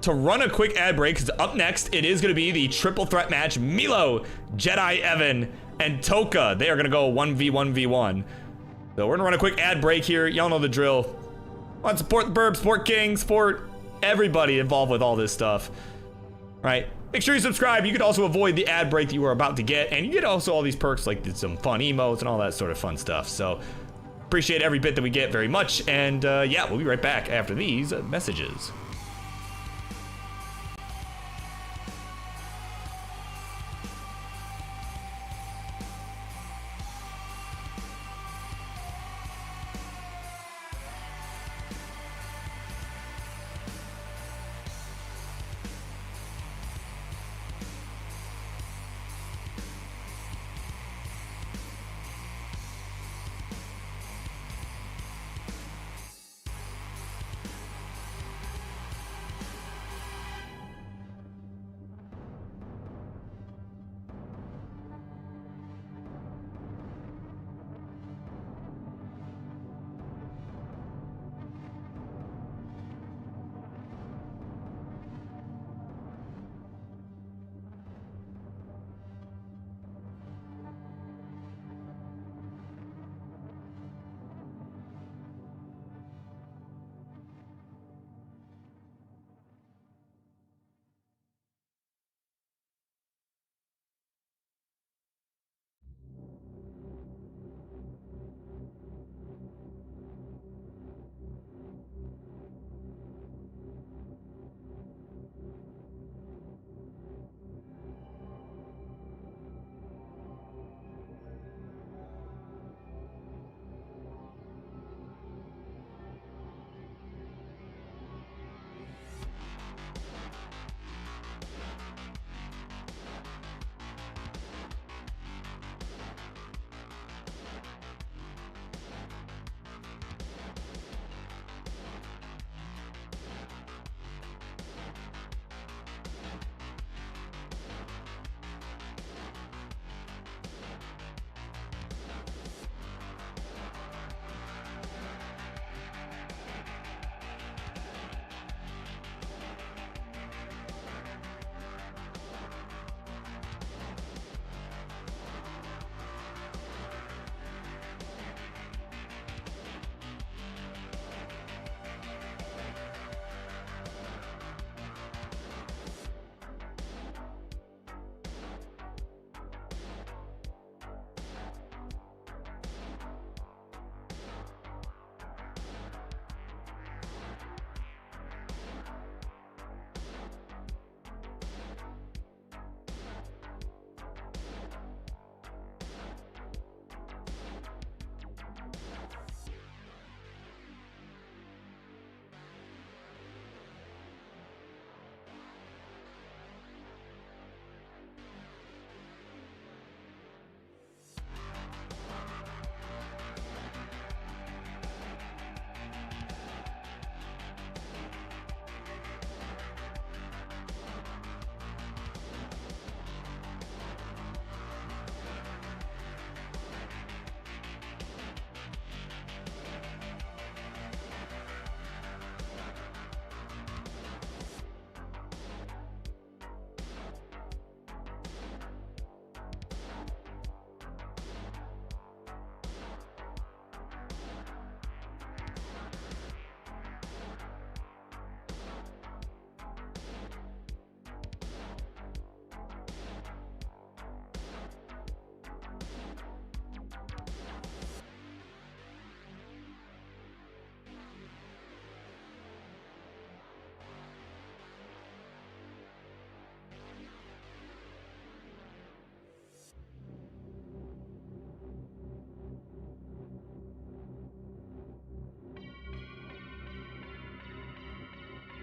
to run a quick ad break, because up next, it is going to be the triple threat match. Milo, Jedi Evan, and Toka. They are going to go 1v1v1. So we're going to run a quick ad break here. Y'all know the drill. Want to support the Burb, support King, support everybody involved with all this stuff. Right? Make sure you subscribe. You could also avoid the ad break that you are about to get. And you get also all these perks like some fun emotes and all that sort of fun stuff. So appreciate every bit that we get very much. And yeah, we'll be right back after these messages.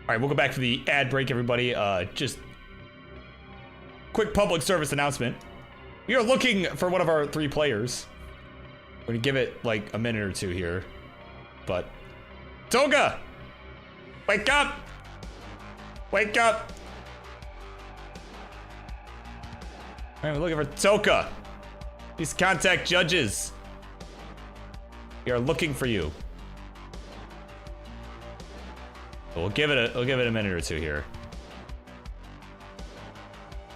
right, we'll go back to the ad break, everybody. Just quick public service announcement. We are looking for one of our 3 players. We're gonna give it like a minute or 2 here. But Toga! Wake up! Wake up! All right, we're looking for Toka. Please contact judges. We are looking for you. But we'll give it a minute or 2 here.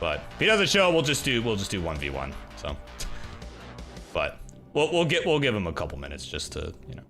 But if he doesn't show, we'll just do 1v1. So, but we'll give him a couple minutes just to, you know.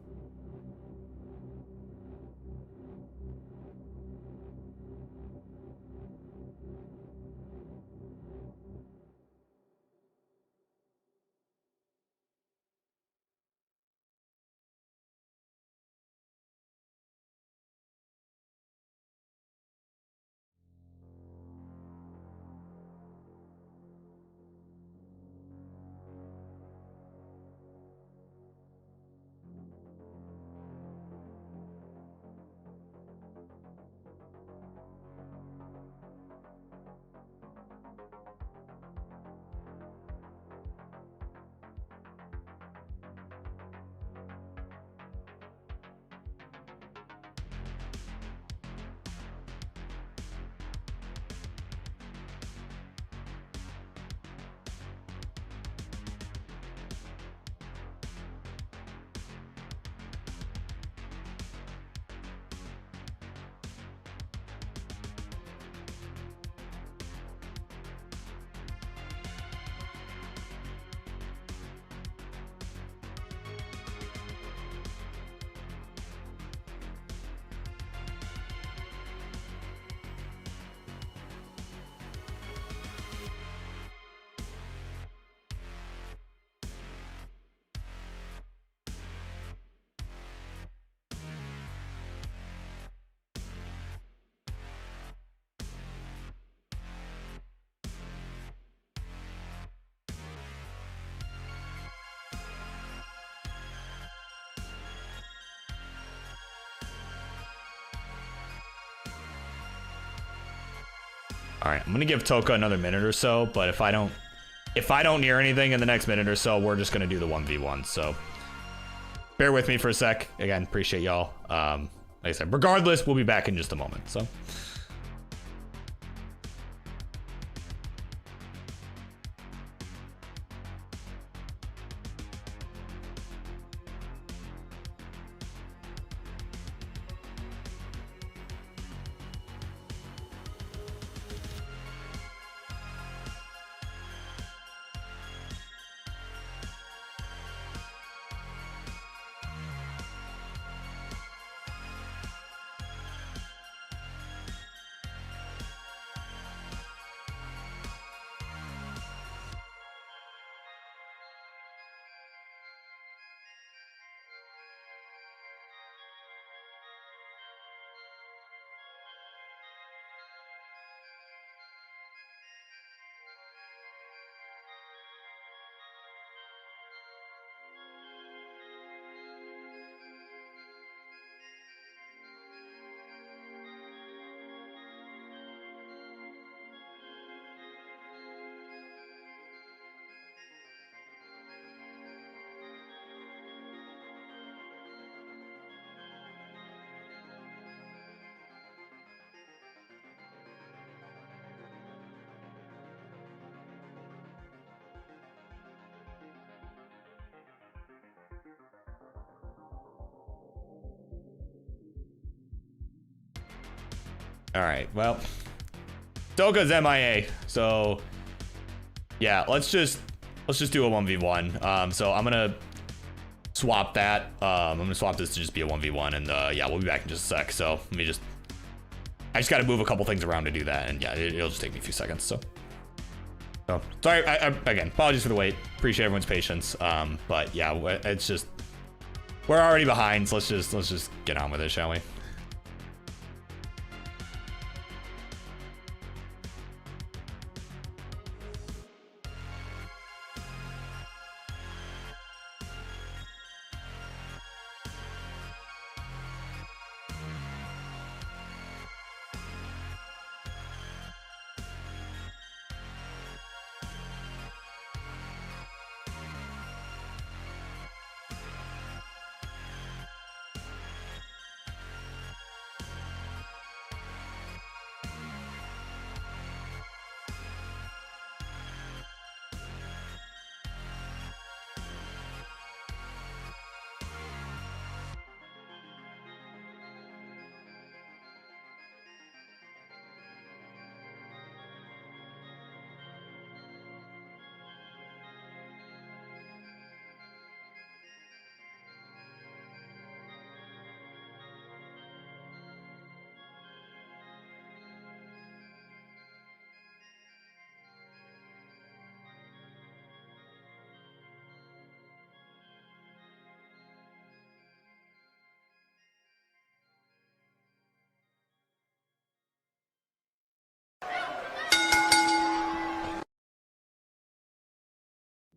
All right, I'm gonna give Toka another minute or so, but if I don't hear anything in the next minute or so, we're just gonna do the 1v1. So bear with me for a sec. Again, appreciate y'all. Like I said, regardless, we'll be back in just a moment. So. All right, well, Toka's MIA, so yeah, let's just do a 1v1. So I'm gonna swap that. I'm gonna swap this to just be a 1v1, and yeah, we'll be back in just a sec. So I just gotta move a couple things around to do that, and yeah, it'll just take me a few seconds. So sorry, again, apologies for the wait. Appreciate everyone's patience. But yeah, it's just we're already behind, so let's just get on with it, shall we?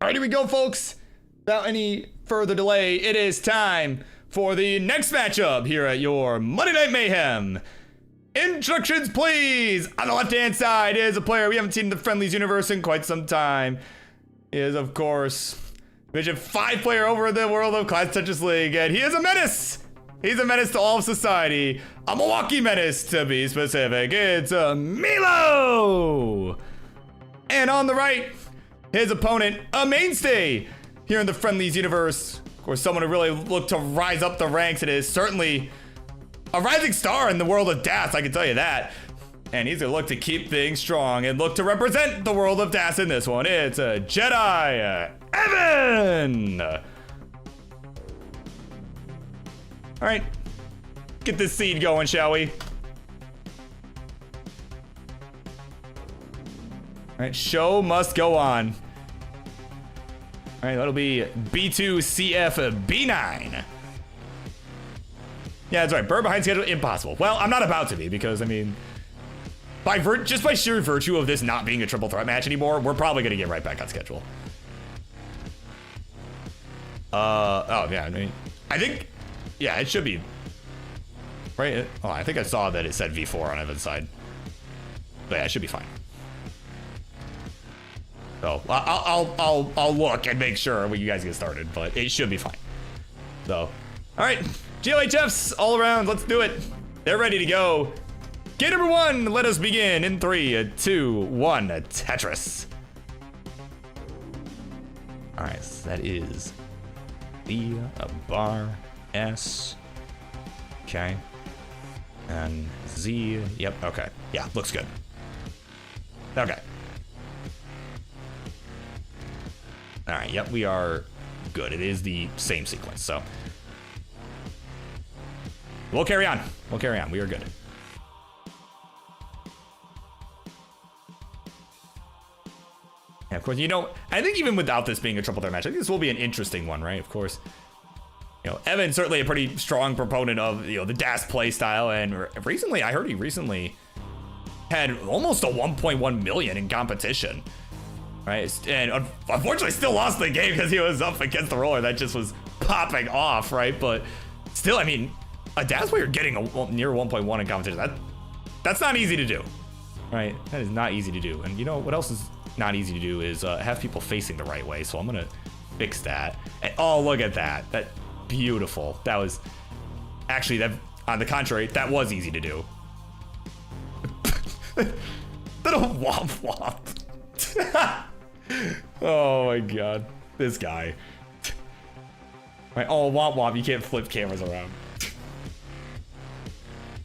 All right, here we go, folks. Without any further delay, it is time for the next matchup here at your Monday Night Mayhem. Instructions, please. On the left-hand side is a player we haven't seen in the Friendlies universe in quite some time. He is, of course, Division 5 player over in the world of Class Tetris League, and he is a menace. He's a menace to all of society. A Milwaukee menace, to be specific. It's Milo. And on the right, his opponent, a mainstay here in the Friendlies universe. Of course, someone who really looked to rise up the ranks. It is certainly a rising star in the world of DAS, I can tell you that. And he's gonna look to keep things strong and look to represent the world of DAS in this one. It's a Jedi Evan. All right, get this seed going, shall we? All right, show must go on. All right, that'll be B2CF B9. Yeah, that's right. Bird behind schedule, impossible. Well, I'm not about to be because, I mean, just by sheer virtue of this not being a triple threat match anymore, we're probably going to get right back on schedule. Oh, yeah, I think, yeah, it should be. Right? Oh, I think I saw that it said V4 on Evan's side. But yeah, it should be fine. So I'll look and make sure when you guys get started, but it should be fine. So, all right, GLHFs all around, let's do it. They're ready to go. Game number 1, let us begin in 3, 2, 1, Tetris. All right, so that is the bar S. Okay. And Z, yep, okay. Yeah, looks good. Okay. All right, yep, we are good. It is the same sequence, so. We'll carry on. We'll carry on. We are good. And of course, you know, I think even without this being a triple threat match, I think this will be an interesting one, right? Of course. You know, Evan's certainly a pretty strong proponent of, you know, the DAS play style, and recently, I heard he recently had almost a 1.1 million in competition. Right, and unfortunately still lost the game because he was up against the roller that just was popping off, right? But still, I mean, a DAS player getting a near 1.1 in competition, that's not easy to do, right? That is not easy to do. And you know what else is not easy to do is have people facing the right way. So I'm gonna fix that. And oh, look at that, that beautiful. That was actually, that on the contrary, that was easy to do. Little womp womp. Oh my god, this guy. Right, oh, womp womp, you can't flip cameras around.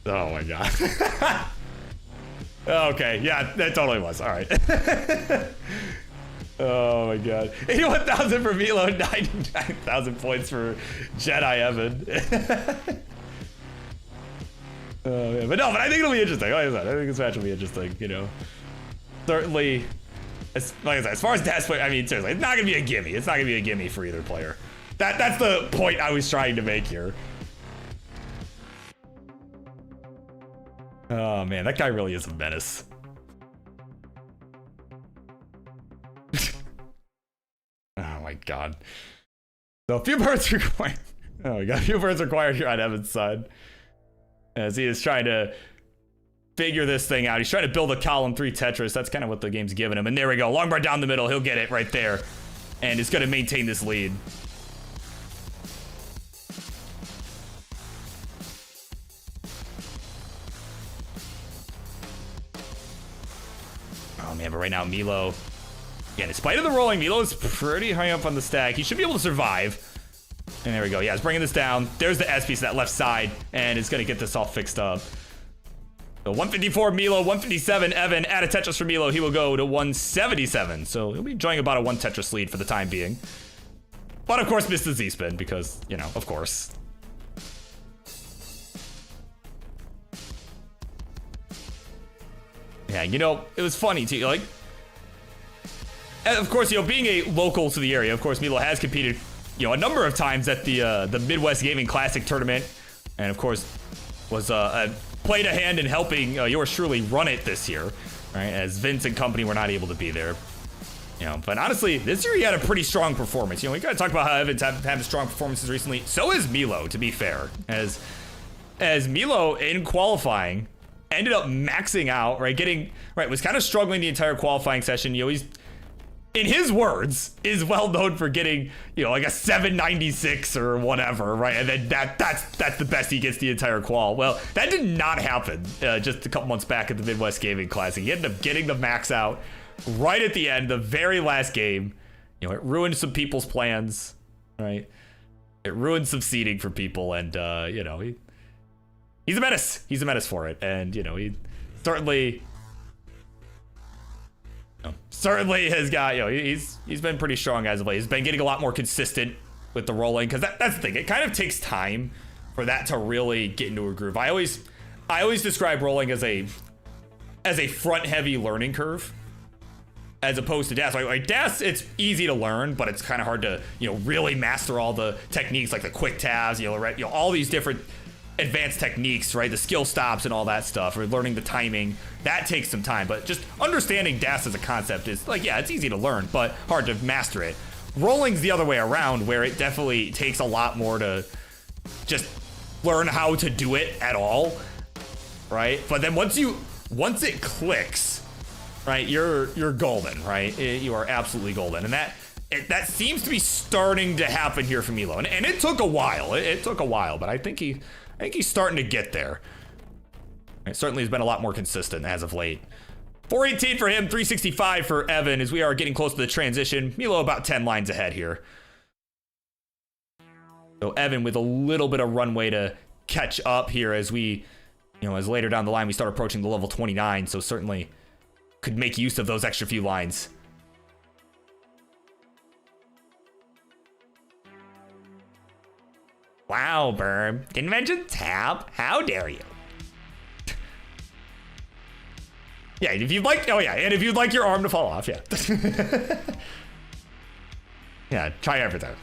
Oh my god. Okay, yeah, that totally was. All right. Oh my god. 81,000 for Milo, 99,000 points for Jedi Evan. Oh, yeah. But no, but I think it'll be interesting. Like I said, I think this match will be interesting, you know. Certainly. Like I said, as far as DAS play, I mean, seriously, it's not gonna be a gimme. It's not gonna be a gimme for either player. That's the point I was trying to make here. Oh man, that guy really is a menace. Oh my god. So a few birds required. Oh, we got a few birds required here on Evan's side, as he is trying to figure this thing out. He's trying to build a column 3 Tetris. That's kind of what the game's giving him. And there we go. Long bar down the middle. He'll get it right there. And it's going to maintain this lead. Oh, man. But right now, Milo, again, in spite of the rolling, Milo is pretty high up on the stack. He should be able to survive. And there we go. Yeah, he's bringing this down. There's the S piece, that left side. And it's going to get this all fixed up. So 154 Milo, 157 Evan. Add a Tetris for Milo, he will go to 177. So he'll be enjoying about a 1 Tetris lead for the time being. But of course missed the Z-spin because, you know, of course. Yeah, you know, it was funny too, like, and of course, you know, being a local to the area, of course, Milo has competed, you know, a number of times at the Midwest Gaming Classic tournament, and of course was played a hand in helping yours truly run it this year, right? As Vince and company were not able to be there. You know, but honestly, this year he had a pretty strong performance. You know, we gotta talk about how Evan's having strong performances recently. So is Milo, to be fair. As Milo in qualifying ended up maxing out, right, was kind of struggling the entire qualifying session. You know, he's, in his words, is well known for getting, you know, like a 796 or whatever, right? And then that's the best he gets the entire qual. Well, that did not happen just a couple months back at the Midwest Gaming Classic. He ended up getting the max out right at the end, the very last game. You know, it ruined some people's plans, right? It ruined some seeding for people, and you know, he's a menace. He's a menace for it, and you know, he certainly has got, you know, he's been pretty strong as of late. He's been getting a lot more consistent with the rolling, because that's the thing. It kind of takes time for that to really get into a groove. I always describe rolling as a front heavy learning curve, as opposed to dash. Like dash, it's easy to learn, but it's kind of hard to, you know, really master all the techniques, like the quick tabs, you know, all these different advanced techniques, right? The skill stops and all that stuff, or learning the timing. That takes some time, but just understanding dash as a concept is like, yeah, it's easy to learn, but hard to master it. Rolling's the other way around, where it definitely takes a lot more to just learn how to do it at all, right? But then once it clicks, right, you're golden, right? You are absolutely golden, and that seems to be starting to happen here for Milo, and it took a while. It took a while, but I think he's starting to get there. It certainly has been a lot more consistent as of late. 418 for him, 365 for Evan, as we are getting close to the transition. Milo about 10 lines ahead here. So Evan with a little bit of runway to catch up here as we, you know, as later down the line we start approaching the level 29, so certainly could make use of those extra few lines. Wow, Birb. Didn't mention tap. How dare you? Yeah, if you'd like, oh yeah, and if you'd like your arm to fall off, yeah. Yeah, try everything.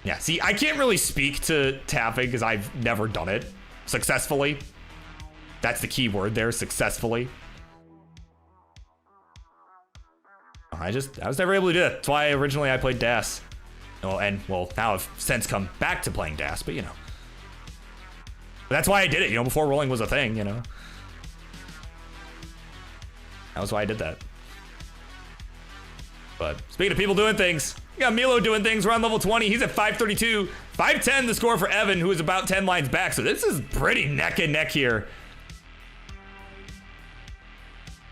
Yeah, see, I can't really speak to tapping because I've never done it successfully. That's the key word there, successfully. I was never able to do that. That's why originally I played DAS. Well, and well, now I've since come back to playing DAS, but you know. But that's why I did it, you know, before rolling was a thing, you know. That was why I did that. But speaking of people doing things, we got Milo doing things. We're on level 20. He's at 532. 510 the score for Evan, who is about 10 lines back. So this is pretty neck and neck here.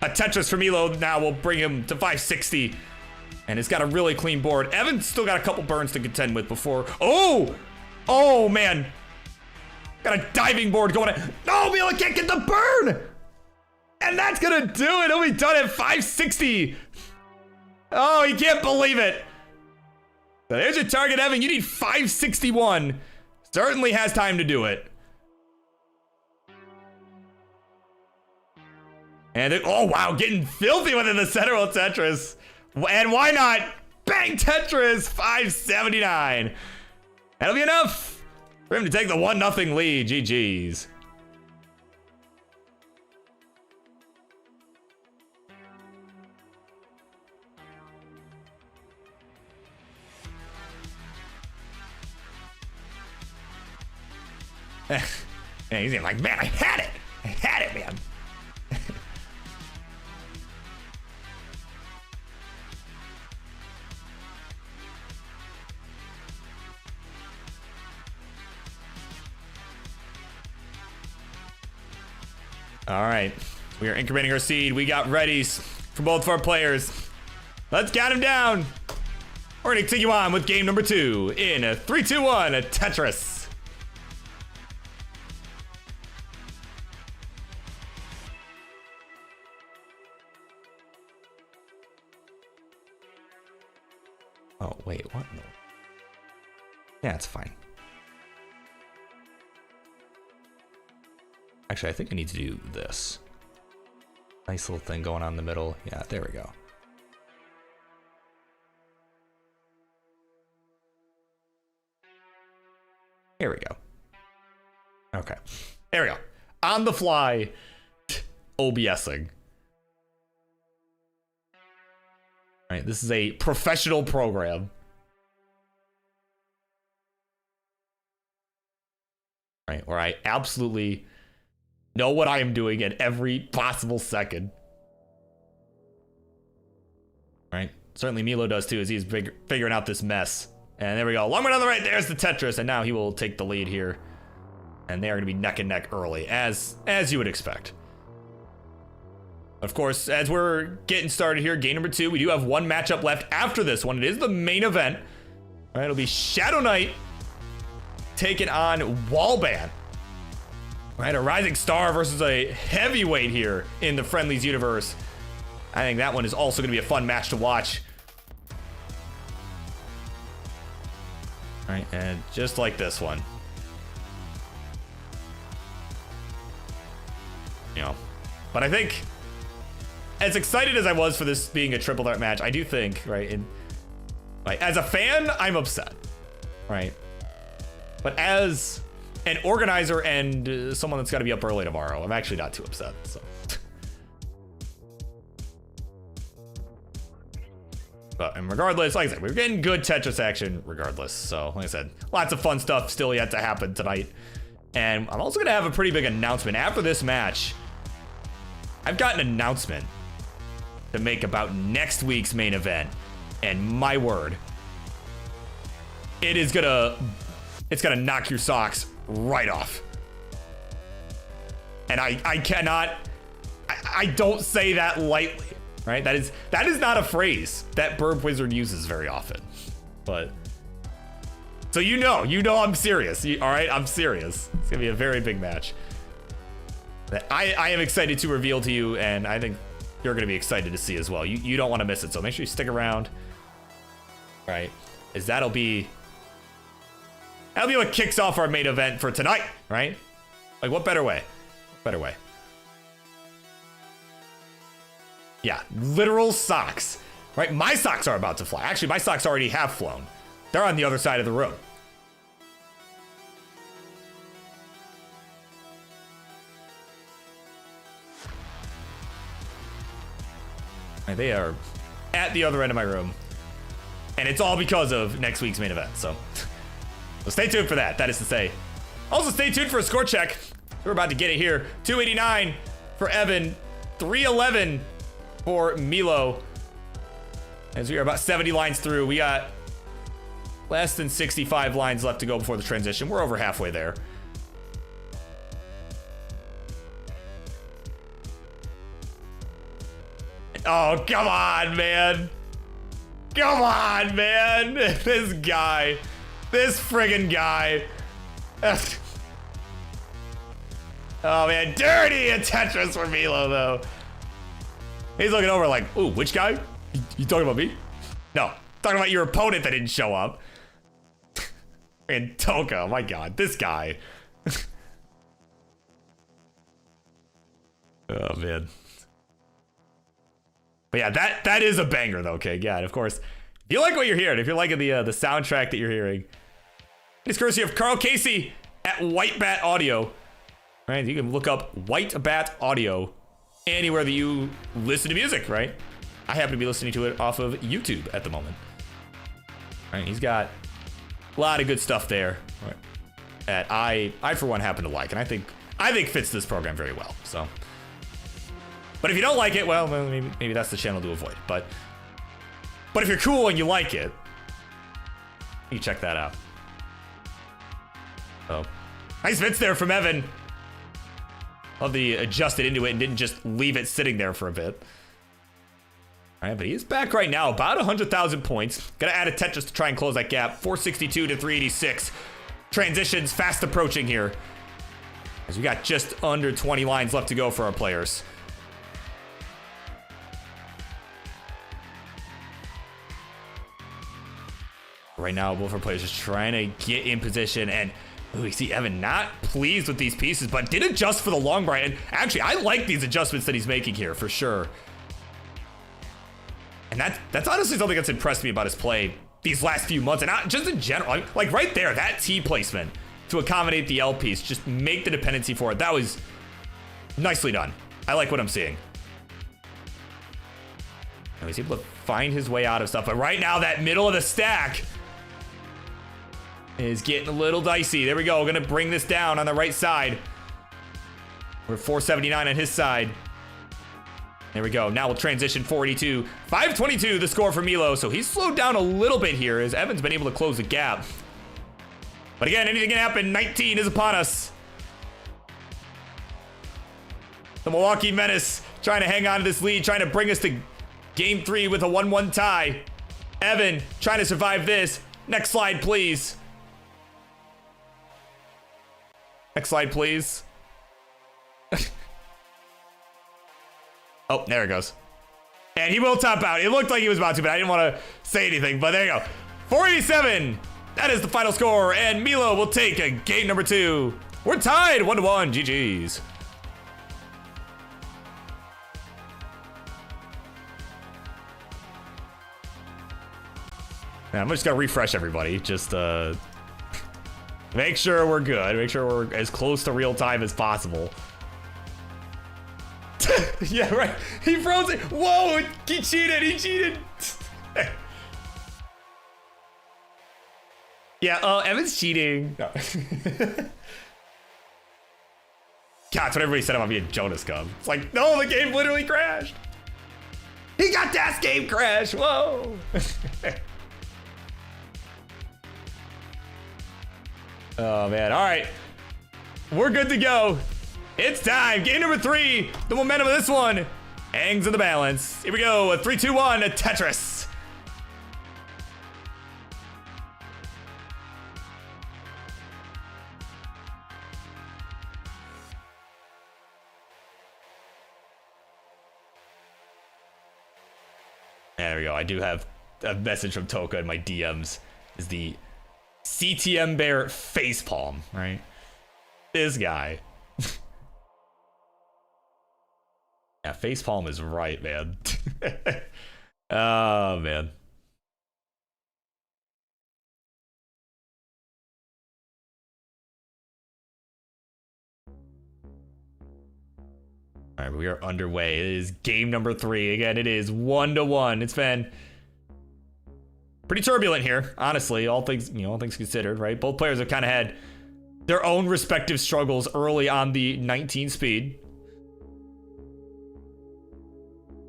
A Tetris for Milo now will bring him to 560. And it's got a really clean board. Evan's still got a couple burns to contend with before. Oh, man. Got a diving board going on. No, Milo can't get the burn. And that's going to do it. He'll be done at 560. Oh, he can't believe it. So there's your target, Evan. You need 561. Certainly has time to do it. And oh, wow, getting filthy within the central Tetris. And why not? Bang, Tetris, 579. That'll be enough for him to take the 1-0 lead. GG's. And he's like, man, I had it, man. All right, we are incrementing our seed. We got readies for both of our players. Let's count him down. We're gonna continue on with game number 2 in a 3, 2, 1, a Tetris. Oh, wait, what? No. Yeah, it's fine. Actually, I think I need to do this. Nice little thing going on in the middle. Yeah, there we go. Here we go. Okay. There we go. On the fly. OBSing. Right, this is a professional program. Right, where I absolutely know what I am doing at every possible second. Right, certainly Milo does too, as he's figuring out this mess. And there we go, long one on the right, there's the Tetris, and now he will take the lead here. And they are gonna be neck and neck early, as you would expect. Of course, as we're getting started here, game number 2, we do have one matchup left after this one. It is the main event. All right, it'll be Shqdwnight taking on Wallbant. All right, a rising star versus a heavyweight here in the Friendlies universe. I think that one is also going to be a fun match to watch. All right, and just like this one. You know, but I think, as excited as I was for this being a triple threat match, I do think, right, as a fan, I'm upset, right? But as an organizer and someone that's got to be up early tomorrow, I'm actually not too upset, so. But and regardless, like I said, we're getting good Tetris action regardless. So, like I said, lots of fun stuff still yet to happen tonight. And I'm also going to have a pretty big announcement after this match. I've got an announcement to make about next week's main event, and my word, it's gonna knock your socks right off. And I don't say that lightly, right? That is not a phrase that BirbWizard uses very often. But so you know I'm serious. All right, I'm serious. It's gonna be a very big match that I am excited to reveal to you, and I think you're gonna be excited to see as well. You don't want to miss it, so make sure you stick around. All right, as that'll be what kicks off our main event for tonight, right? Like, what better way? Yeah, literal socks, right? My socks are about to fly. Actually, my socks already have flown. They're on the other side of the room. Right, they are at the other end of my room. And it's all because of next week's main event, so stay tuned for that. That is to say, also stay tuned for a score check. We're about to get it here. 289 for Evan, 311 for Milo. As we are about 70 lines through, we got less than 65 lines left to go before the transition. We're over halfway there. Oh, come on, man. Come on, man. This guy. This friggin' guy. Oh, man. Dirty a Tetris for Milo, though. He's looking over like, ooh, which guy? You talking about me? No. Talking about your opponent that didn't show up. And Toka, my God. This guy. Oh, man. But yeah, that is a banger though, okay? Yeah, and of course, if you like what you're hearing, if you're liking the soundtrack that you're hearing, it's courtesy of Carl Casey at Wallbant Audio. Right? You can look up Wallbant Audio anywhere that you listen to music, right? I happen to be listening to it off of YouTube at the moment. Right? He's got a lot of good stuff there, right, that I for one happen to like, and I think fits this program very well. So. But if you don't like it, well, maybe that's the channel to avoid. But if you're cool and you like it, you check that out. So, nice bits there from Evan. Love that he adjusted into it and didn't just leave it sitting there for a bit. All right, but he is back right now, about 100,000 points. Gonna add a Tetris to try and close that gap. 462 to 386. Transitions fast approaching here, as we got just under 20 lines left to go for our players. Right now, both our players just trying to get in position, and we see Evan not pleased with these pieces, but did adjust for the long bright. And actually, I like these adjustments that he's making here for sure. And that's honestly something that's impressed me about his play these last few months, and not just in general. Like right there, that T placement to accommodate the L piece, just make the dependency for it. That was nicely done. I like what I'm seeing. And he's able to find his way out of stuff. But right now, that middle of the stack is getting a little dicey. There we go. We're going to bring this down on the right side. We're 479 on his side. There we go. Now we'll transition 482. 522, the score for Milo. So he's slowed down a little bit here as Evan's been able to close the gap. But again, anything can happen. 19 is upon us. The Milwaukee Menace trying to hang on to this lead, trying to bring us to game 3 with a 1-1 tie. Evan trying to survive this. Next slide, please. Next slide, please. Oh, there it goes. And he will top out. It looked like he was about to, but I didn't want to say anything. But there you go. 487. That is the final score. And Milo will take a game number 2. We're tied 1-1. GG's. Now, I'm just going to refresh everybody. Just make sure we're good. Make sure we're as close to real time as possible. Yeah, right. He froze it. Whoa, he cheated. He cheated. Yeah, Evan's cheating. No. God, that's what everybody said about me and Jonas Cub. It's like, no, the game literally crashed. He got that game crash. Whoa. Oh, man. All right. We're good to go. It's time. Game number 3. The momentum of this one hangs in the balance. Here we go. A 3-2-1. A Tetris. There we go. I do have a message from Toka in my DMs. Is the CTM Bear facepalm, right? This guy. Yeah, facepalm is right, man. Oh, man. All right, we are underway. It is game number 3. Again, it is 1-1. It's been pretty turbulent here, honestly. All things considered, right? Both players have kind of had their own respective struggles early on the 19 speed.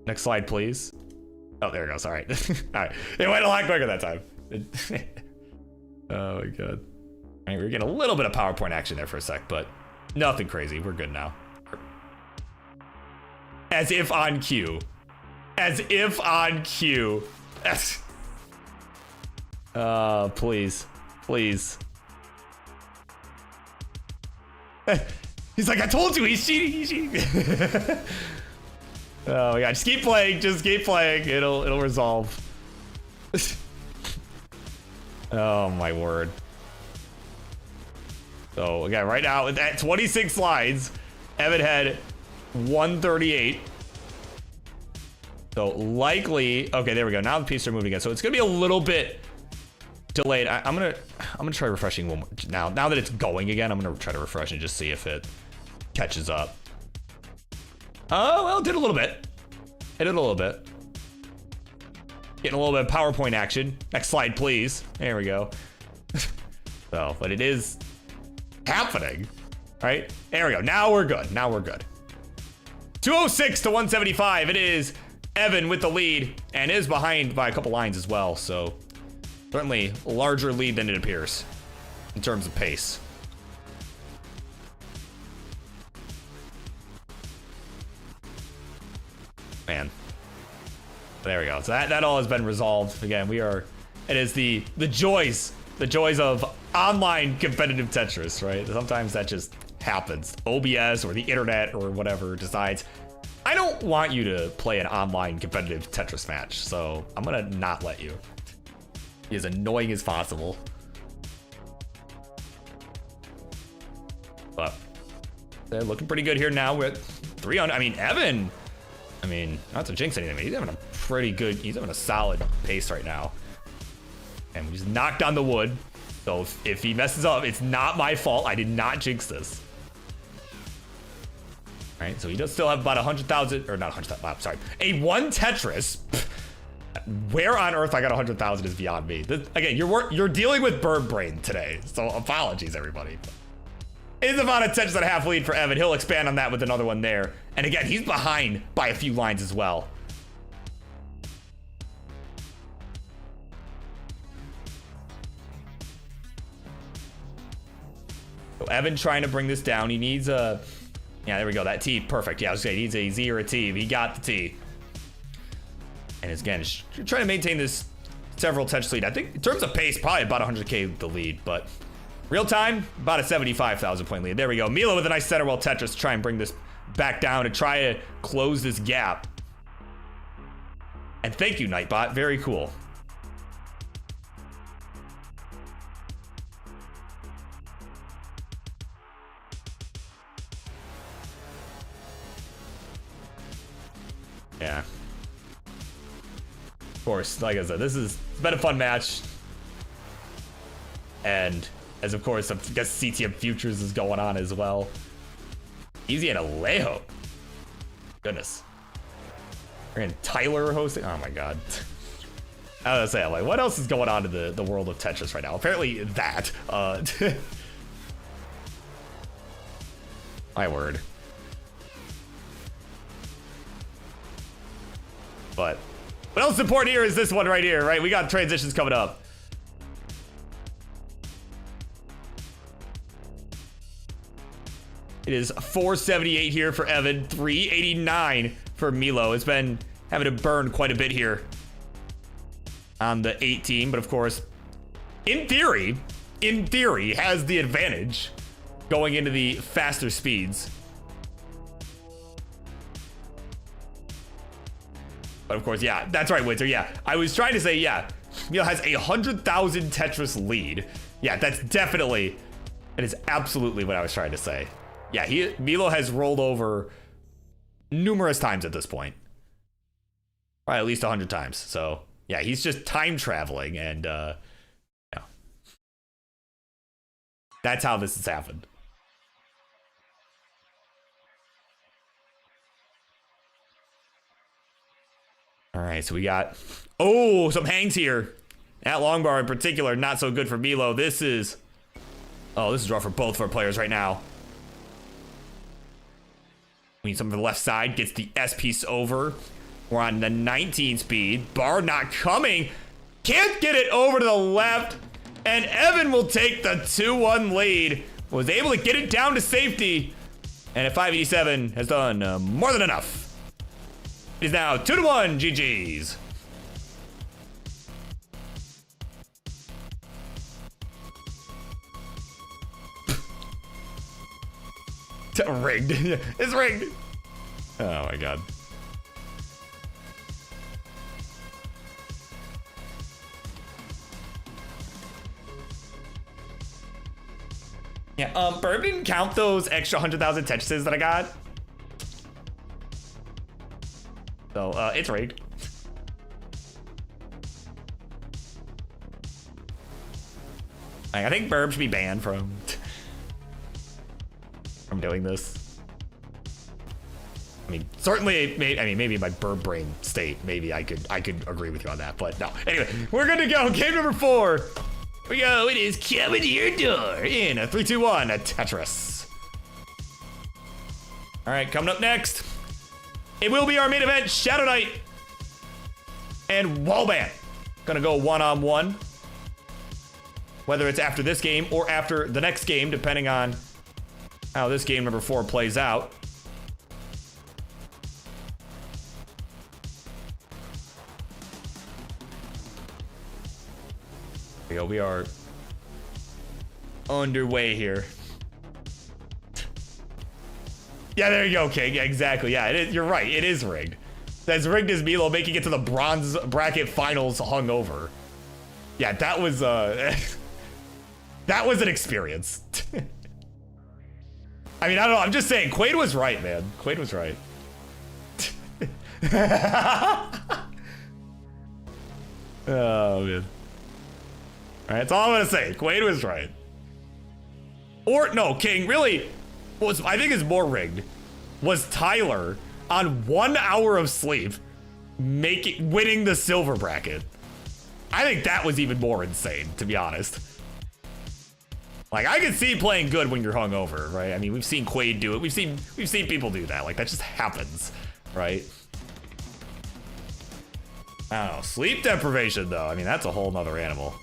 Next slide, please. Oh, there it goes. All right. All right. It went a lot quicker that time. Oh, my God. All right, we were getting a little bit of PowerPoint action there for a sec, but nothing crazy. We're good now. As if on cue. As if on cue. Please. Please. He's like, I told you, he's cheating. He's cheating. Oh my God, just keep playing, it'll resolve. Oh my word. So again, right now at 26 slides, Evan had 138. So likely, okay, there we go. Now the pieces are moving again. So it's gonna be a little bit delayed. I'm gonna try refreshing one more. Now that it's going again, I'm gonna try to refresh and just see if it catches up. Oh, well, it did a little bit. It did a little bit. Getting a little bit of PowerPoint action. Next slide, please. There we go. So, but it is happening, right? There we go. Now we're good. 206 to 175. It is Evan with the lead and is behind by a couple lines as well. So certainly a larger lead than it appears in terms of pace. Man, there we go. So that all has been resolved. Again, it is the joys of online competitive Tetris, right? Sometimes that just happens. OBS or the internet or whatever decides, I don't want you to play an online competitive Tetris match, so I'm gonna not let you. Be as annoying as possible. But they're looking pretty good here now with 300. I mean, Evan. Not to jinx anything, but he's having a pretty good, he's having a solid pace right now. And we just knocked on the wood. So if he messes up, it's not my fault. I did not jinx this. All All right, so he does still have about 100,000, or not 100,000, sorry, a 1 Tetris. Where on earth I got 100,000 is beyond me. Again, you're dealing with bird brain today, so apologies, everybody. It's about a Tetris and a half lead for Evan. He'll expand on that with another one there. And again, he's behind by a few lines as well. So Evan trying to bring this down. He needs a... Yeah, there we go. That T, perfect. Yeah, I was saying he needs a Z or a T. He got the T. And again, trying to maintain this several Tetris lead. I think in terms of pace, probably about 100K the lead, but real time, about a 75,000 point lead. There we go. Milo with a nice center well Tetris to try and bring this back down and try to close this gap. And thank you, Nightbot. Very cool. Yeah. Of course, like I said, it's been a fun match. And as of course, I guess CTM Futures is going on as well. Easy and Alejo. Goodness. And Tyler hosting. Oh my god. I was gonna say, like, what else is going on in the world of Tetris right now? Apparently that. My word. But what else is important here is this one right here, right? We got transitions coming up. It is 478 here for Evan, 389 for Milo. It's been having to burn quite a bit here on the 18, but of course, in theory, has the advantage going into the faster speeds. But of course, yeah, that's right, Winter. Yeah, I was trying to say, yeah, Milo has 100,000 Tetris lead. Yeah, that's definitely, that is absolutely what I was trying to say. Yeah, Milo has rolled over numerous times at this point. Probably at least 100 times. So, yeah, he's just time traveling, and yeah. That's how this has happened. All right, so we got, some hangs here. At long bar in particular, not so good for Milo. This is rough for both of our players right now. We need something to the left side, gets the S piece over. We're on the 19 speed. Bar not coming. Can't get it over to the left. And Evan will take the 2-1 lead. Was able to get it down to safety. And at 587 has done more than enough. It is now 2-1 GG's. Rigged. It's rigged. Oh my god. Yeah, Burb didn't count those extra 100,000 Tetrises that I got. So, it's rigged. I think Burb should be banned from doing this. I mean, certainly, maybe my Burb brain state, maybe I could agree with you on that, but no. Anyway, we're good to go. Game number 4. Here we go. It is coming to your door in a 3, 2, 1, a Tetris. All right, coming up next, it will be our main event, Shqdwnight and Wallbant. Gonna go one-on-one. Whether it's after this game or after the next game, depending on how this game number 4 plays out. We are underway here. Yeah, there you go, King. Yeah, exactly. Yeah, it is, you're right. It is rigged. That's rigged as Milo making it to the bronze bracket finals hungover. Yeah, that was that was an experience. I mean, I don't know. I'm just saying, Quaid was right, man. Quaid was right. Oh, man. All right, that's all I'm gonna say. Quaid was right. Or no, King. Really, I think is more rigged was Tyler on 1 hour of sleep winning the silver bracket. I think that was even more insane, to be honest. Like, I can see playing good when you're hungover, right? I mean, we've seen Quaid do it. We've seen people do that. Like, that just happens, right? I don't know. Sleep deprivation, though. I mean, that's a whole nother animal.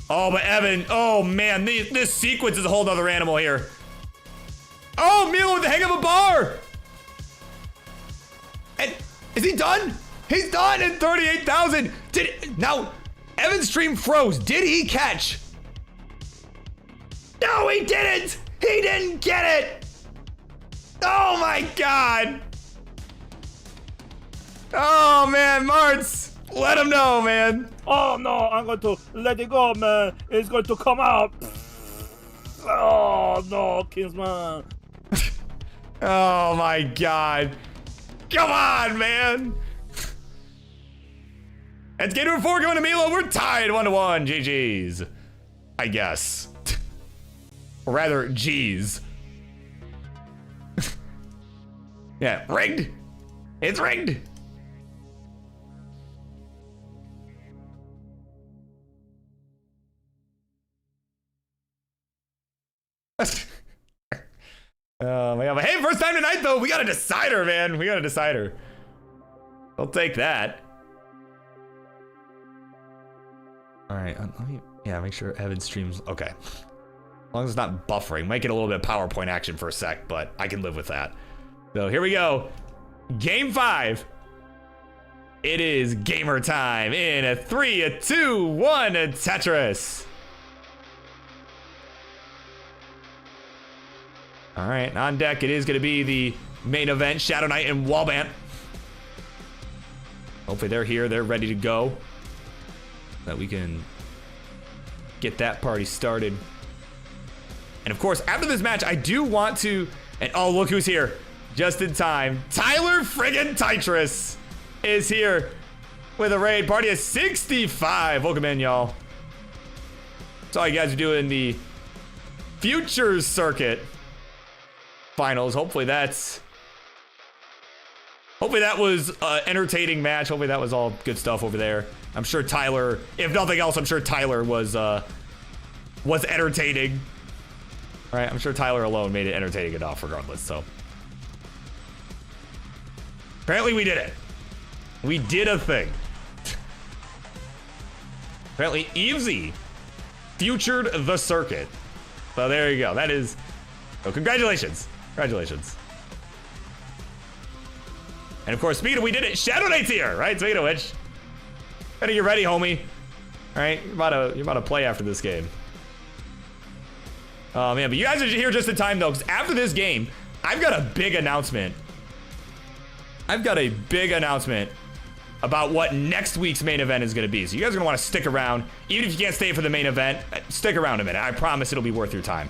Oh, but Evan, oh man, this sequence is a whole nother animal here. Oh, Milo with the hang of a bar. And is he done? He's done in 38,000. Now, Evan's stream froze. Did he catch? No, he didn't. He didn't get it. Oh my God. Oh man, Martz, let him know, man. Oh no, I'm going to let it go, man. It's going to come out. Oh no, Kingsman. Oh my God. Come on, man. It's game number 4 going to Milo. We're tied 1-1. GG's. I guess. Or rather, G's. Yeah, rigged. It's rigged. Oh my God. But hey, first time tonight though, we got a decider, man. We got a decider. I'll take that. All right, let me, make sure Evan streams. Okay. As long as it's not buffering. Might get a little bit of PowerPoint action for a sec, but I can live with that. So here we go. Game 5. It is gamer time in a 3, a 2, 1, a Tetris. All right, on deck, it is going to be the main event, Shqdwnight and Wallbant. Hopefully they're here, they're ready to go. That we can get that party started. And of course, after this match, I do want to, and oh, look who's here. Just in time. Tyler friggin' Tetris is here with a raid party of 65. Welcome in, y'all. Saw you guys are doing the Futures Circuit finals. Hopefully that was an entertaining match. Hopefully that was all good stuff over there. I'm sure Tyler, if nothing else, I'm sure Tyler was entertaining. All right, I'm sure Tyler alone made it entertaining enough regardless, so. Apparently we did it. We did a thing. Apparently Evesy futured the circuit. So there you go. That is, so congratulations. Congratulations. And of course, speaking of we did it, Shqdwnight's here, right? Speaking of which, better get ready, homie. All right, you're about to play after this game. Oh man, but you guys are here just in time though, because after this game, I've got a big announcement. About what next week's main event is going to be. So you guys are going to want to stick around. Even if you can't stay for the main event, stick around a minute. I promise it'll be worth your time.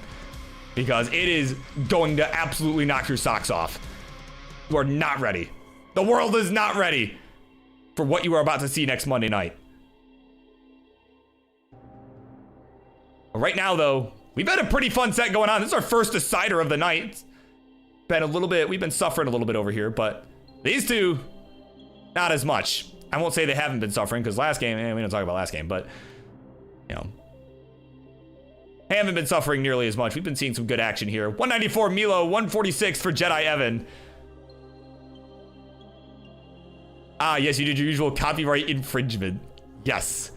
Because it is going to absolutely knock your socks off. You are not ready. The world is not ready for what you are about to see next Monday night. Right now, though, we've had a pretty fun set going on. This is our first decider of the night. We've been suffering a little bit over here, but these two, not as much. I won't say they haven't been suffering, because last game, we don't talk about last game, but, you know, haven't been suffering nearly as much. We've been seeing some good action here. 194 Milo, 146 for Jedi Evan. Ah, yes, you did your usual copyright infringement. Yes.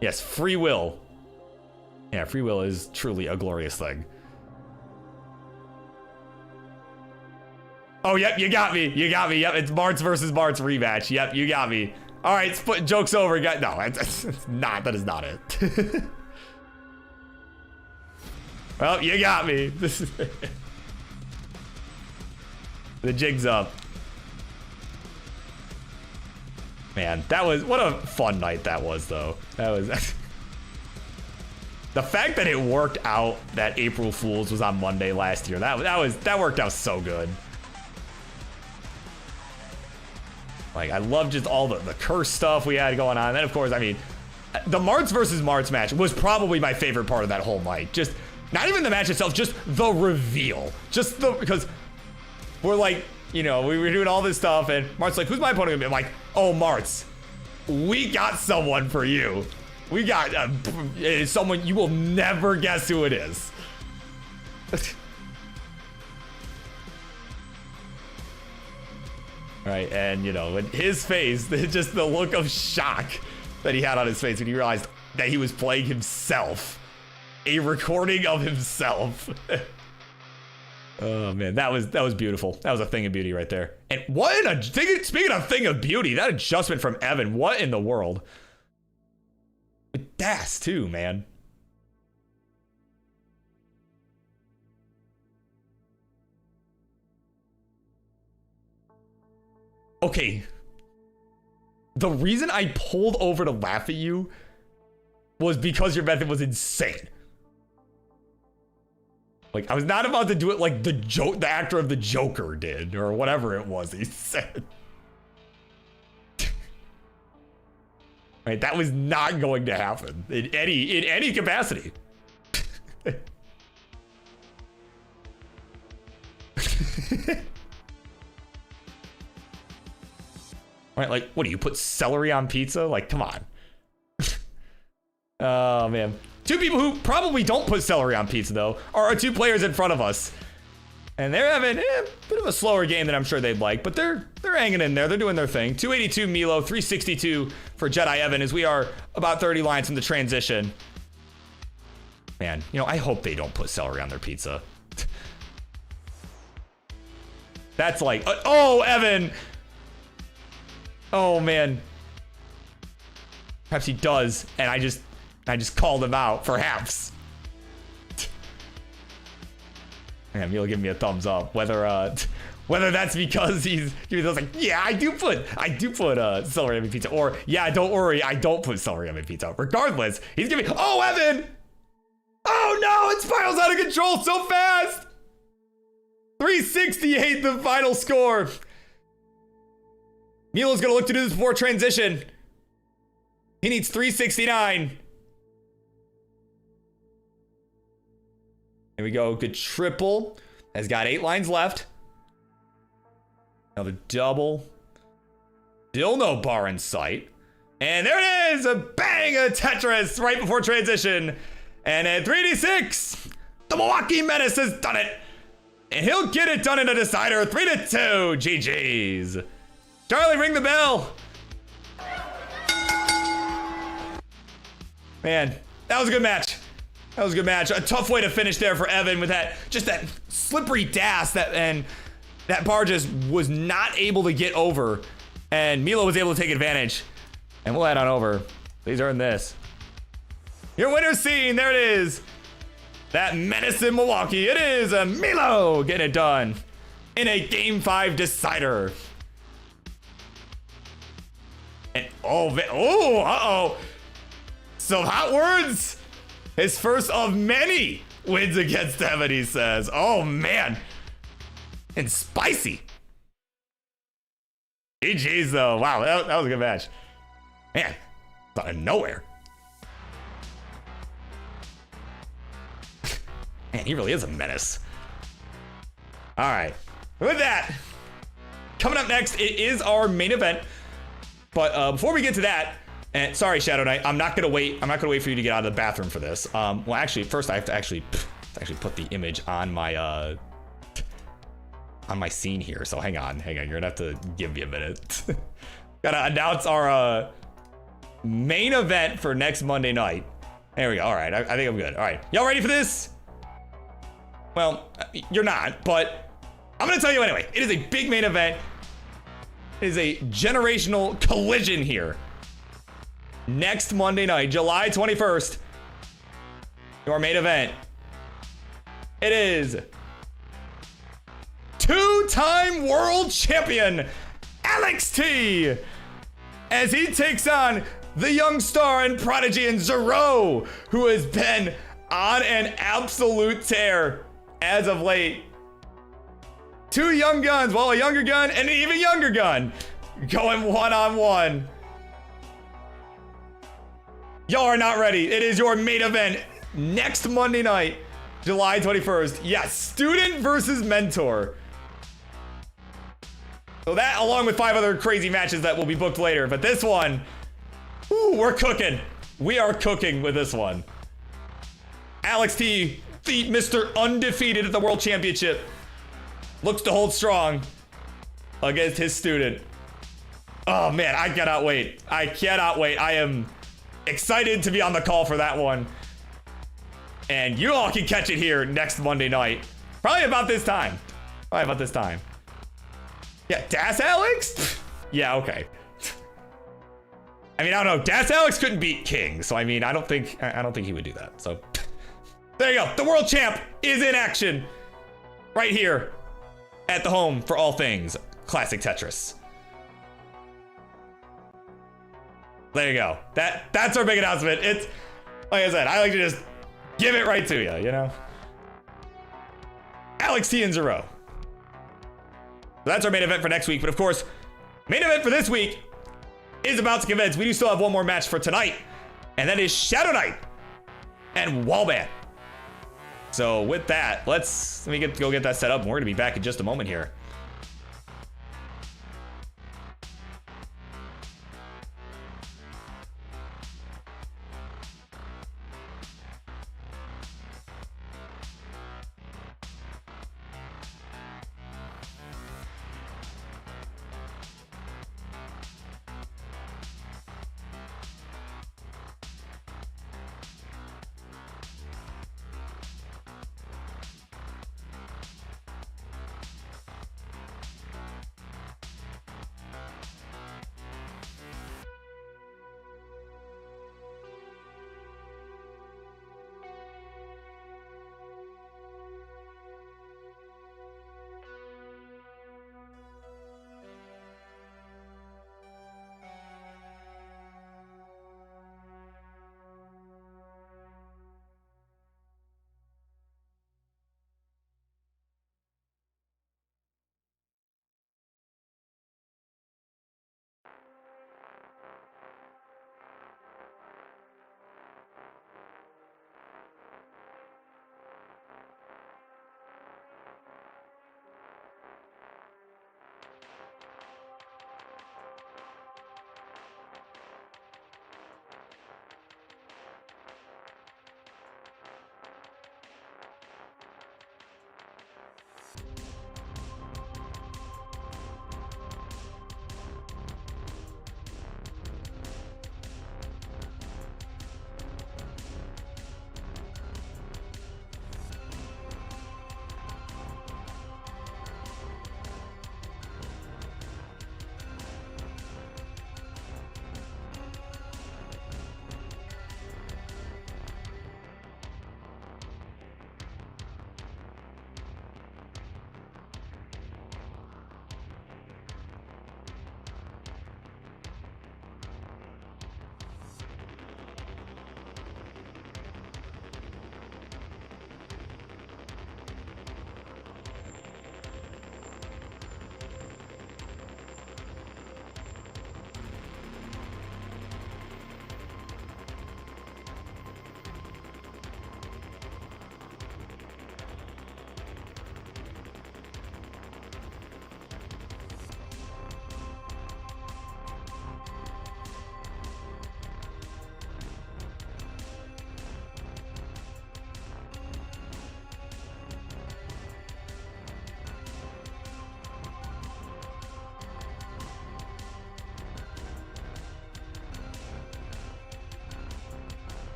Yes, free will. Yeah, free will is truly a glorious thing. Oh, yep, you got me. You got me. Yep, it's Martz versus Martz rematch. Yep, you got me. All right, split jokes over. No, it's not. That is not it. Well, you got me. This is the jig's up. Man, that was, what a fun night that was, though. That was the fact that it worked out that April Fool's was on Monday last year. That worked out so good. Like, I love just all the curse stuff we had going on. And then, of course, I mean, the Martz versus Martz match was probably my favorite part of that whole night. Just Not even the match itself, just the reveal. Just the, because we're like, you know, we were doing all this stuff and Mart's like, who's my opponent gonna be? I'm like, oh, Mart's, we got someone for you. We got someone you will never guess who it is. Right, and you know, in his face, just the look of shock that he had on his face when he realized that he was playing himself. A recording of himself. Oh man, that was beautiful. That was a thing of beauty right there. And what in a, speaking of thing of beauty, that adjustment from Evan, what in the world? Das too, man. Okay. The reason I pulled over to laugh at you was because your method was insane. Like, I was not about to do it like the actor of the Joker did, or whatever it was he said. Right, that was not going to happen in any capacity. Right, like, what do you put celery on pizza? Like, come on. Oh man. Two people who probably don't put celery on pizza though are our two players in front of us. And they're having a bit of a slower game than I'm sure they'd like, but they're hanging in there. They're doing their thing. 282 Milo, 362 for Jedi Evan as we are about 30 lines from the transition. Man, you know, I hope they don't put celery on their pizza. That's like, oh, Evan. Oh man. Perhaps he does, and I just called him out, perhaps. Man, Milo give me a thumbs up. Whether that's because he's giving those like, yeah, I do put celery on my pizza, or yeah, don't worry, I don't put celery on my pizza. Regardless, he's giving. Oh, Evan! Oh no, it spirals out of control so fast. 368, the final score. Milo's gonna look to do this before transition. He needs 369. Here we go. Good triple. Has got 8 lines left. Another double. Still no bar in sight. And there it is. A bang, a Tetris right before transition. And at 3d6, the Milwaukee Menace has done it. And he'll get it done in a decider. 3-2. GG's. Charlie, ring the bell. Man, that was a good match. That was a good match. A tough way to finish there for Evan with that, just that slippery dash and that bar just was not able to get over. And Milo was able to take advantage. And we'll head on over. Please earn this. Your winner scene, there it is. That menace in Milwaukee. It is Milo getting it done in a Game 5 decider. And uh-oh. Some hot words. His first of many wins against Evan, he says. Oh, man. And spicy. GG's, though. Wow, that was a good match. Man, out of nowhere. Man, he really is a menace. All right. With that, coming up next, it is our main event. But before we get to that, and sorry, Shqdwnight, I'm not gonna wait for you to get out of the bathroom for this. Well, actually, first I have to actually put the image on my scene here. So hang on, you're gonna have to give me a minute. Gotta announce our main event for next Monday night. There we go. All right, I think I'm good. All right, y'all ready for this? Well, you're not, but I'm gonna tell you anyway. It is a big main event. It is a generational collision here. Next Monday night, July 21st, your main event. It is two-time world champion Alex T as he takes on the young star and prodigy in Zero, who has been on an absolute tear as of late. Two young guns, well, a younger gun and an even younger gun going one-on-one. Y'all are not ready. It is your main event next Monday night. July 21st. Yes, student versus mentor. So that, along with 5 other crazy matches that will be booked later. But this one, ooh, we're cooking. We are cooking with this one. Alex T, the Mr. Undefeated at the World Championship, looks to hold strong against his student. Oh man, I cannot wait. I cannot wait. I am excited to be on the call for that one. And you all can catch it here next Monday night. Probably about this time. Probably about this time. Yeah, Das Alex? Yeah, okay. I mean, I don't know. Das Alex couldn't beat King, so I mean, I don't think he would do that. So there you go. The world champ is in action right here at the home for all things classic Tetris. There you go. That's our big announcement. It's, like I said, I like to just give it right to you, you know? Alex T and Zero. So that's our main event for next week. But of course, main event for this week is about to commence. We do still have one more match for tonight, and that is Shqdwnight and Wallbant. So with that, let me go get that set up, and we're gonna be back in just a moment here.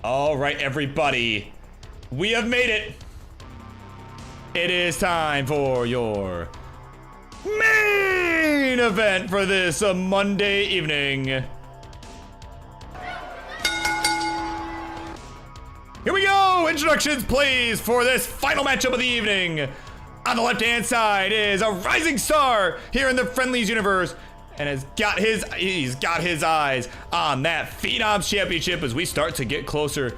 All right, everybody, we have made it. It is time for your main main event for this Monday evening. Here we go! Introductions, please, for this final matchup of the evening. On the left-hand side is a rising star here in the Friendlies universe, and he's got his eyes on that Phenoms Championship as we start to get closer to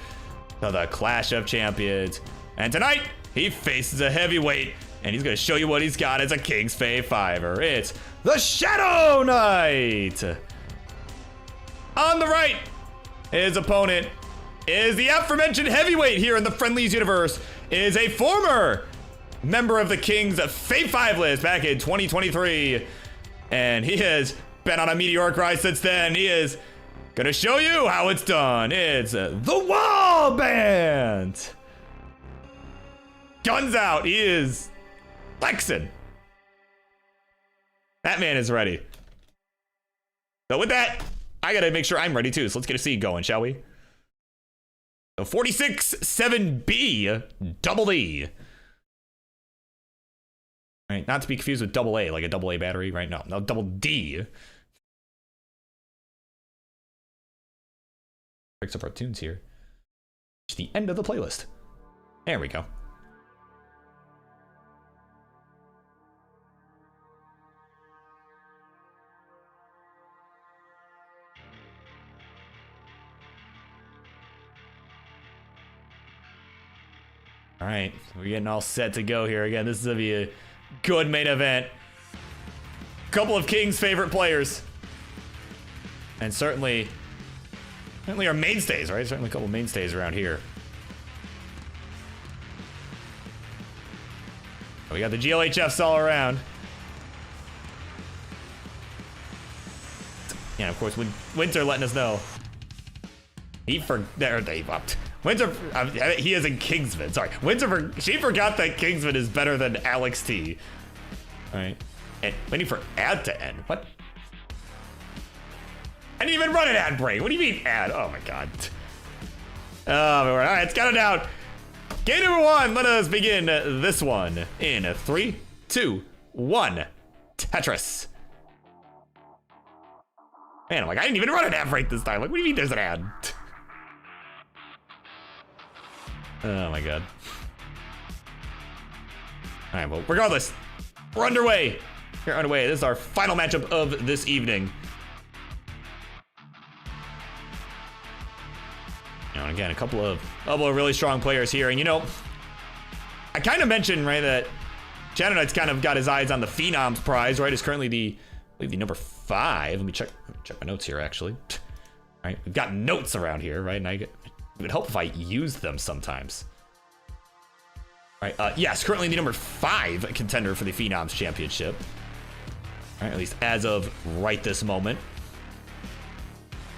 the Clash of Champions. And tonight, he faces a heavyweight, and he's gonna show you what he's got as a King's Fae 5er. It's the Shqdwnight. On the right, his opponent is the aforementioned heavyweight here in the Friendlies universe, is a former member of the King's Fae 5 list back in 2023. And he has been on a meteoric rise since then. He is gonna show you how it's done. It's the Wallbant. Guns out, he is flexing. That man is ready. So with that, I gotta make sure I'm ready too. So let's get a seed going, shall we? So 46-7B, double E. Right, not to be confused with double A, like a double A battery, right? No, double D. Picks up our tunes here. It's the end of the playlist. There we go. All right, we're getting all set to go here. Again, this is gonna be a good main event. Couple of King's favorite players. And certainly our mainstays, right? Certainly a couple mainstays around here. We got the GLHFs all around. Yeah, of course, Winter letting us know. Winter, he is in Kingsman. Sorry, Winter. She forgot that Kingsman is better than Alex T. All right, and waiting for ad to end. What? I didn't even run an ad break. What do you mean ad? Oh my god. Oh, all right, it's counted down. Game number one. Let us begin this one in 3, 2, 1. Tetris. Man, I'm like, I didn't even run an ad break this time. Like, what do you mean there's an ad? Oh my god. All right, well, regardless, we're underway. We're underway. This is our final matchup of this evening. And again, a couple of really strong players here. And you know, I kind of mentioned, right, that Shqdwnight's kind of got his eyes on the Phenoms prize, right? Is currently I believe the number 5. Let me check my notes here, actually. All right, we've got notes around here, right? And it would help if I used them sometimes. All right, yes, currently the number 5 contender for the Phenoms Championship. All right, at least as of right this moment.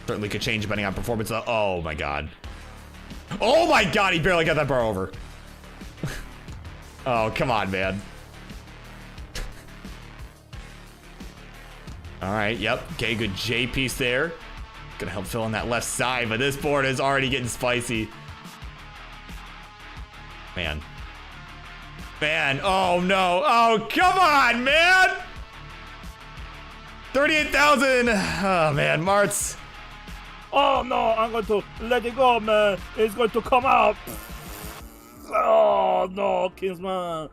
Certainly could change depending on performance. Oh my god. Oh my god, he barely got that bar over. Oh, come on, man. All right, yep, okay, good J piece there. Gonna help fill in that left side, but this board is already getting spicy. Man, oh no, oh come on, man. 38,000, oh man, Martz. Oh no, I'm going to let it go, man. It's going to come out. Oh no, Kingsman.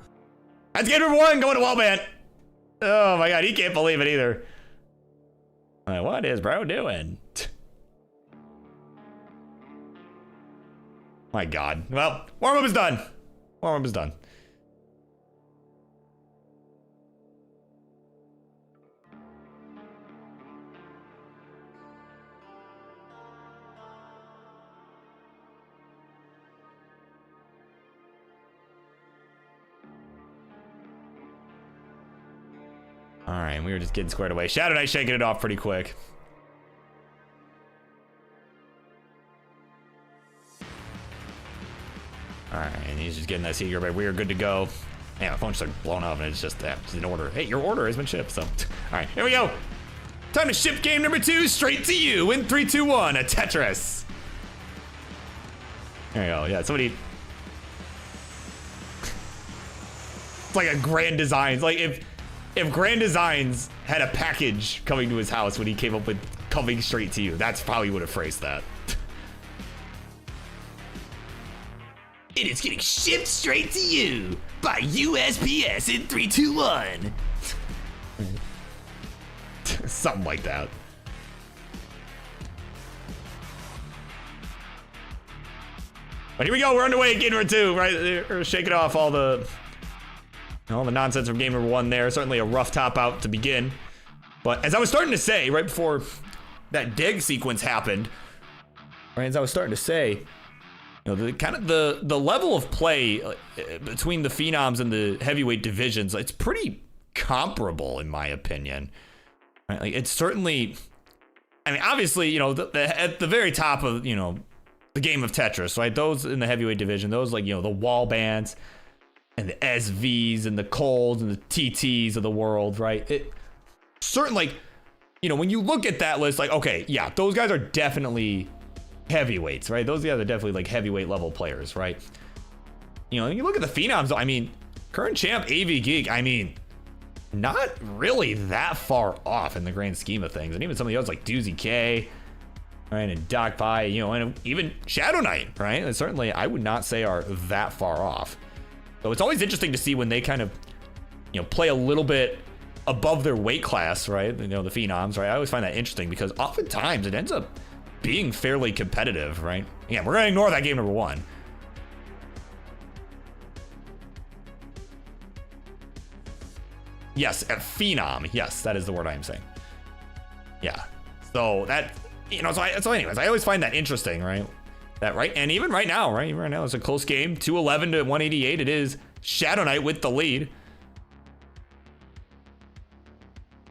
That's game number 1, going to Wallbant. Oh my god, he can't believe it either. Like, what is bro doing? My god. Well, warm-up is done. Warm-up is done. All right, we were just getting squared away. Shqdwnight shaking it off pretty quick. All right, and he's just getting that secret, but we are good to go. Man, my phone just like blown up, and it's just in order. Hey, your order has been shipped. So, all right, here we go. Time to ship game number 2 straight to you in 3, 2, 1. A Tetris. There you go. Yeah, somebody. It's like a grand design. It's like if if Grand Designs had a package coming to his house when he came up with coming straight to you, that's how he would have phrased that. It is getting shipped straight to you by USPS in 321. Something like that. But here we go, we're underway at game number 2, right? We're shaking off all the nonsense from game number 1 there. Certainly a rough top out to begin. But as I was starting to say, right before that dig sequence happened, right, as I was starting to say, you know, the level of play between the Phenoms and the heavyweight divisions, it's pretty comparable in my opinion. Right? Like, it's certainly, I mean, obviously, you know, at the very top of, you know, the game of Tetris, right? Those in the heavyweight division, those like, you know, the Wallbants and the SVs and the Colds and the TTs of the world, right? It certainly, like, you know, when you look at that list, like, okay, yeah, those guys are definitely heavyweights, right? Those guys are definitely like heavyweight level players, right? You know, you look at the Phenoms, I mean, current champ AV Geek, I mean, not really that far off in the grand scheme of things. And even some of the others like Doozy K, right, and Doc Pie, you know, and even Shqdwnight, right? And certainly I would not say are that far off. So it's always interesting to see when they kind of, you know, play a little bit above their weight class, right? You know, the Phenoms, right? I always find that interesting because oftentimes it ends up being fairly competitive, right? Yeah, we're gonna ignore that game number 1. Yes, a Phenom. Yes, that is the word I am saying. Yeah. So that, you know, so anyways, I always find that interesting, right? That, right? And even right now, right? Right now, it's a close game. 211 to 188. It is Shqdwnight with the lead.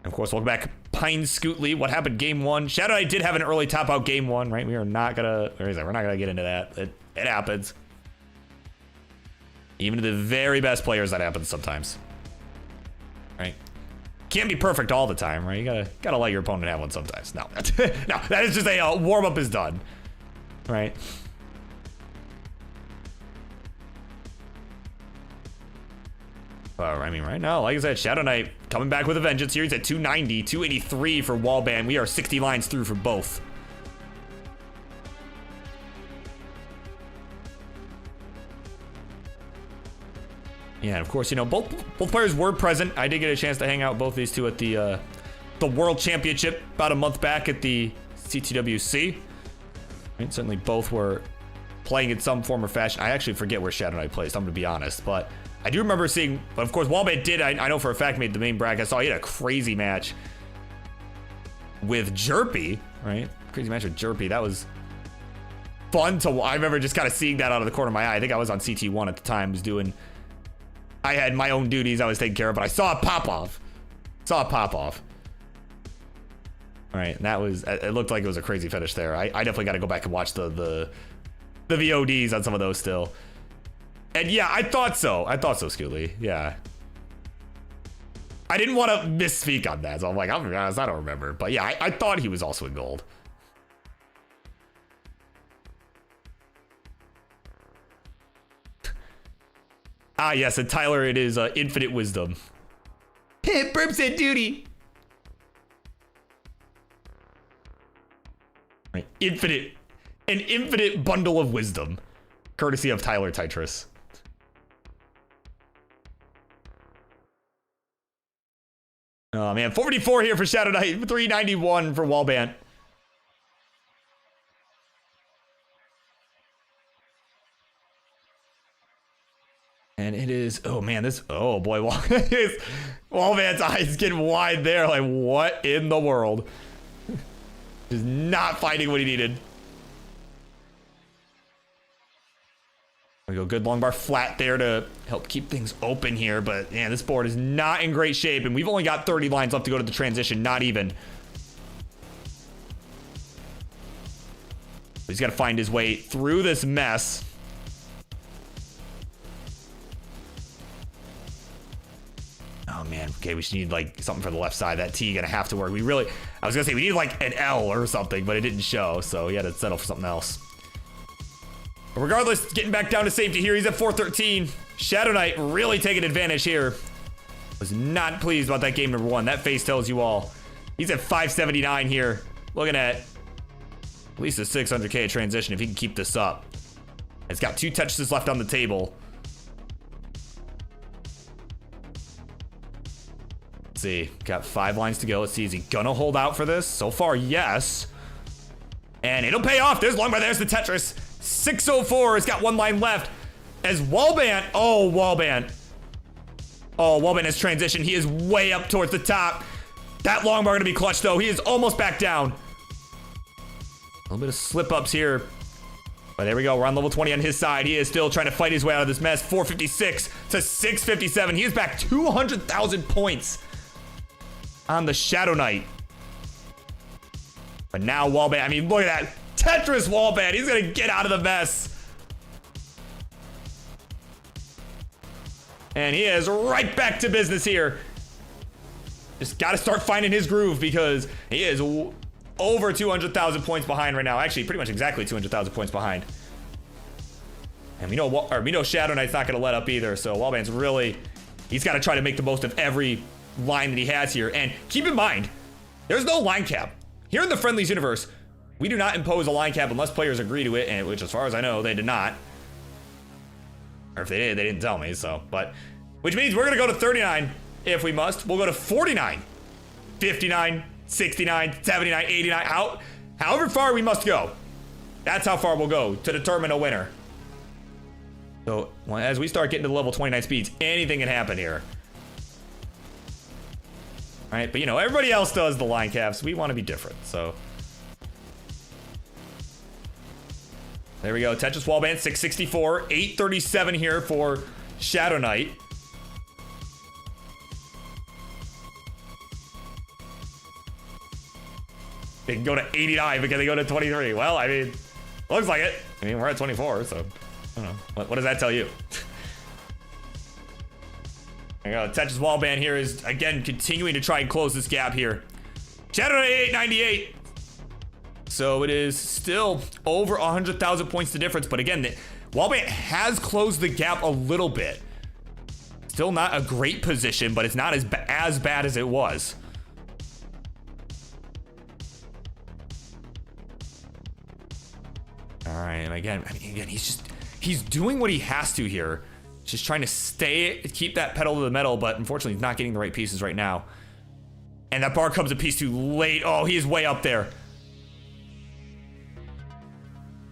And of course, welcome back, Pine Scootley. What happened game 1? Shqdwnight did have an early top out game 1, right? We are not gonna, we're not gonna get into that. It happens. Even to the very best players, that happens sometimes. Right? Can't be perfect all the time, right? You gotta let your opponent have one sometimes. No, no, that is just a warm up is done, right? I mean, right now, like I said, Shqdwnight coming back with a vengeance here. He's at 290, 283 for Wallbant. We are 60 lines through for both. Yeah, and of course, you know, both players were present. I did get a chance to hang out with both these two at the World Championship about a month back at the CTWC. Right, certainly both were playing in some form or fashion. I actually forget where Shqdwnight placed, I'm gonna be honest, but I do remember seeing, but of course, Wallbant did, I know for a fact, made the main bracket. I saw he had a crazy match with Jerpy, right? Crazy match with Jerpy. That was fun to, I remember just kind of seeing that out of the corner of my eye. I think I was on CT1 at the time, I had my own duties I was taking care of, but I saw it pop off. All right, and that was, it looked like it was a crazy finish there. I definitely got to go back and watch the VODs on some of those still. And yeah, I thought so, Scootley, yeah. I didn't want to misspeak on that, so I'm like, I'm be honest, I don't remember. But yeah, I thought he was also in gold. Ah, yes, and Tyler, it is infinite wisdom. Burp said duty. Right, an infinite bundle of wisdom, courtesy of Tyler Tetris. Oh man, 44 here for Shqdwnight, 391 for Wallbant. And it is, oh man, this, oh boy, Wallbant's eyes getting wide there. Like, what in the world? Just not finding what he needed. We go, good long bar flat there to help keep things open here. But man, this board is not in great shape. And we've only got 30 lines left to go to the transition, not even. He's got to find his way through this mess. Oh man, okay, we should need like something for the left side. That T gonna have to work. I was gonna say we need like an L or something, but it didn't show, so he had to settle for something else. But regardless, getting back down to safety here. He's at 413. Shqdwnight really taking advantage here. Was not pleased about that game number 1. That face tells you all. He's at 579 here. Looking at least a 600k transition if he can keep this up. It's got 2 touches left on the table. Let's see. Got 5 lines to go. Let's see. Is he gonna hold out for this? So far, yes. And it'll pay off. There's Longbar. There's the Tetris. 604. It's got 1 line left. As Wallbant. Oh, Wallbant. Oh, Wallbant has transitioned. He is way up towards the top. That Longbar gonna be clutch, though. He is almost back down. A little bit of slip-ups here. But there we go. We're on level 20 on his side. He is still trying to fight his way out of this mess. 456 to 657. He is back 200,000 points on the Shqdwnight. But now Wallbant, I mean, look at that. Tetris Wallbant. He's going to get out of the mess. And he is right back to business here. Just got to start finding his groove because he is over 200,000 points behind right now. Actually, pretty much exactly 200,000 points behind. And we know Shqdwnight's not going to let up either. So Wallbant's really, he's got to try to make the most of every line that he has here. And keep in mind, there's no line cap. Here in the Friendlies universe, we do not impose a line cap unless players agree to it, and which as far as I know, they did not. Or if they did, they didn't tell me, so. But, which means we're gonna go to 39 if we must. We'll go to 49, 59, 69, 79, 89, however far we must go. That's how far we'll go to determine a winner. So, as we start getting to the level 29 speeds, anything can happen here. All right, but you know, everybody else does the line caps. We want to be different, so. There we go. Tetris Wallbant, 664. 837 here for Shqdwnight. They can go to 89 because they go to 23. Well, I mean, looks like it. I mean, we're at 24, so I don't know. What does that tell you? There you go. Tetris Wallbant here is, again, continuing to try and close this gap here. Shqdwnight 898. So it is still over 100,000 points to difference. But again, Wallbant has closed the gap a little bit. Still not a great position, but it's not as bad as it was. All right, again, he's doing what he has to here. Just trying to keep that pedal to the metal, but unfortunately he's not getting the right pieces right now. And that bar comes a piece too late. Oh, he is way up there.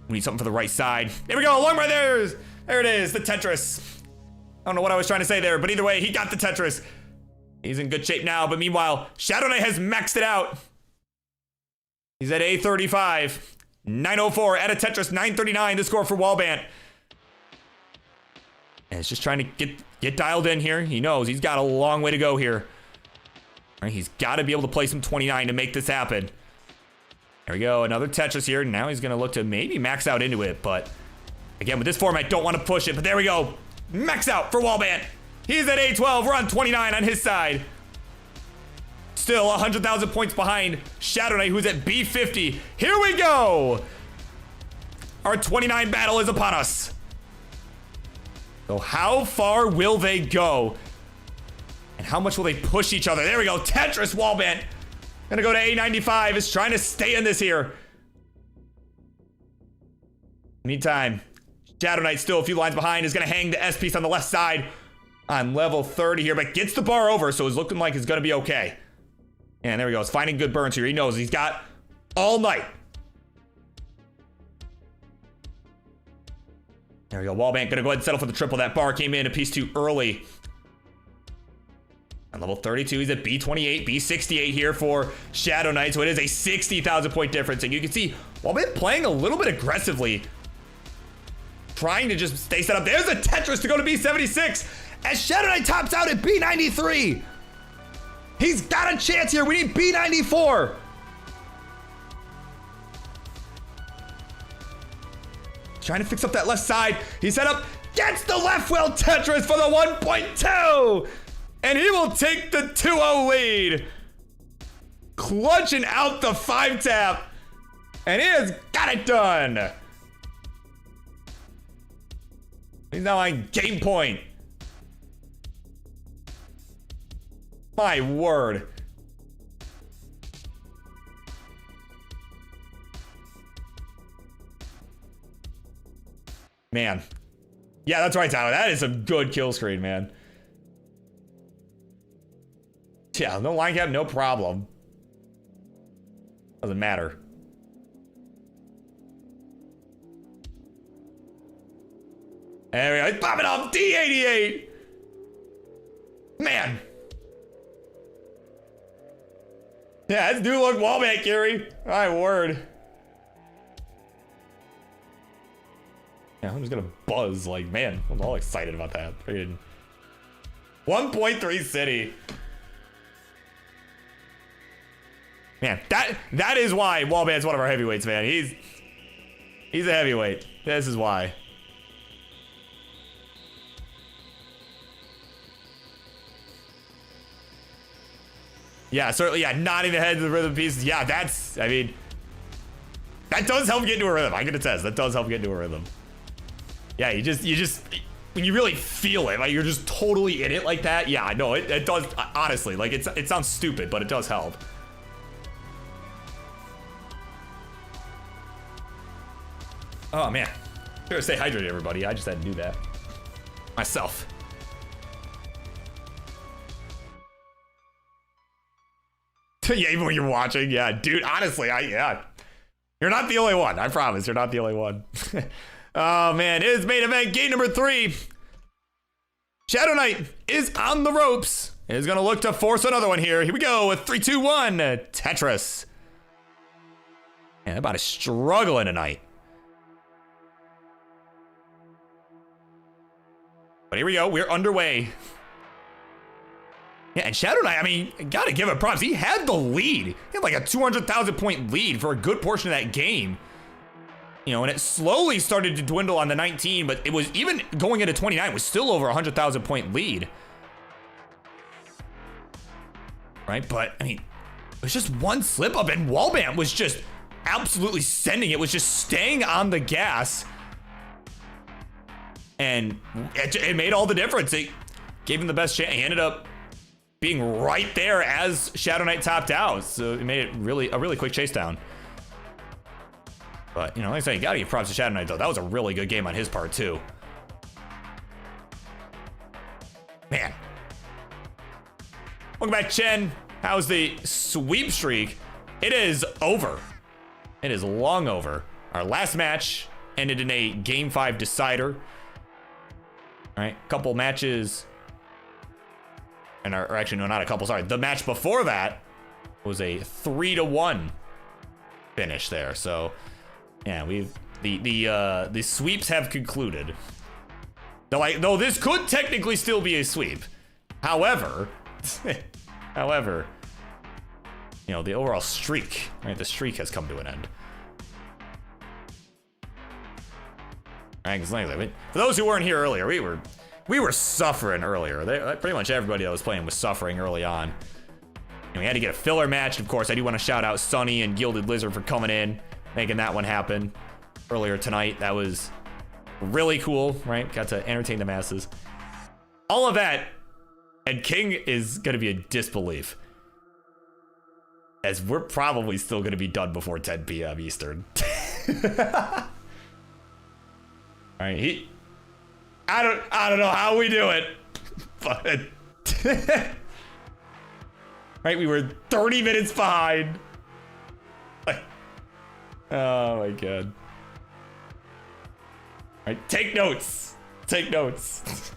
We need something for the right side. There we go, long right there. There it is, the Tetris. I don't know what I was trying to say there, but either way, he got the Tetris. He's in good shape now, but meanwhile, Shqdwnight has maxed it out. He's at A35. 904 at a Tetris, 939 the score for Wallbant. And it's just trying to get dialed in here. He knows he's got a long way to go here. All right, he's got to be able to play some 29 to make this happen. There we go, another Tetris here. Now he's gonna look to maybe max out into it, but again, with this format, don't want to push it, but there we go. Max out for Wallbant. He's at A12, we're on 29 on his side. Still 100,000 points behind Shqdwnight, who's at B50. Here we go. Our 29 battle is upon us. So how far will they go? And how much will they push each other? There we go, Tetris Wallbant. Gonna go to A95, is trying to stay in this here. Meantime, Shqdwnight still a few lines behind, is gonna hang the S piece on the left side on level 30 here, but gets the bar over, so it's looking like it's gonna be okay. And there we go, it's finding good burns here. He knows he's got all night. There we go, Wallbant gonna go ahead and settle for the triple. That bar came in a piece too early. On level 32, he's at B28, B68 here for Shqdwnight, so it is a 60,000 point difference. And you can see Wallbant playing a little bit aggressively, trying to just stay set up. There's a Tetris to go to B76 as Shqdwnight tops out at B93. He's got a chance here. We need B94. Trying to fix up that left side. He's set up, gets the left wheel Tetris for the 1.2. And he will take the 2-0 lead. Clutching out the 5-tap. And he has got it done. He's now on game point. My word. Man. Yeah, that's right, Tyler. That is a good kill screen, man. Yeah, no line cap, no problem. Doesn't matter. There we go. He's popping off D88. Man. Yeah, that's new look Wallbant, Gary. My word. Yeah, I'm just gonna buzz. Like, man, I'm all excited about that. 1.3 city. Man, that is why Wallbant's one of our heavyweights, man. He's a heavyweight. This is why. Yeah, certainly, yeah, nodding the head to the rhythm pieces. Yeah, that's, I mean, that does help get into a rhythm. I can attest, that does help get into a rhythm. Yeah, you just, when you really feel it, like you're just totally in it like that. Yeah, no, it does, honestly, like it sounds stupid, but it does help. Oh man, gotta stay hydrated, everybody. I just had to do that myself. Yeah, even when you're watching, yeah, dude. Honestly, yeah, you're not the only one. I promise, you're not the only one. Oh man, it is main event game number 3. Shqdwnight is on the ropes. Is gonna look to force another one here. Here we go with 3, 2, 1. Tetris. Man, everybody's struggling tonight. But here we go. We're underway. Yeah, and Shqdwnight, I mean, gotta give it props. He had the lead. He had like a 200,000 point lead for a good portion of that game. You know, and it slowly started to dwindle on the 19, but it was even going into 29, was still over 100,000 point lead. Right, but I mean, it was just one slip up and Wallbant was just absolutely sending it, was just staying on the gas. And it made all the difference. It gave him the best chance. He ended up being right there as Shqdwnight topped out. So it made it a really quick chase down. But, you know, like I say, you gotta give props to Shqdwnight, though. That was a really good game on his part, too. Man. Welcome back, Chen. How's the sweep streak? It is over. It is long over. Our last match ended in a Game 5 decider. All right, couple matches. Or actually, no, not a couple, sorry. The match before that was a 3-1 finish there. So, yeah, the sweeps have concluded. Though this could technically still be a sweep. However, you know, the overall streak, right? The streak has come to an end. All right, for those who weren't here earlier, we were suffering earlier. Pretty much everybody that was playing was suffering early on. And we had to get a filler match. Of course, I do want to shout out Sunny and Gilded Lizard for coming in, making that one happen earlier tonight. That was really cool, right? Got to entertain the masses. All of that, and King is going to be in disbelief, as we're probably still going to be done before 10 p.m. Eastern. All right, I don't know how we do it, but right, we were 30 minutes behind. Oh my god. All right, take notes. Take notes.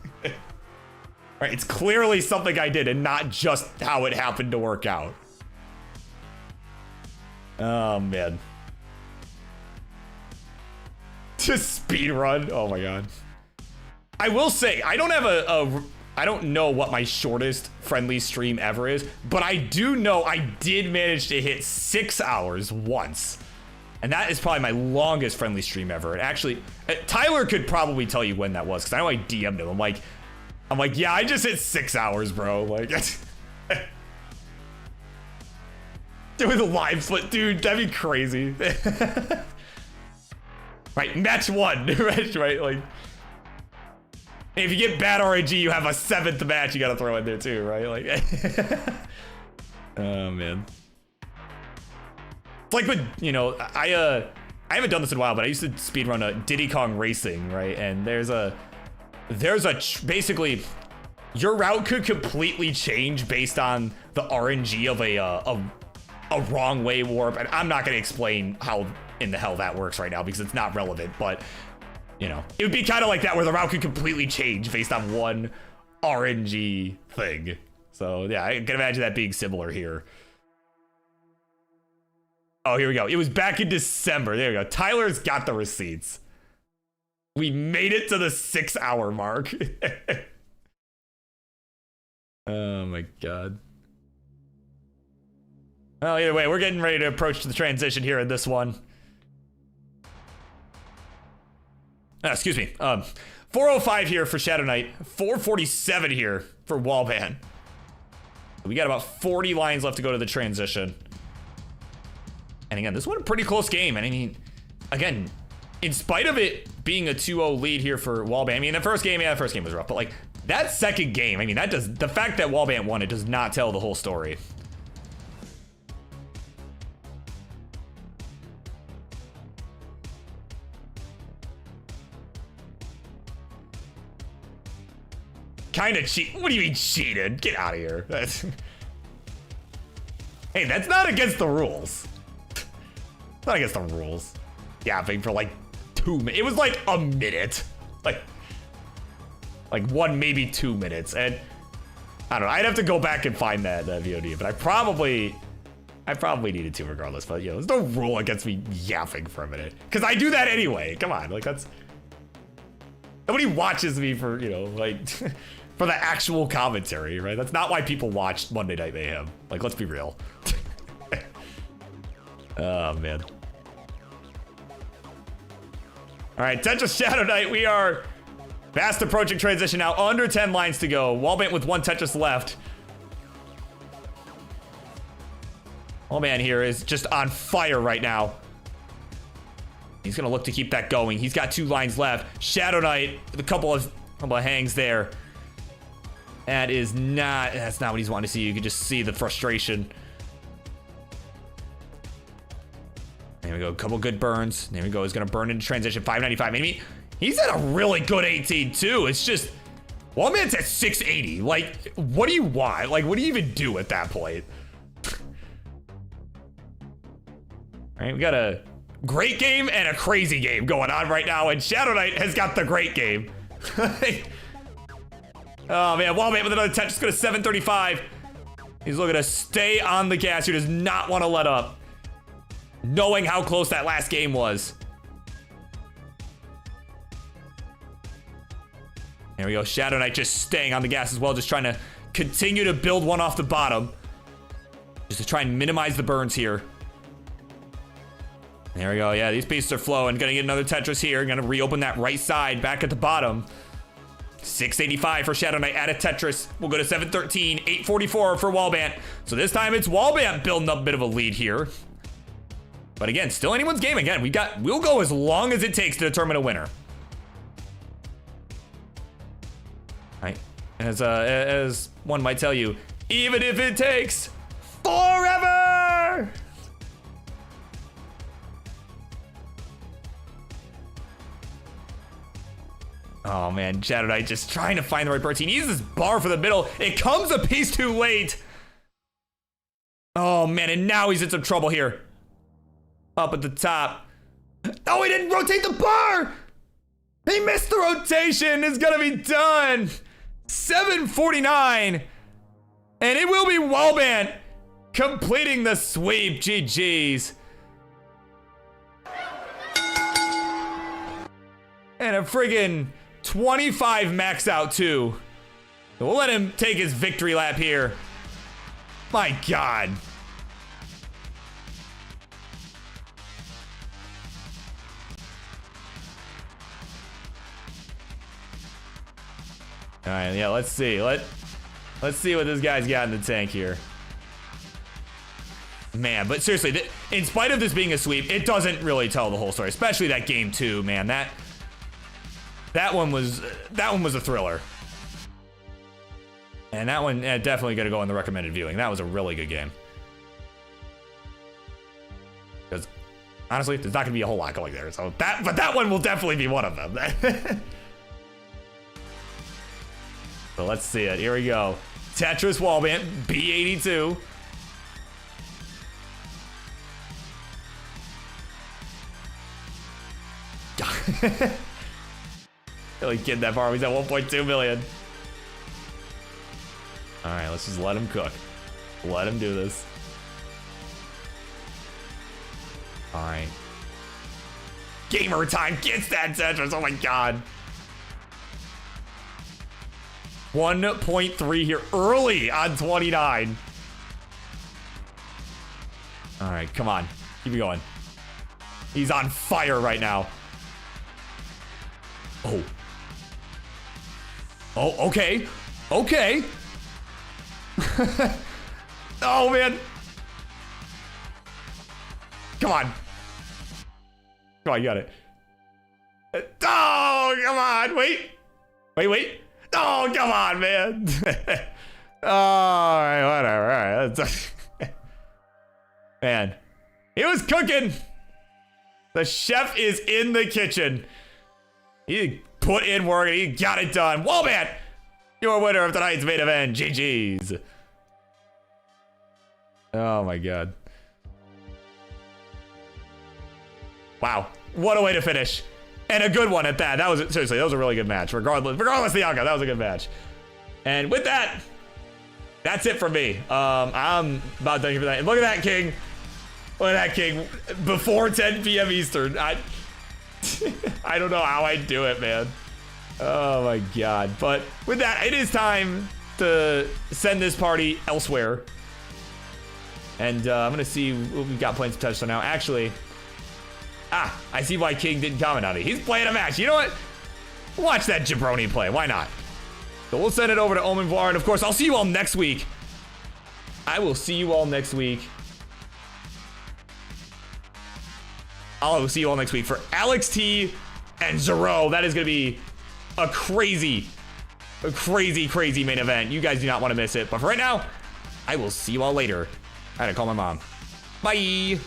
Right, it's clearly something I did and not just how it happened to work out. Oh man. Just speed run. Oh my god. I will say, I don't have I don't know what my shortest friendly stream ever is, but I do know I did manage to hit 6 hours once. And that is probably my longest friendly stream ever. And actually, Tyler could probably tell you when that was, because I know I DM'd him. I'm like, yeah, I just hit 6 hours, bro. Like, doing the live split, dude, that'd be crazy. Right, match 1, right, like. And if you get bad RNG, you have a 7th match you gotta throw in there too, right? Like, oh man. It's like when, you know, I haven't done this in a while, but I used to speedrun a Diddy Kong Racing, right? And basically, your route could completely change based on the RNG of a wrong way warp. And I'm not gonna explain how in the hell that works right now because it's not relevant, but you know, it would be kind of like that where the route could completely change based on one RNG thing. So yeah, I can imagine that being similar here. Oh, here we go. It was back in December. There we go. Tyler's got the receipts. We made it to the 6-hour mark. Oh my God. Well, either way, we're getting ready to approach the transition here in this one. Excuse me. 405 here for Shqdwnight. 447 here for Wallbant. We got about 40 lines left to go to the transition. And again, this one a pretty close game. And I mean, again, in spite of it being a 2-0 lead here for Wallbant, I mean, the first game, yeah, the first game was rough, but like that second game, I mean, the fact that Wallbant won it does not tell the whole story. Kind of cheat. What do you mean cheated? Get out of here. Hey, that's not against the rules. Not against the rules. Yapping for like 2 minutes. It was like a minute. Like 1, maybe 2 minutes. And I don't know. I'd have to go back and find that VOD, but I probably needed to regardless. But you know, there's no rule against me yapping for a minute. Because I do that anyway. Come on. Like that's... Nobody watches me for, you know, like... for the actual commentary, right? That's not why people watch Monday Night Mayhem. Like, let's be real. Oh, man. All right, Tetris Shqdwnight. We are fast approaching transition now. Under 10 lines to go. Wallbant with 1 Tetris left. Wallbant here is just on fire right now. He's going to look to keep that going. He's got 2 lines left. Shqdwnight with a couple of hangs there. That's not what he's wanting to see. You can just see the frustration. There we go, a couple good burns. There we go, he's gonna burn into transition, 595. Maybe he's at a really good 18 too. It's just, Wallbant's at 680. Like, what do you want? Like, what do you even do at that point? All right, we got a great game and a crazy game going on right now, and Shqdwnight has got the great game. Oh man, Wallbant with another touch, just go to 735. He's looking to stay on the gas. He does not want to let up, knowing how close that last game was. There we go, Shqdwnight just staying on the gas as well, just trying to continue to build one off the bottom. Just to try and minimize the burns here. There we go, yeah, these pieces are flowing. Gonna get another Tetris here. Gonna reopen that right side back at the bottom. 685 for Shqdwnight at a Tetris. We'll go to 713, 844 for Wallbant. So this time it's Wallbant building up a bit of a lead here. But again, still anyone's game. Again, we'll go as long as it takes to determine a winner. All right. As one might tell you, even if it takes forever. Oh man, Shqdwnight just trying to find the right birds. He needs this bar for the middle. It comes a piece too late. Oh man, and now he's in some trouble here. Up at the top. Oh, he didn't rotate the bar! He missed the rotation. It's gonna be done. 749. And it will be Wallbant completing the sweep. GG's. And a friggin' 25 max out too. So we'll let him take his victory lap here. My God. All right, yeah, let's see. Let's see what this guy's got in the tank here. Man, but seriously, in spite of this being a sweep, it doesn't really tell the whole story, especially that game 2, man. That That one was a thriller. And that one definitely gonna go in the recommended viewing. That was a really good game. Because honestly, there's not gonna be a whole lot going there. So that one will definitely be one of them. So let's see it. Here we go. Tetris Wallbant, B82. Really kidding that far. He's at 1.2 million. All right, let's just let him cook. Let him do this. All right. Gamer time gets that Tetris. Oh my God. 1.3 here early on 29. All right, come on. Keep it going. He's on fire right now. Oh. Oh, okay. Okay. Oh, man. Come on. Come on, you got it. Oh, come on. Wait. Wait. Oh, come on, man. All right, whatever. All right. Man, he was cooking. The chef is in the kitchen. He put in work and he got it done. Wallbant, your winner of tonight's main event. GG's. Oh my God. Wow, what a way to finish. And a good one at that. That was, seriously, that was a really good match. Regardless of the outcome, that was a good match. And with that, that's it for me. I'm about done here for that. And look at that, King. Look at that, King. Before 10 p.m. Eastern. I don't know how I do it, man. Oh my God. But with that, it is time to send this party elsewhere. And I'm gonna see what we've got playing some touchdown now. Actually, I see why King didn't comment on it. He's playing a match. You know what? Watch that jabroni play. Why not? So we'll send it over to Omen Var. And of course, I'll see you all next week. I will see you all next week. I'll see you all next week for Alex T and Zero. That is going to be a crazy main event. You guys do not want to miss it. But for right now, I will see you all later. I had to call my mom. Bye.